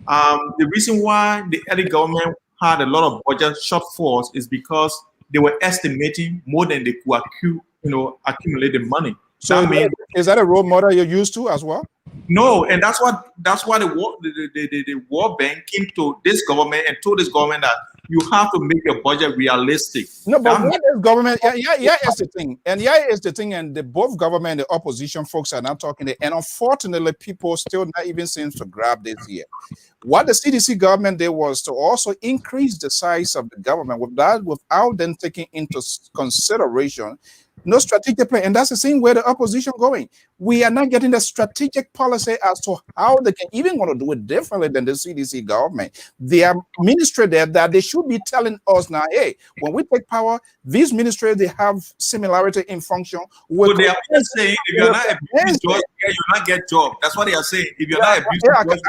The reason why the early government had a lot of budget shortfalls is because they were estimating more than they could accumulate the money. So is that a role model you're used to as well? No, and that's why the World Bank came to this government and told this government that you have to make your budget realistic. No, but what is government? Yeah, is the thing. And is the thing, and both government and the opposition folks are not talking. And unfortunately, people still not even seem to grab this here. What the CDC government did was to also increase the size of the government without then taking into consideration no strategic plan. And that's the same way the opposition going. We are not getting the strategic policy as to how they can even want to do it differently than the CDC government. They are ministry there that they should be telling us now, hey, when we take power, these ministries, they have similarity in function. So they are saying if you're not abusing jobs, you'll not get job. That's what they are saying. If you're not abusing jobs,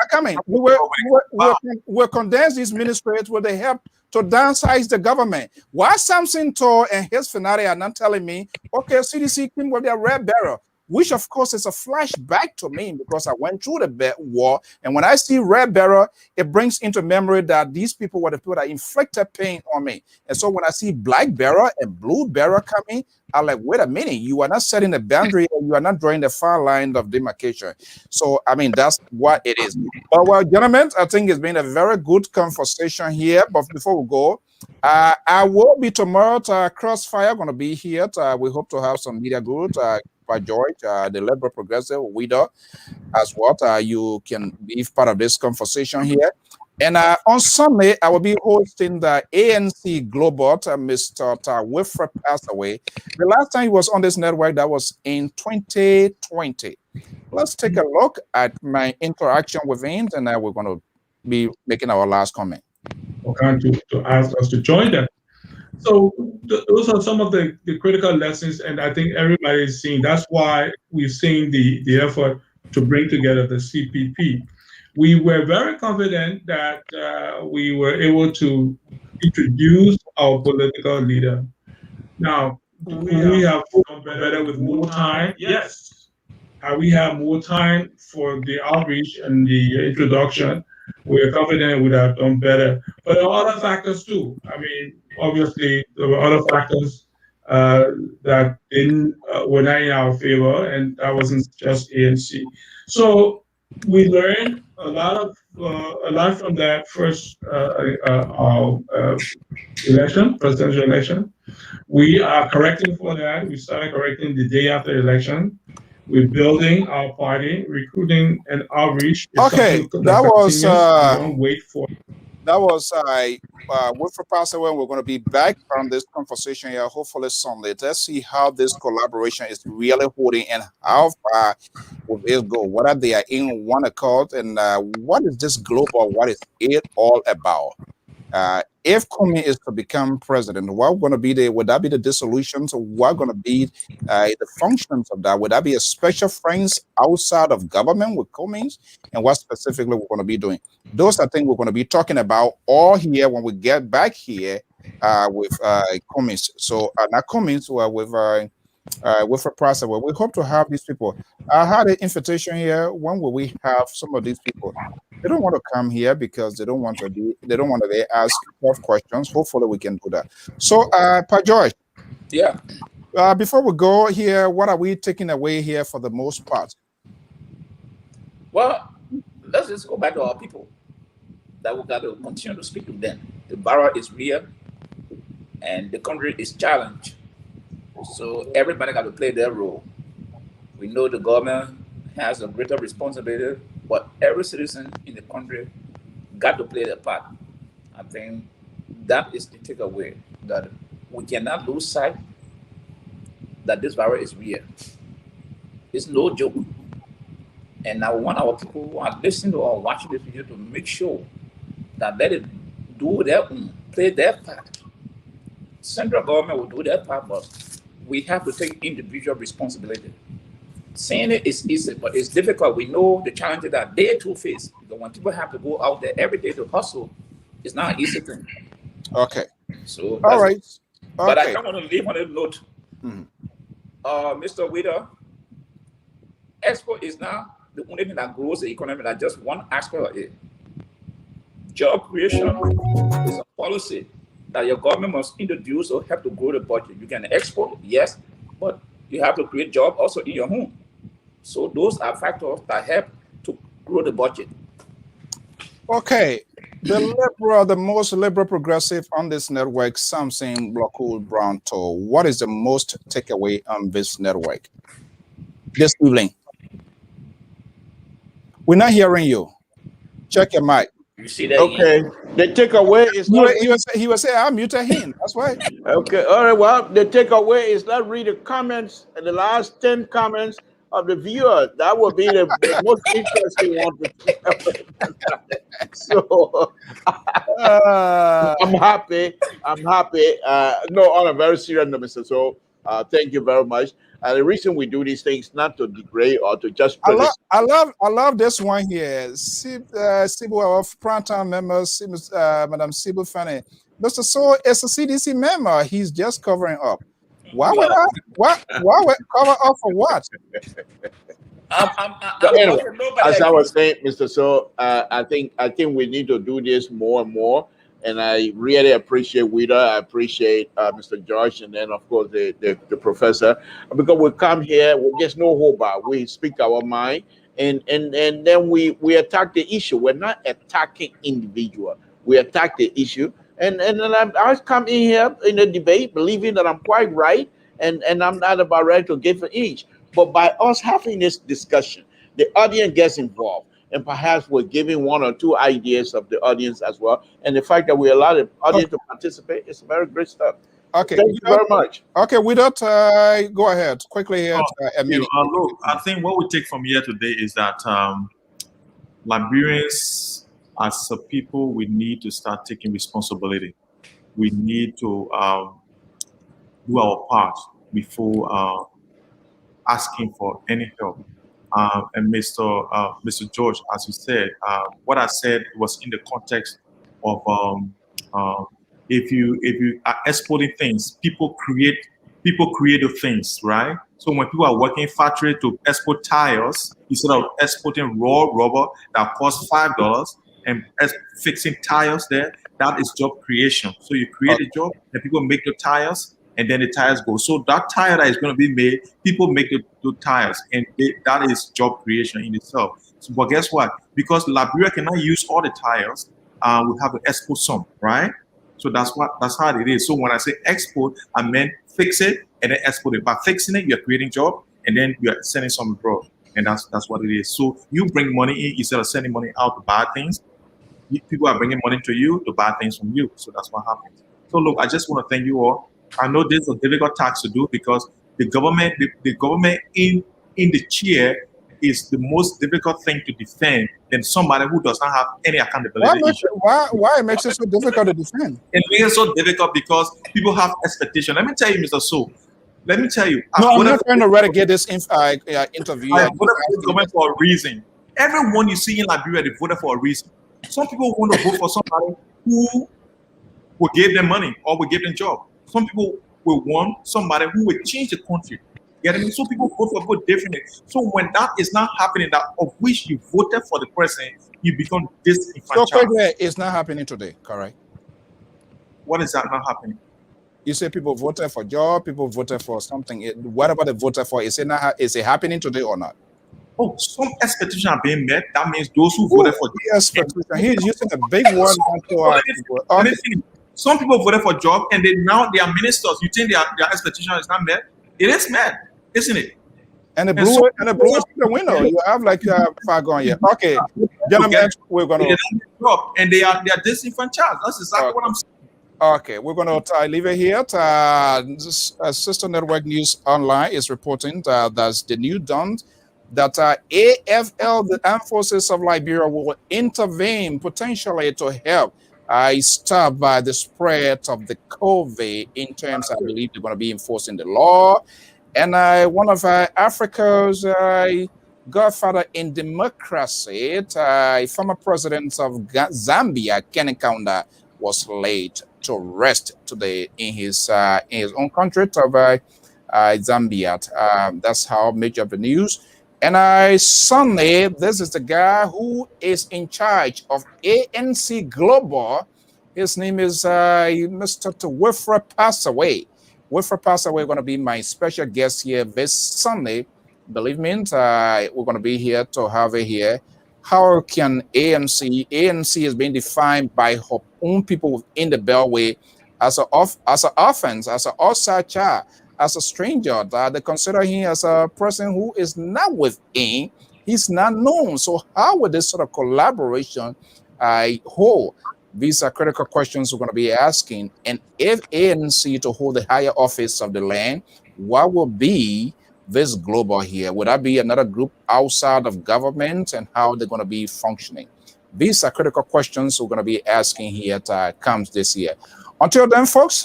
we'll condense these ministries where they help to downsize the government. Why Samson Tor and his fanatics are not telling me, okay, CDC came with their red barrel, which of course is a flashback to me because I went through the war. And when I see red barrel, it brings into memory that these people were the people that inflicted pain on me. And so when I see black barrel and blue barrel coming, I'm like, wait a minute, you are not setting a boundary and you are not drawing the far line of demarcation. So, I mean, that's what it is. But well, gentlemen, I think it's been a very good conversation here. But before we go, I will be tomorrow to Crossfire, going to be here. We hope to have some media good. By George, the liberal progressive widow, as well. You can be part of this conversation here. And on Sunday, I will be hosting the ANC Global. Mr. Wilfred passed away. The last time he was on this network, that was in 2020. Let's take a look at my interaction with him, and then we're going to be making our last comment. Okay, to ask us to join them. So those are some of the critical lessons, and I think everybody is seeing. That's why we've seen the effort to bring together the CPP. We were very confident that we were able to introduce our political leader. Now, we have done better with more time? Yes. we have more time for the outreach and the introduction, we're confident we would have done better. But there are other factors too. I mean, obviously, there were other factors that were not in our favor, and that wasn't just ANC. So we learned a lot from that first presidential election. We are correcting for that. We started correcting the day after the election. We're building our party, recruiting and outreach is Okay, something that that was continues. We don't wait for. Wilfred Pastor. When we're going to be back on this conversation here, hopefully Sunday. Let's see how this collaboration is really holding and how far will it go. Whether they are in one accord and what is this global? What is it all about? If Comey is to become president, what going to be would that be the dissolution? So what going to be the functions of that? Would that be a special friends outside of government with Comey? And what specifically we're going to be doing? Those are things we're going to be talking about all here when we get back here with Comey. So not Comey, with a process. Well, we hope to have these people. I had an invitation here. When will we have some of these people? They don't want to come here because they don't want to be ask tough questions. Hopefully we can do that. So Pa George. Yeah. Before we go here, what are we taking away here for the most part? Well, let's just go back to our people. That we got to continue to speak to them. The barrier is real and the country is challenged. So everybody got to play their role. We know the government has a greater responsibility, but every citizen in the country got to play their part. I think that is the takeaway, that we cannot lose sight that this virus is real. It's no joke. And I want our people who are listening to or watching this video to make sure that let it do their own, play their part. Central government will do their part, but we have to take individual responsibility. Saying it is easy, but it's difficult. We know the challenges that they too face. Because when people have to go out there every day to hustle, it's not an easy thing. Okay. So all right. But I don't want to leave on a note. Mr. Wider, export is now the only thing that grows the economy. That's just one aspect of it. Job creation is a policy that your government must introduce or help to grow the budget. You can export, yes, but you have to create jobs also in your home. So those are factors that help to grow the budget. Okay. The most liberal progressive on this network, Samson Blockwood Brown told. What is the most takeaway on this network this evening? We're not hearing you. Check your mic. You see that? Okay. The takeaway is not. He was saying I muted him. That's why. Okay. All right. Well, the takeaway is not read the comments and the last 10 comments of the viewer. That would be the most interesting one. So I'm happy. No, on a very serious note, Mr. So thank you very much. The reason we do these things not to degrade or to just I love this one here. Sibu of Prantown members, Madam Sibu Fanny. Mr. So it's a CDC member. He's just covering up. Why would cover up for what? Anyway, as I was saying, Mr. So, I think we need to do this more and more. And I really appreciate Wida. I appreciate Mr. George, and then of course the professor, because we come here, there's no hope. We speak our mind, and then we attack the issue. We're not attacking individual. We attack the issue. And I come in here in a debate believing that I'm quite right, and I'm not about ready to give an inch. But by us having this discussion, the audience gets involved. And perhaps we're giving one or two ideas of the audience as well. And the fact that we allow the audience to participate is very great stuff. Okay. Thank you very much. Okay, without go ahead quickly here. Look, I think what we take from here today is that Liberians, as a people, we need to start taking responsibility. We need to do our part before asking for any help. And Mr. George, as you said, what I said was in the context of if you are exporting things, people create people creative things, right? So when people are working factory to export tires, instead of exporting raw rubber that costs $5 and fixing tires there, that is job creation. So you create a job, and people make the tires, and then the tires go. So that tire that is going to be made, people make the tires, and that is job creation in itself. So, but guess what? Because Liberia cannot use all the tires, we have to export some, right? So that's how it is. So when I say export, I meant fix it and then export it. By fixing it, you're creating job, and then you're sending some abroad, and that's what it is. So you bring money in instead of sending money out to buy things. People are bringing money to you to buy things from you. So that's what happens. So look, I just want to thank you all. I know this is a difficult task to do because the government in the chair is the most difficult thing to defend than somebody who does not have any accountability. Why it makes it so difficult to defend? It makes it so difficult because people have expectation. Let me tell you, Mr. So. Let me tell you. No, I'm not trying to relegate this interview. I voted for this government for a reason. Everyone you see in Liberia, they voted for a reason. Some people want to vote for somebody who will give them money or will give them job. Some people will want somebody who will change the country. Get me? So people vote for people differently. So when that is not happening, that of which you voted for the person, you become disenfranchised. So it's not happening today, correct? What is that not happening? You say people voted for job, people voted for something. Whatever they voted for, is it happening today or not? Oh, some expectations are being met. That means those who voted for expectation. He's using a big word. Some people voted for job, and now they are ministers. You think their expectation is not met? It is met, isn't it? And the blue is the window. You have like far gone here. Okay, gentlemen, we're gonna and they are disenfranchised. That's exactly what I'm saying. Okay, we're going to leave it here. Sister Network News Online is reporting that's the new dawn that AFL, the Armed Forces of Liberia, will intervene potentially to help stop the spread of the COVID in terms, I believe, they're going to be enforcing the law. And one of Africa's godfather in democracy, former president of Zambia, Ken Kaunda, was laid to rest today in his own country of Zambia. That's how major of the news. And Sunday, this is the guy who is in charge of ANC Global. His name is Mr. Wilfred Passaway. Wilfred Passaway going to be my special guest here this Sunday. Believe me, we're going to be here to have it here. How can ANC is being defined by her own people in the Beltway as an offense, as an outside child, as a stranger. They consider him as a person who is not within. He's not known. So how would this sort of collaboration hold? These are critical questions we're going to be asking. And if ANC to hold the higher office of the land, what will be this global here? Would that be another group outside of government, and how they're going to be functioning? These are critical questions we're going to be asking here at Comes this year. Until then, folks,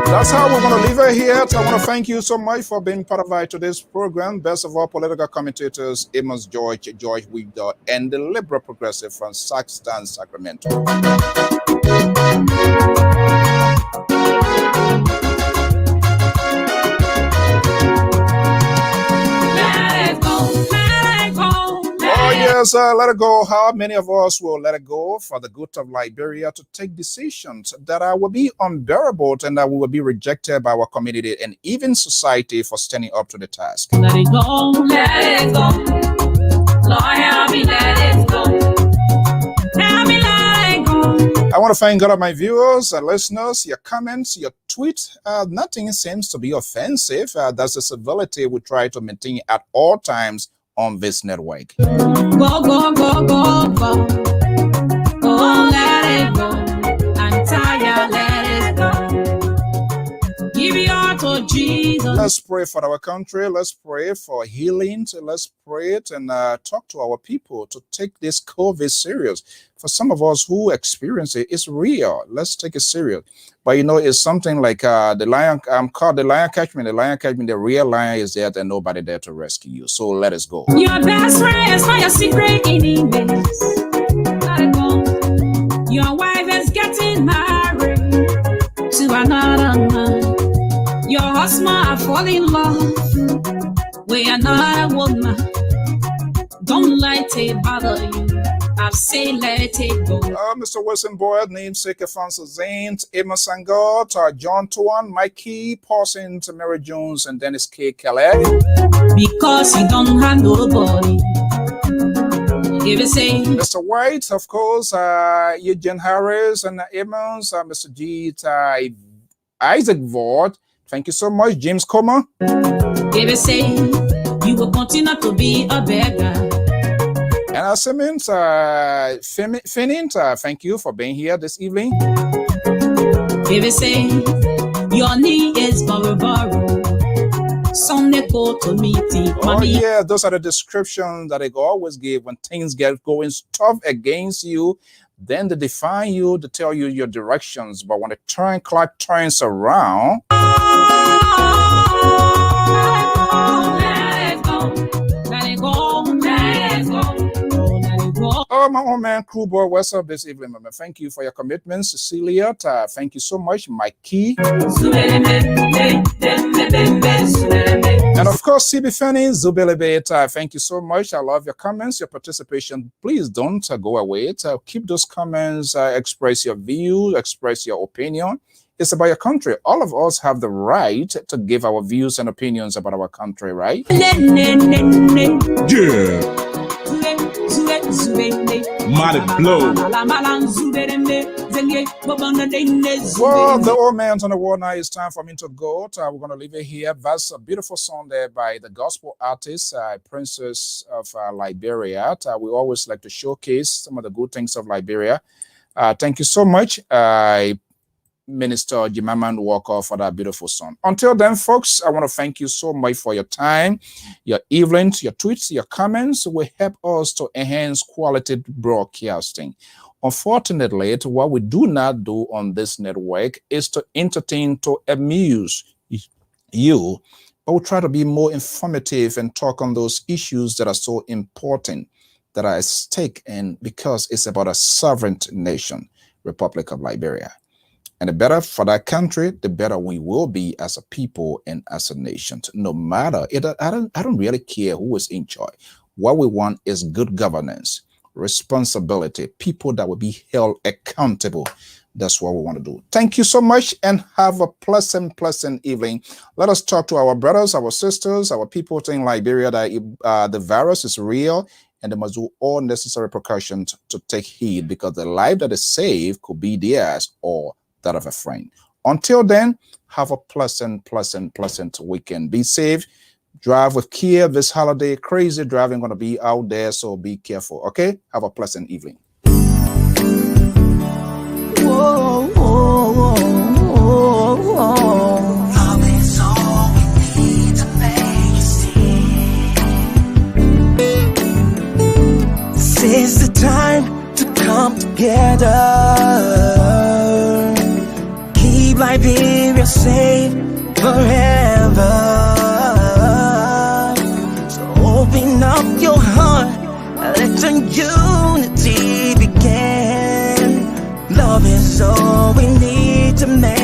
that's how we're going to leave it here. I want to thank you so much for being part of today's program. Best of all, political commentators Amos George Wigdor, and the liberal progressive from Saxton, Sacramento. Yes, let it go. How many of us will let it go for the good of Liberia to take decisions that will be unbearable and that will be rejected by our community and even society for standing up to the task? Let it go, let it go. Lord, help me, let it go. Help me, let it go. I want to thank all of my viewers and listeners, your comments, your tweets. Nothing seems to be offensive. That's the civility we try to maintain at all times on this network. Go, go, go, go, go. Oh, let it go. I'm tired, let it go. Give it all to Jesus. Let's pray for our country. Let's pray for healing. Let's pray and talk to our people to take this COVID serious. For some of us who experience it, it's real. Let's take it serious. But you know, it's something like the lion. Called the lion catch me. The lion catch me. The real lion is there, and nobody there to rescue you. So let us go. Your best friend is for your secret enemies. Let it go. Your wife is getting married to another man. Cosma, I fall in love with another woman. Don't let it bother you. I say let it go. Mr. Wilson Boyd, namesake Francis Zaint, Emma Sangot, John Tuan, Mikey, Parsons, Mary Jones, and Dennis K. Kelly. Because you don't have nobody. Give it say. Mr. White, of course, Eugene Harris and Emmons, Mr. G. Isaac Vaught. Thank you so much, James Comer. Give it say. You will continue to be a beggar. And Simmons, Finint, thank you for being here this evening. If you say your knee is borrow, Sunday go to meeting. Oh yeah, those are the descriptions that I always give when things get going tough against you. Then they define you, to tell you your directions. But when the clock turns around, oh, my old man, crew boy, what's up this evening, man? Thank you for your commitment, Cecilia. Thank you so much, Mikey. And of course, CB Fanny, Zubelebet, thank you so much. I love your comments, your participation. Please don't go away. Keep those comments, express your view, express your opinion. It's about your country. All of us have the right to give our views and opinions about our country, right? Yeah. Mighty blow. Well, the old man's on the wall now. It's time for me to go. We're going to leave it here. That's a beautiful song there by the gospel artist, Princess of Liberia. We always like to showcase some of the good things of Liberia. Thank you so much, Minister Jimaman Walker, for that beautiful song. Until then, folks, I want to thank you so much for your time, your evenings, your tweets, your comments will help us to enhance quality broadcasting. Unfortunately, what we do not do on this network is to entertain, to amuse you, but we'll try to be more informative and talk on those issues that are so important, that are at stake, and because it's about a sovereign nation, Republic of Liberia. And the better for that country, the better we will be as a people and as a nation. No matter, I don't really care who is in charge. What we want is good governance, responsibility, people that will be held accountable. That's what we want to do. Thank you so much and have a pleasant evening. Let us talk to our brothers, our sisters, our people in Liberia that the virus is real, and they must do all necessary precautions to take heed, because the life that is saved could be theirs or that of a friend. Until then, have a pleasant weekend. Be safe. Drive with care this holiday. Crazy driving going to be out there, so be careful. Okay? Have a pleasant evening. Whoa, whoa, whoa, whoa, whoa. Love is all we need to make it see. This is the time to come together. Liberia safe forever. So open up your heart, let the unity begin. Love is all we need to make